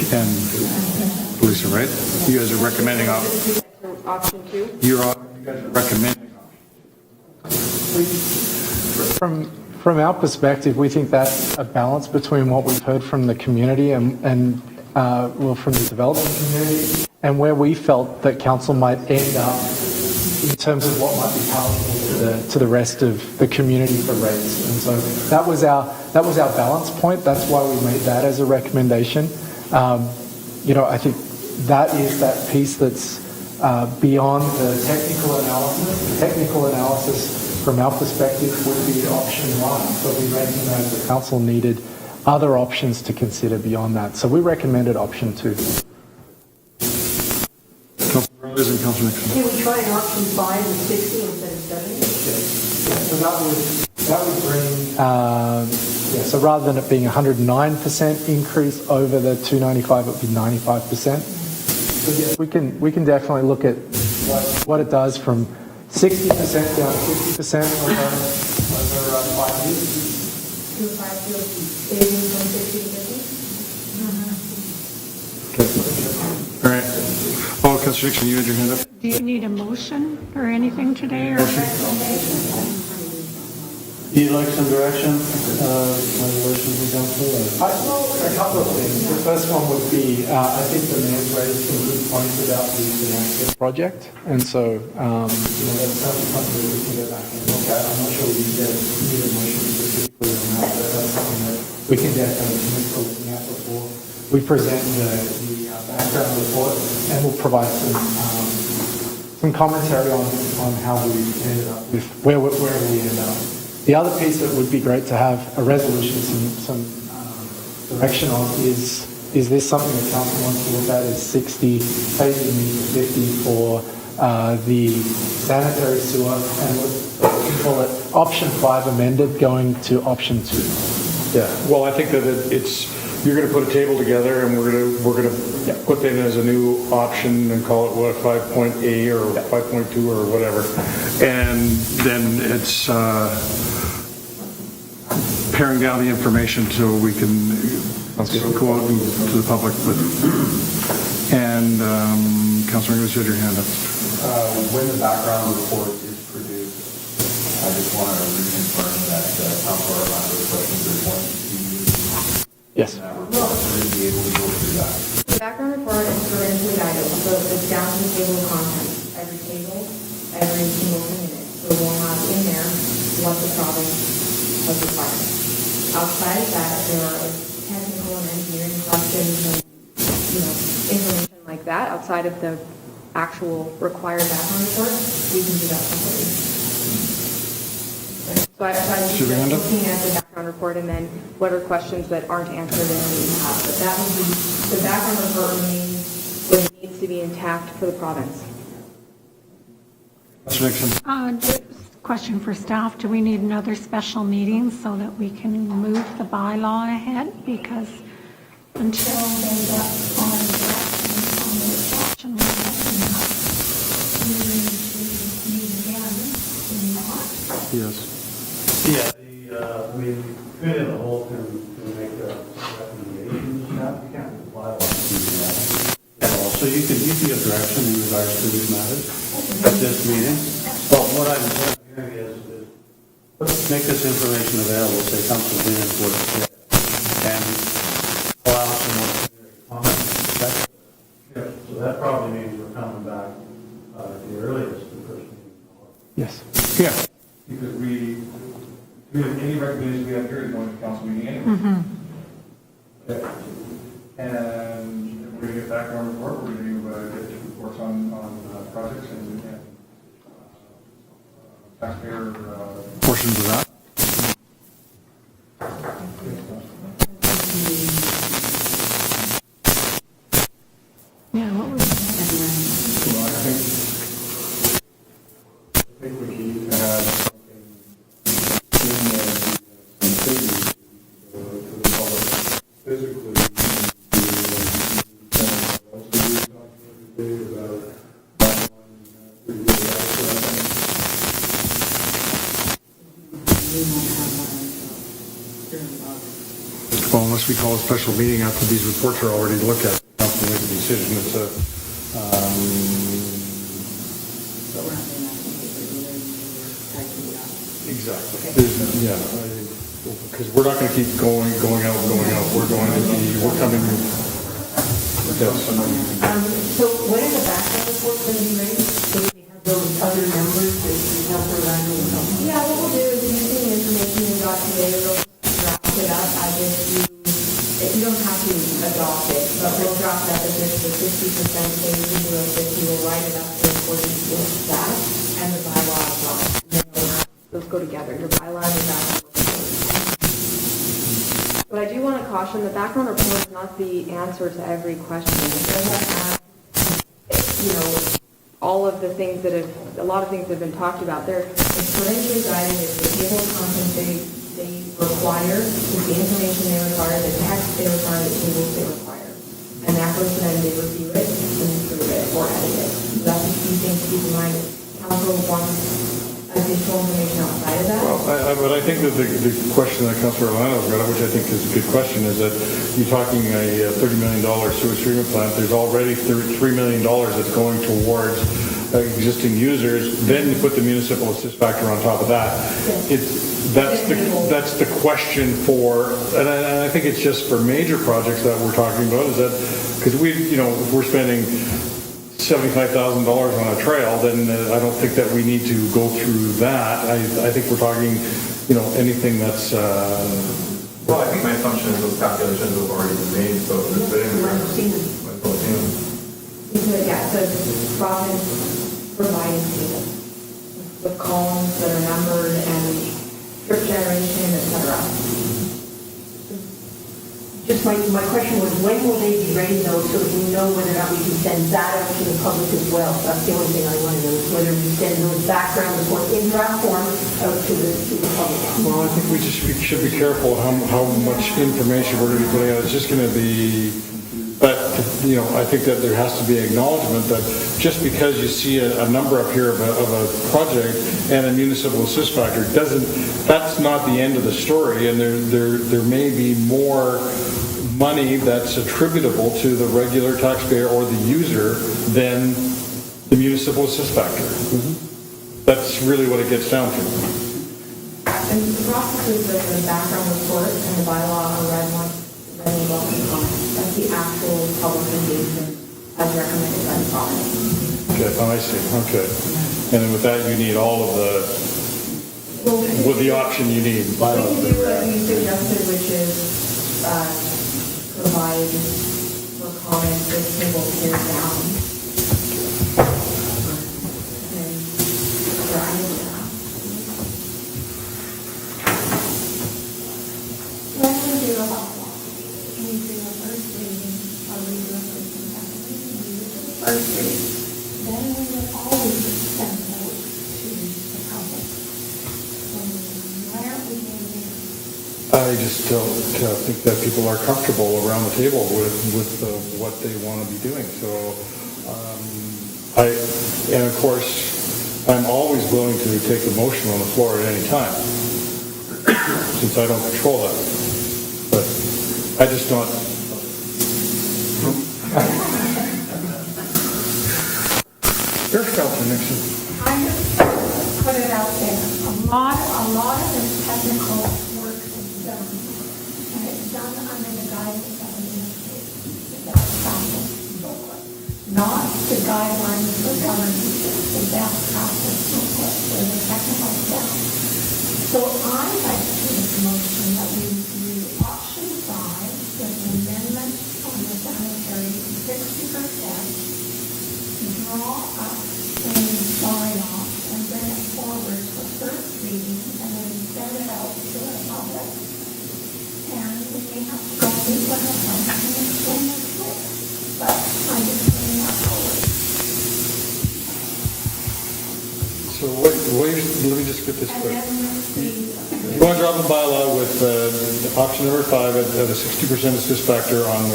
Lisa, right? You guys are recommending, Option 2. you guys are recommending. From our perspective, we think that's a balance between what we've heard from the community and from the development community and where we felt that council might end up in terms of what might be palatable to the rest of the community for rates. And so that was our balance point. That's why we made that as a recommendation. I think that is that piece that's beyond the technical analysis. The technical analysis from our perspective would be option 1, but we recognize the council needed other options to consider beyond that. So we recommended option 2. Councilor Brothers and Councilor Nixon. Can we try an option 5 with 60 instead of 70? So that would bring, so rather than it being 109% increase over the 295, it would be 95%. So yes, we can definitely look at what it does from 60% down to 50% over 5 years. 2 5 savings from 60 to 50? All right. Oh, Councilor Nixon, you had your hand up. Do you need a motion or anything today or? You'd like some direction, resolution from council? A couple of things. The first one would be, I think the mayor's raised some good points about the Eastern Access project, and so that's certainly something that we can go back and look at. I'm not sure we need a motion specifically on that, but that's something that we can definitely commit to looking at before we present the background report, and we'll provide some commentary on how we ended up with where we ended up. The other piece that would be great to have a resolution, some direction on is this something that council wants to look at is 60, phasing into 50 for the sanitary sewer, and we call it option 5 amended going to option 2. Yeah. Well, I think that you're going to put a table together and we're going to put that as a new option and call it 5.A or 5.2 or whatever. And then it's paring down the information so we can go out to the public with. And Councilor English, you had your hand up. When the background report is produced, I just want to reconfirm that Councilor Armando's questions are going to be Yes. in that report, so we'll be able to go through that. The background report is for include items, so it's down to the table of contents, every table, every single minute. So we'll have in there what the province has required. Outside of that, there are technical and engineering questions and, information like that, outside of the actual required background report, we can do that separately. So I was just looking at the background report and then what are questions that aren't answered and that you have. But that would be, the background report remains what it needs to be intact for the province. Mr. Nixon. Just a question for staff, do we need another special meeting so that we can move the bylaw ahead? Because until they get on the action, we need again, do you want? Yes. Yeah, we fit in a hole to make a recommendation. You can't apply at all. So you can give direction in regards to these matters at this meeting. But what I'm hearing is make this information available, say Council Vince would say, and allow some more comments. So that probably means we're coming back at the earliest, the first meeting. Yes. Yeah. Because any recommendations we have here is going to council meeting anyway. Okay. And if we're going to get back on report, we're going to get reports on projects and taxpayer Portions of that. Yeah, what was Well, I think we need to have something in there, some figures to the public physically. Also, we talked today about Well, unless we call a special meeting after these reports are already looked at, council makes a decision. It's exactly. Yeah, because we're not going to keep going out. We're coming. Yes. So when is the background report going to be ready? So we have those other numbers that you have for around the company? Yeah, what we'll do is using the information we got today, we'll draft it up as if you don't have to adopt it, but we'll draft that as if the 50% stays into a 50, we'll write it up in accordance with that and the bylaw as well. And then we'll have those go together, your bylaw and your background report. But I do want to caution, the background report is not the answer to every question. It doesn't have, all of the things a lot of things that have been talked about there. It's provincially guided, it's the table of contents they require, it's the information they require, the text they require, the tables they require. And that goes to them, they review it, and improve it, or edit it. So that's a key thing to keep in mind. Council wants additional information outside of that. Well, but I think that the question that Councilor Orlando's got, which I think is a good question, is that you're talking a $30 million sewage treatment plant. There's already $3 million that's going towards existing users. Then you put the municipal assist factor on top of that. That's the question for, and I think it's just for major projects that we're talking about. Is that because if we're spending $75,000 on a trail, then I don't think that we need to go through that. I think we're talking, anything that's. Well, I think my assumption is those calculations have already been made, so it's So it's province providing data with columns that are numbered and trip generation, etc. Just my question was, when will they be ready though, so that we know whether or not we can send that out to the public as well? That's the only thing I want to know, is whether we send those background reports in draft form out to the public. Well, I think we just should be careful how much information we're going to be putting out. It's just going to be, but I think that there has to be acknowledgement that just because you see a number up here of a project and a municipal assist factor that's not the end of the story, and there may be more money that's attributable to the regular taxpayer or the user than the municipal assist factor. That's really what it gets down to. And the process is that the background report and the bylaw are read once, then we welcome comments. That's the actual public engagement as recommended by the province. Okay, I see, okay. And then with that, you need all of the, with the option you need. We can do what you suggested, which is provide for comments with table here down. And grind that. When we do a bylaw, we do a first reading, or we do a first and second reading, we do the first reading. Then we will always send those to the public. So why aren't we doing this? I just don't think that people are comfortable around the table with what they want to be doing. So, and of course, I'm always willing to take the motion on the floor at any time, since I don't control that. But I just don't. Here's Councilor Nixon. I just put it out there. A lot of this technical work is done, and it's done under the guidance of the best practice booklet, not the guidelines for governance, the best practice booklet for the technical stuff. So I'd like to make a motion that we do option 5 with an amendment on the sanitary 60%. Draw up a bylaw and bring it forward for first reading and then send it out to the public. And we may have to go through what it's like and explain it quick. But I just bring that forward. So let me just get this And quick. then the You want to drop a bylaw with option number 5 at a 60% assist factor on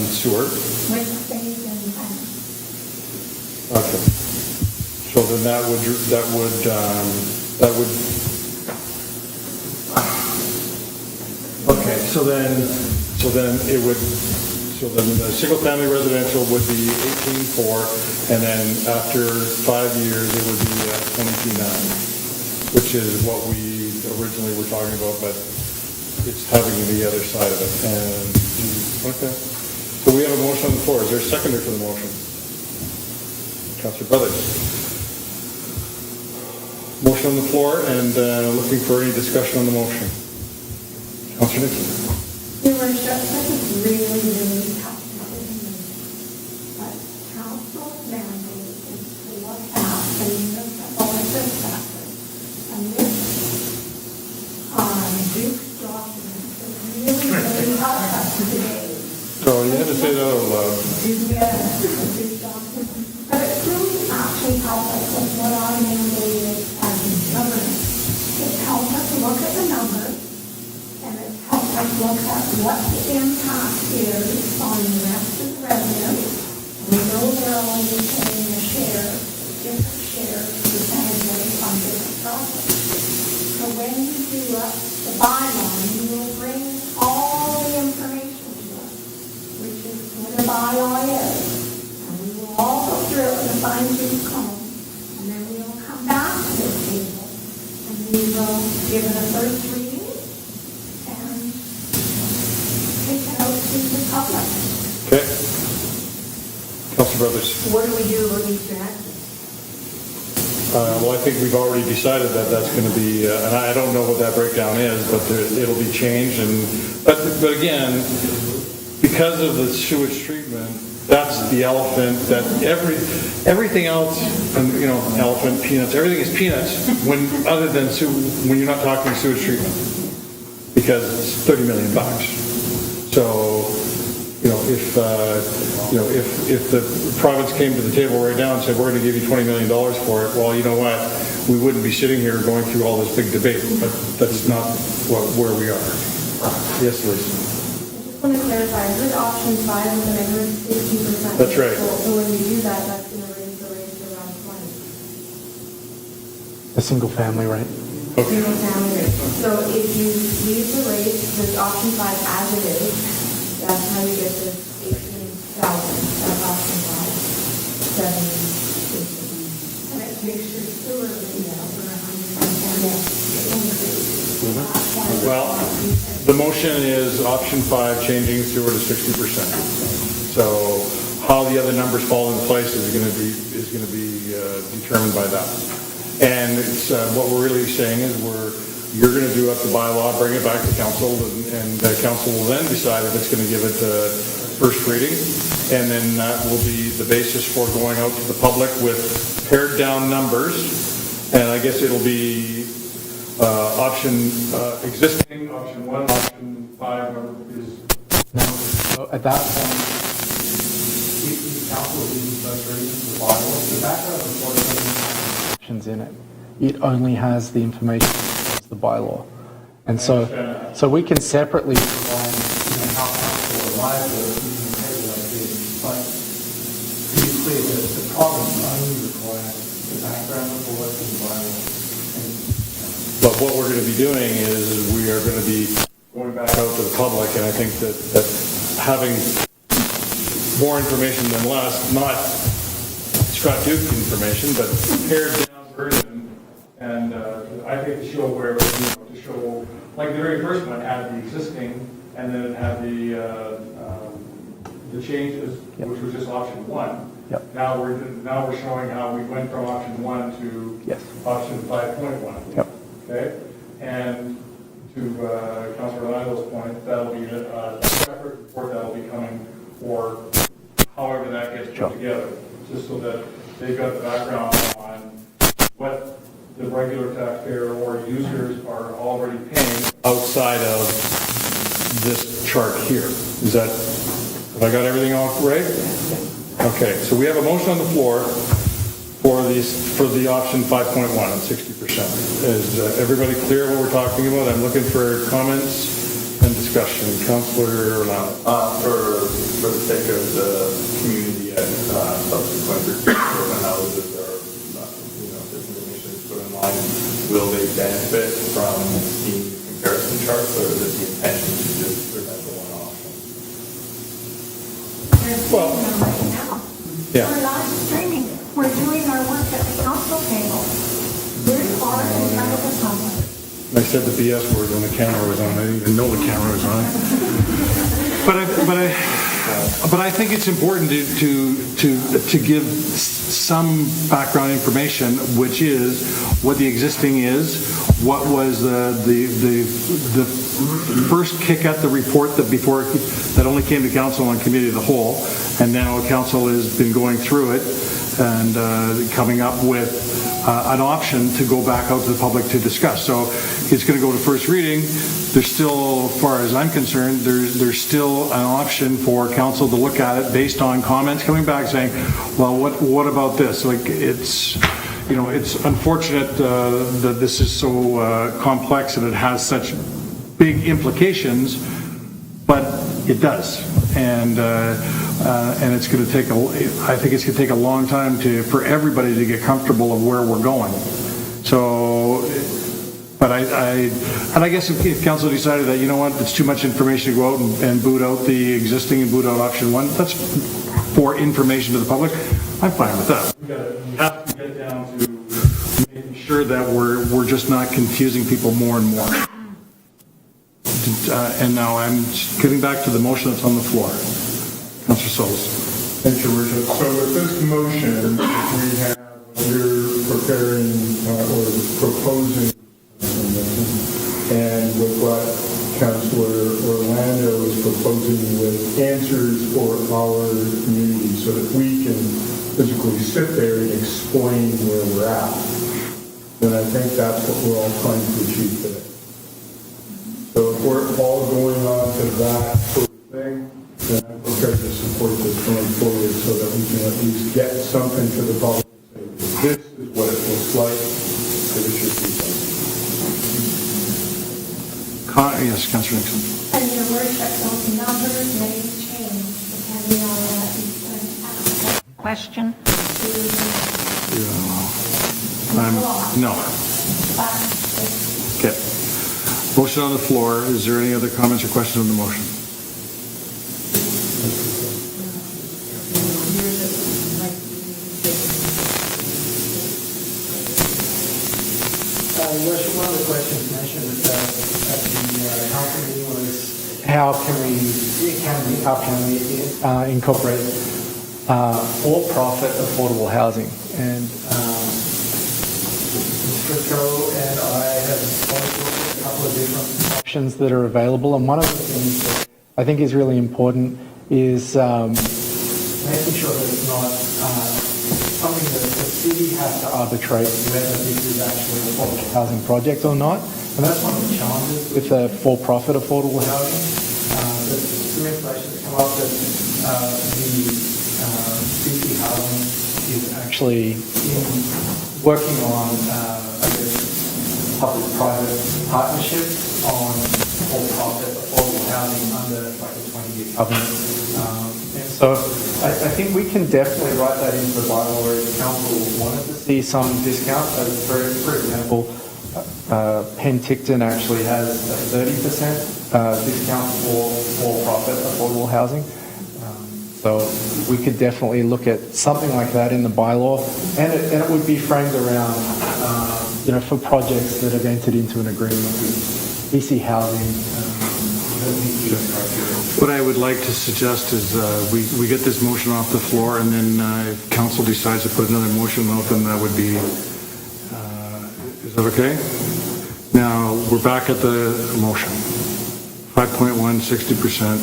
sewer. with phase and plan. Okay. So then that would, okay, so then the single-family residential would be 18.4, and then after 5 years, it would be 22.9, which is what we originally were talking about, but it's having the other side of it. And, okay. So we have a motion on the floor. Is there a seconder for the motion? Councilor Brothers. Motion on the floor, and looking for any discussion on the motion. Councilor Nixon. Your Worship, this is really, really tough decision. But council mandate is to look at the municipal assist factor. And this, Duke's document is really, really helped us today. So you had to say that out loud. But it really actually helped us with what I mandated as governance. It helped us look at the numbers, and it helped us look at what the impact is on the rest of the residents. We know they're only paying a share, different share percentage on different projects. So when you do the bylaw, you will bring all the information to us, which is what a bylaw is. And we will all go through it with a fine-tooth comb, and then we will come back to this table, and we will give it a first reading, and take it out to the public. Okay. Councilor Brothers. What do we do about these connections? Well, I think we've already decided that that's going to be, and I don't know what that breakdown is, but it'll be changed. But again, because of the sewage treatment, that's the elephant. That everything else, and elephant, peanuts, everything is peanuts other than when you're not talking sewage treatment, because it's $30 million. So. If the province came to the table right now and said, we're going to give you $20 million for it, well, you know what? We wouldn't be sitting here going through all this big debate, but that's not where we are. Yes, Liz. I just want to clarify, I heard option 5 with a negative 60%. That's right. So when we do that, that's going to raise the rate to around 20. A single family rate. Okay. Single family rate. So if you leave the rate with option 5 as it is, that's how you get this 18,000. That's option 5. 7. And it makes your sewer rate over 110. Well, the motion is option 5, changing sewer to 60%. So how the other numbers fall into place is going to be determined by that. And it's, what we're really saying is you're going to do up the bylaw, bring it back to council, and council will then decide if it's going to give it first reading, and then that will be the basis for going out to the public with pared down numbers, and I guess it'll be option existing, option 1, option 5 is... So at that point, If the council is first reading the bylaw, the background report doesn't have options in it. It only has the information as the bylaw. And so we can separately provide, how council arrived at using a table like this, but to be clear, the province only requires the background report and the bylaw. But what we're going to be doing is we are going to be going back out to the public, and I think that having more information than less, not Scott Duke information, but pared down version, and I think to show where, to show, like the very first one had the existing, and then it had the changes, which was just option 1. Yep. Now we're showing how we went from option 1 to Yes. option 5.1. Yep. Okay, and to Councilor Lytle's point, that'll be a separate report that'll be coming, or however that gets put together, just so that they've got the background on what the regular taxpayer or users are already paying outside of this chart here. Is that, have I got everything all right? Okay, so we have a motion on the floor for the option 5.1 on 60%. Is everybody clear what we're talking about? I'm looking for comments and discussion. Councillor Lau. For the sake of the community and subsequent urban houses or, this information is put in line, will they benefit from seeing comparison charts, or is it the intention to just present the one option? Well, Right now. yeah. We're live streaming. We're doing our work at the council table. We are in front of the public. I said the BS word when the camera was on. I didn't even know the camera was on. But I think it's important to give some background information, which is what the existing is, what was the first kick at the report that only came to council on committee of the whole, and now council has been going through it and coming up with an option to go back out to the public to discuss. So it's going to go to first reading. There's still, as far as I'm concerned, there's still an option for council to look at it based on comments coming back saying, well, what about this? Like, it's unfortunate that this is so complex and it has such big implications, but it does. And it's going to take I think it's going to take a long time for everybody to get comfortable of where we're going. So, but I guess if council decided that, you know what, it's too much information to go out and boot out the existing and boot out option 1, that's for information to the public, I'm fine with that. We have to get down to making sure that we're just not confusing people more and more. And now I'm getting back to the motion that's on the floor. Councillor Solis. Thank you, Worship. So with this motion, you're preparing or proposing, and with what Councillor Orlando is proposing with answers for our community so that we can physically sit there and explain where we're at. And I think that's what we're all trying to achieve today. So if we're all going on to that sort of thing, then I'm prepared to support this going forward so that we can at least get something to the public and say, this is what it looks like, so this should be done. Yes, Councillor Nixon. And your worship, those numbers may change depending on that question. No. Okay. Motion on the floor. Is there any other comments or questions on the motion? Your Worship, one of the questions mentioned at the council meeting was how can we incorporate for-profit affordable housing? And Mr. Joe and I have both looked at a couple of different options that are available, and one of the things that I think is really important is making sure that it's not something that the city has to arbitrate whether this is actually an affordable housing project or not. And that's one of the challenges with the for-profit affordable housing. There's some information that's come up that the BC Housing is actually working on public-private partnership on for-profit affordable housing under like a 20-year covenant. And so I think we can definitely write that into the bylaw if the council wanted to see some discount. For example, Penticton actually has a 30% discount for profit affordable housing. So we could definitely look at something like that in the bylaw, and it would be framed around, for projects that have entered into an agreement with BC Housing. What I would like to suggest is we get this motion off the floor, and then if council decides to put another motion out, then that would be, is that okay? Now, we're back at the motion. 5.1, 60%.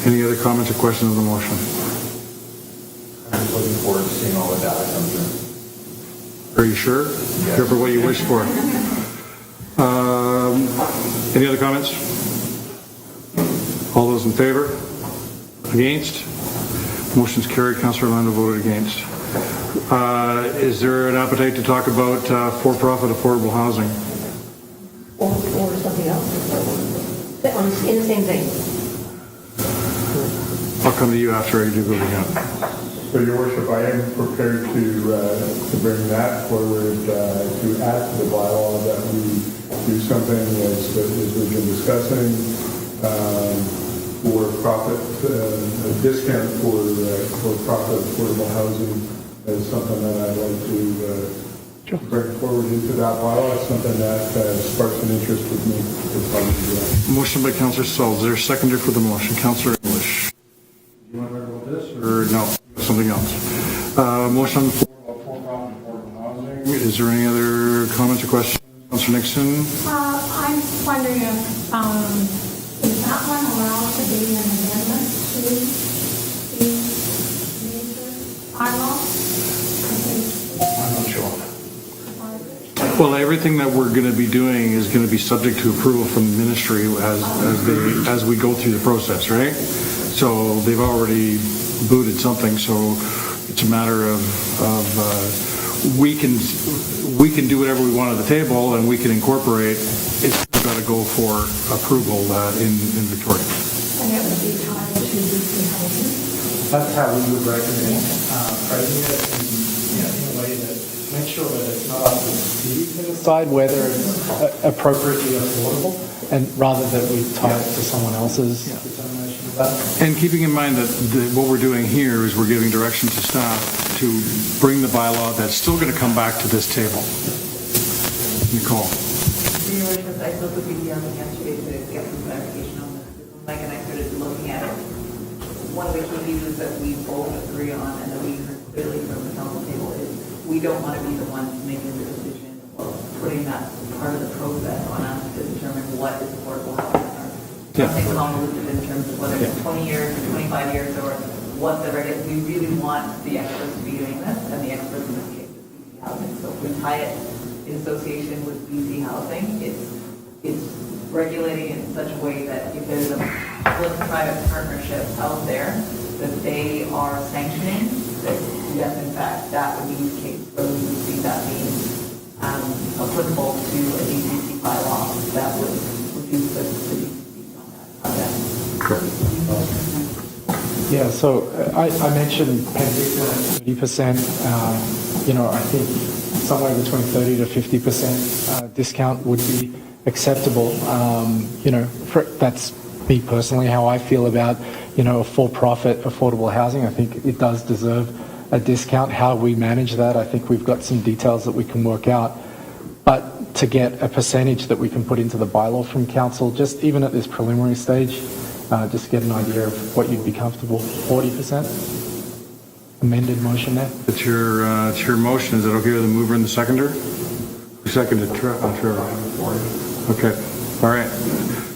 Any other comments or questions on the motion? I'm just looking forward to seeing all the data come through. Are you sure? Yes. Careful what you wish for. Any other comments? All those in favor? Against? Motion's carried. Councillor Orlando voted against. Is there an appetite to talk about for-profit affordable housing? Or something else? In the same vein. I'll come to you after I do go to him. So, Your Worship, I am prepared to bring that forward, to add to the bylaw that we do something as we've been discussing, for profit, a discount for profit affordable housing is something that I'd like to bring forward into that bylaw. It's something that sparks an interest with me. to probably do that. Motion by Councillor Saul. Is there a seconder for the motion? Councillor English. You want to talk about this or no? Something else. Motion on the floor about for-profit affordable housing. Is there any other comments or questions? Councillor Nixon. I'm wondering if that one allowed to be an amendment to the bylaw? I'm not sure. Well, everything that we're going to be doing is going to be subject to approval from the ministry as we go through the process, right? So they've already booted something, so it's a matter of we can do whatever we want at the table, and we can incorporate. It's got to go for approval in Victoria. And it would be tied to BC Housing? That's how we would recommend phrasing it in a way that makes sure that it's not up to the city to decide whether it's appropriately affordable, and rather that we tie it to someone else's determination of that. And keeping in mind that what we're doing here is we're giving direction to staff to bring the bylaw that's still going to come back to this table. Nicole. Your Worship, I spoke with BDM yesterday to get some clarification on this. Mike and I started looking at it. One of the key pieces that we both agree on and that we heard clearly from the council table is we don't want to be the ones making the decision or putting that part of the process on us to determine what is affordable housing or something convoluted in terms of whether it's 20 years or 25 years or what the regular. We really want the experts to be doing this, and the experts in this case is BC Housing. So if we tie it in association with BC Housing, it's regulating it in such a way that if there's a public-private partnership out there that they are sanctioning, that yes, in fact, that would be the case. So we would see that being applicable to a DCC bylaw that would reduce the DCC on that project. Yeah, so I mentioned Penticton at 30%. I think somewhere between 30 to 50% discount would be acceptable. That's me personally how I feel about a for-profit affordable housing. I think it does deserve a discount. How we manage that, I think we've got some details that we can work out. But to get a percentage that we can put into the bylaw from council, just even at this preliminary stage, just to get an idea of what you'd be comfortable. 40%? Amended motion there? It's your motion. Is it okay with the mover and the seconder? Who seconded? Trevor. Okay. All right.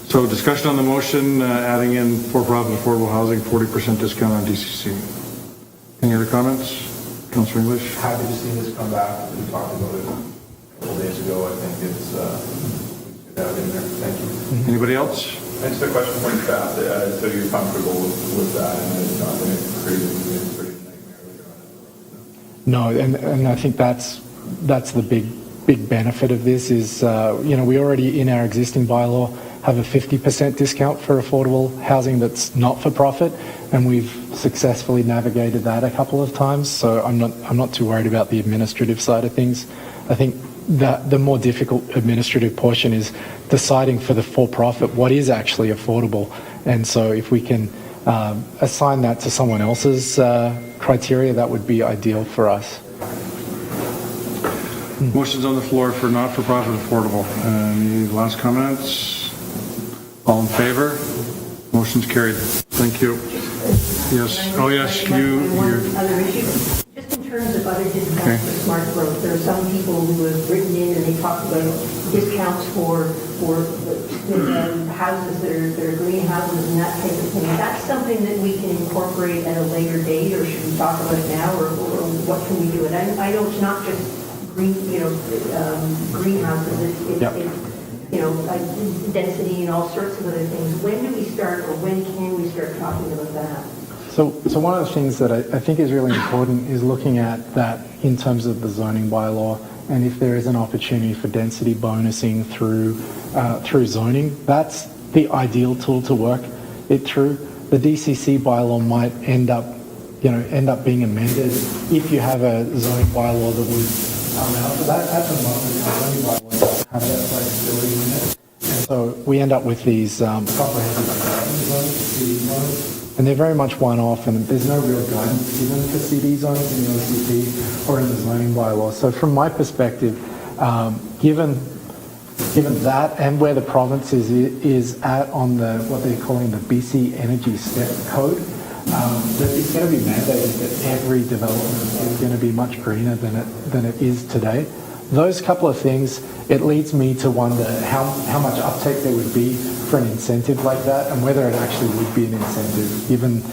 So discussion on the motion, adding in for-profit affordable housing, 40% discount on DCC. Any other comments? Councillor English? Happy to see this come back. We talked about it a couple days ago. I think it's good to have in there. Thank you. Anybody else? And just a question for you, staff. So you're comfortable with that and it's not going to create a nightmare later on? No, and I think that's the big benefit of this is, we already in our existing bylaw have a 50% discount for affordable housing that's not for profit, and we've successfully navigated that a couple of times. So I'm not too worried about the administrative side of things. I think that the more difficult administrative portion is deciding for the for-profit what is actually affordable, and so if we can assign that to someone else's criteria, that would be ideal for us. Motion's on the floor for not-for-profit affordable. Any last comments? All in favor? Motion's carried. Thank you. Yes. Oh, yes. One other issue, just in terms of other discounts for smart growth, there are some people who have written in and they talk about discounts for houses that are greenhouses and that type of thing. Is that something that we can incorporate at a later date, or should we talk about it now, or what can we do? And I know it's not just greenhouses. It's density and all sorts of other things. When do we start, or when can we start talking about that? So one of the things that I think is really important is looking at that in terms of the zoning bylaw, and if there is an opportunity for density bonusing through zoning, that's the ideal tool to work it through. The DCC bylaw might end up being amended if you have a zoning bylaw that would allow for that. At the moment, the zoning bylaw doesn't have that flexibility in it, and so we end up with these comprehensive development zones, CD zones. And they're very much one-off, and there's no real guidance given for CD zones in the OCP or in the zoning bylaw. So from my perspective, given that and where the province is at on what they're calling the BC Energy Step Code, that it's going to be mandated that every development is going to be much greener than it is today. Those couple of things, it leads me to wonder how much uptake there would be for an incentive like that, and whether it actually would be an incentive, given,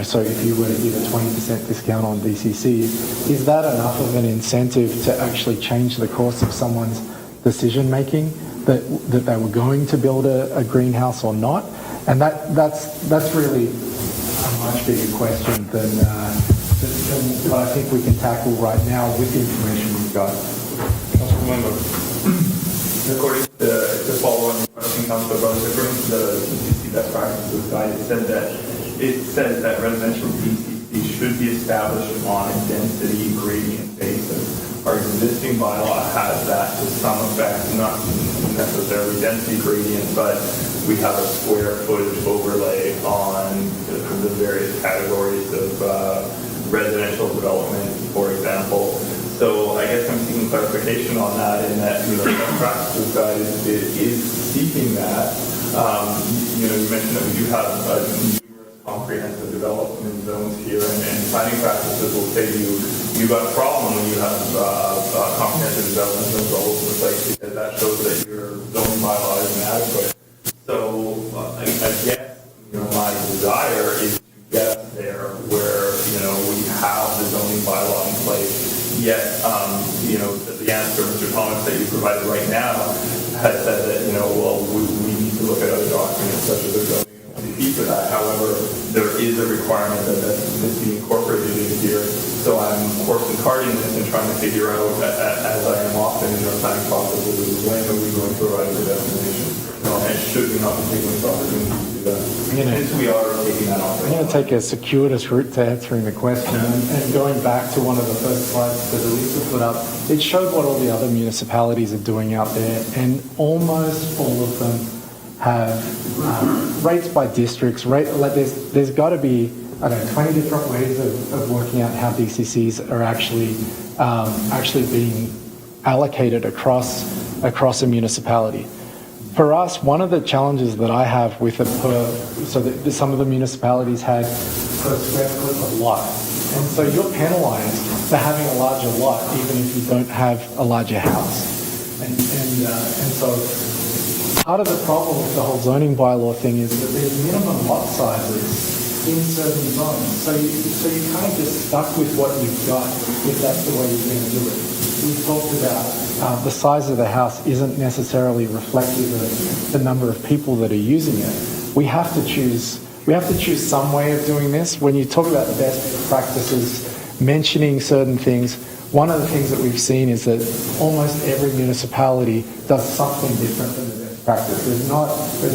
so if you were to give a 20% discount on DCC, is that enough of an incentive to actually change the course of someone's decision making, that they were going to build a greenhouse or not? And that's really a much bigger question than what I think we can tackle right now with the information we've got. According to follow on your question, Councilor Brown, according to the DCC best practices guide, it says that residential DCC should be established on a density gradient basis. Our existing bylaw has that to some effect, not necessarily density gradient, but we have a square footage overlay on the various categories of residential development, for example. So I guess I'm seeking clarification on that, in that the best practices guide is seeking that. You mentioned that we do have numerous comprehensive development zones here, and planning practices will say you got a problem when you have comprehensive development zones all over the place, because that shows that your zoning bylaw is inadequate. So I guess my desire is to get us there where we have the zoning bylaw in place. Yet, the answer, Mr. Thomas, that you provided right now has said that, we need to look at other documents such as the zoning for that. However, there is a requirement that this be incorporated in here. So I'm coursing carding this and trying to figure out, as I am often in the planning process, when are we going to arrive at the destination? And should we not be taking this opportunity to do that? Since we are taking that opportunity. I'm going to take a circuitous route to answering the question, and going back to one of the first slides that Elisa put up, it showed what all the other municipalities are doing out there, and almost all of them have rates by districts. There's got to be, 20 different ways of working out how DCCs are actually being allocated across across a municipality. For us, one of the challenges that I have with so that some of the municipalities had per square foot of lot. And so you're penalized for having a larger lot, even if you don't have a larger house. And so part of the problem with the whole zoning bylaw thing is that there's minimum lot sizes in certain zones. So you kind of just stuck with what you've got if that's the way you're going to do it. We've talked about the size of the house isn't necessarily reflective of the number of people that are using it. We have to choose some way of doing this. When you talk about the best practices, mentioning certain things, one of the things that we've seen is that almost every municipality does something different than the best practice. There's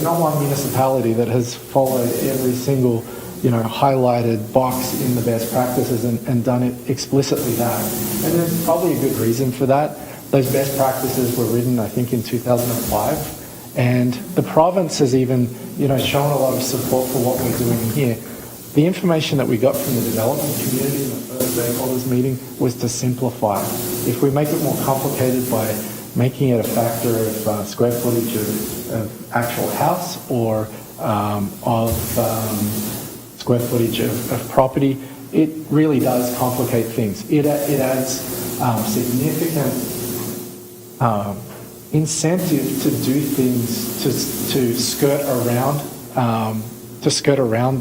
not one municipality that has followed every single highlighted box in the best practices and done it explicitly that. And there's probably a good reason for that. Those best practices were written, I think, in 2005. And the province has even, shown a lot of support for what we're doing here. The information that we got from the development community in the first stakeholders meeting was to simplify. If we make it more complicated by making it a factor of square footage of actual house or of square footage of property, it really does complicate things. It adds significant incentive to do things to skirt around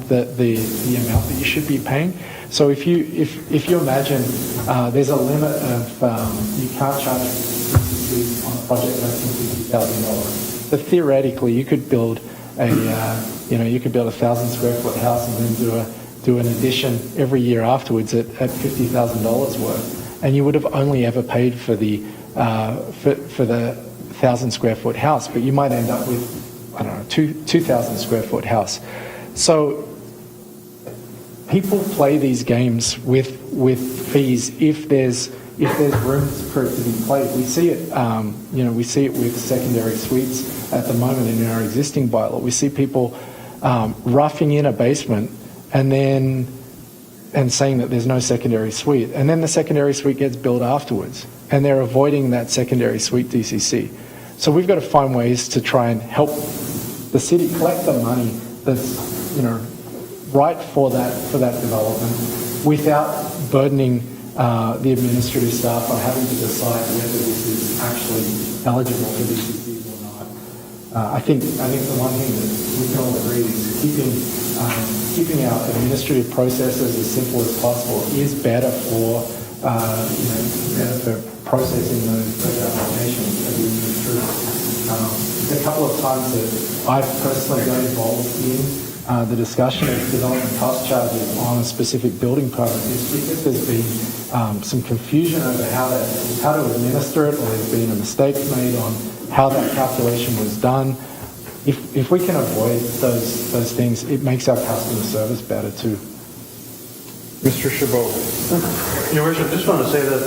the amount that you should be paying. So if you imagine there's a limit of you can't charge on a project less than $50,000. So theoretically, you could build a 1,000 square foot house and then do an addition every year afterwards at $50,000 worth, and you would have only ever paid for the 1,000 square foot house, but you might end up with 2,000 square foot house. So people play these games with fees if there's room for it to be played. We see it, we see it with secondary suites at the moment in our existing bylaw. We see people roughing in a basement and saying that there's no secondary suite, and then the secondary suite gets built afterwards, and they're avoiding that secondary suite DCC. So we've got to find ways to try and help the city collect the money that's right for that development without burdening the administrative staff on having to decide whether this is actually eligible for DCCs or not. I think the one thing that we can all agree is keeping our administrative processes as simple as possible is better for processing those applications as we move through. A couple of times that I've personally got involved in the discussion of development cost charges on a specific building permit is because there's been some confusion over how to administer it, or there's been a mistake made on how that calculation was done. If we can avoid those things, it makes our customer service better too. Mr. Chabot. Your Worship, I just want to say that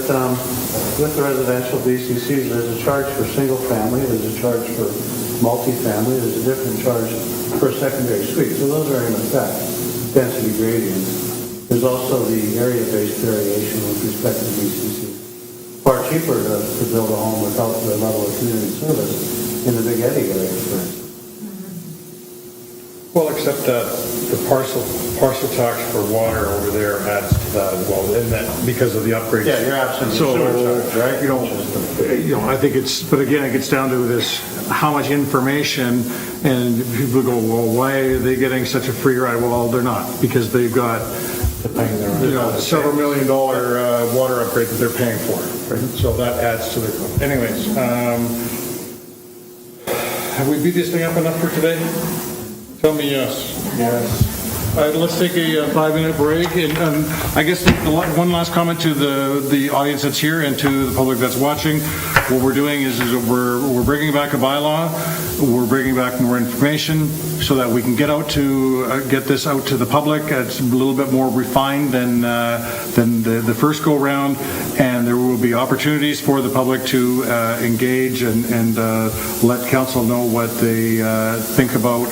with the residential DCCs, there's a charge for single family, there's a charge for multifamily, there's a different charge for secondary suite. So those are in effect density gradients. There's also the area-based variation with respect to DCC. Far cheaper to build a home without the level of community service in the Big Eddy area, for instance. Well, except that the parcel tax for water over there adds to that as well, and that because of the upgrades. Yeah, you're absolutely right. I think but again, it gets down to this: how much information, and people go, well, why are they getting such a free ride? Well, they're not, because they've got several $1 million water upgrade that they're paying for. Right? So that adds to their cost. Anyways, have we beat this thing up enough for today? Tell me yes. Yes. Let's take a 5-minute break. And I guess one last comment to the audience that's here and to the public that's watching. What we're doing is we're bringing back a bylaw. We're bringing back more information so that we can get this out to the public. It's a little bit more refined than the first go round, and there will be opportunities for the public to engage and let council know what they think about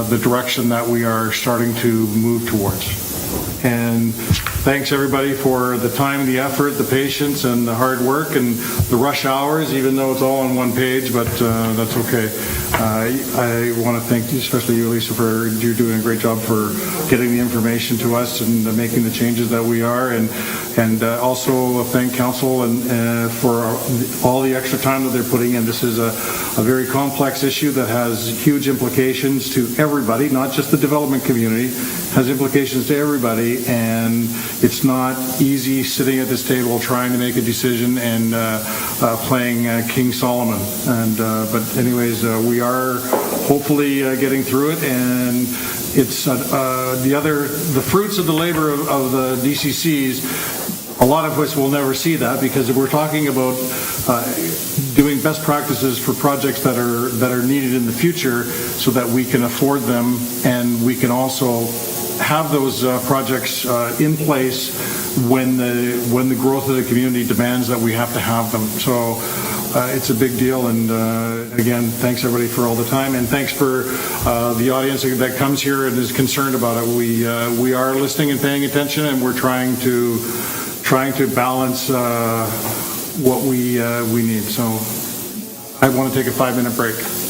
the direction that we are starting to move towards. And thanks everybody for the time, the effort, the patience, and the hard work, and the rush hours, even though it's all on one page, but that's okay. I want to thank you, especially you, Lisa, for you're doing a great job for getting the information to us and making the changes that we are, and also thank council and for all the extra time that they're putting in. This is a very complex issue that has huge implications to everybody, not just the development community, has implications to everybody, and it's not easy sitting at this table trying to make a decision and playing King Solomon. And but anyways, we are hopefully getting through it, and it's the fruits of the labor of the DCCs. A lot of us will never see that, because we're talking about doing best practices for projects that are needed in the future, so that we can afford them, and we can also have those projects in place when the growth of the community demands that we have to have them. So it's a big deal, and again, thanks everybody for all the time, and thanks for the audience that comes here and is concerned about it. We are listening and paying attention, and we're trying to balance what we need. So I want to take a 5-minute break.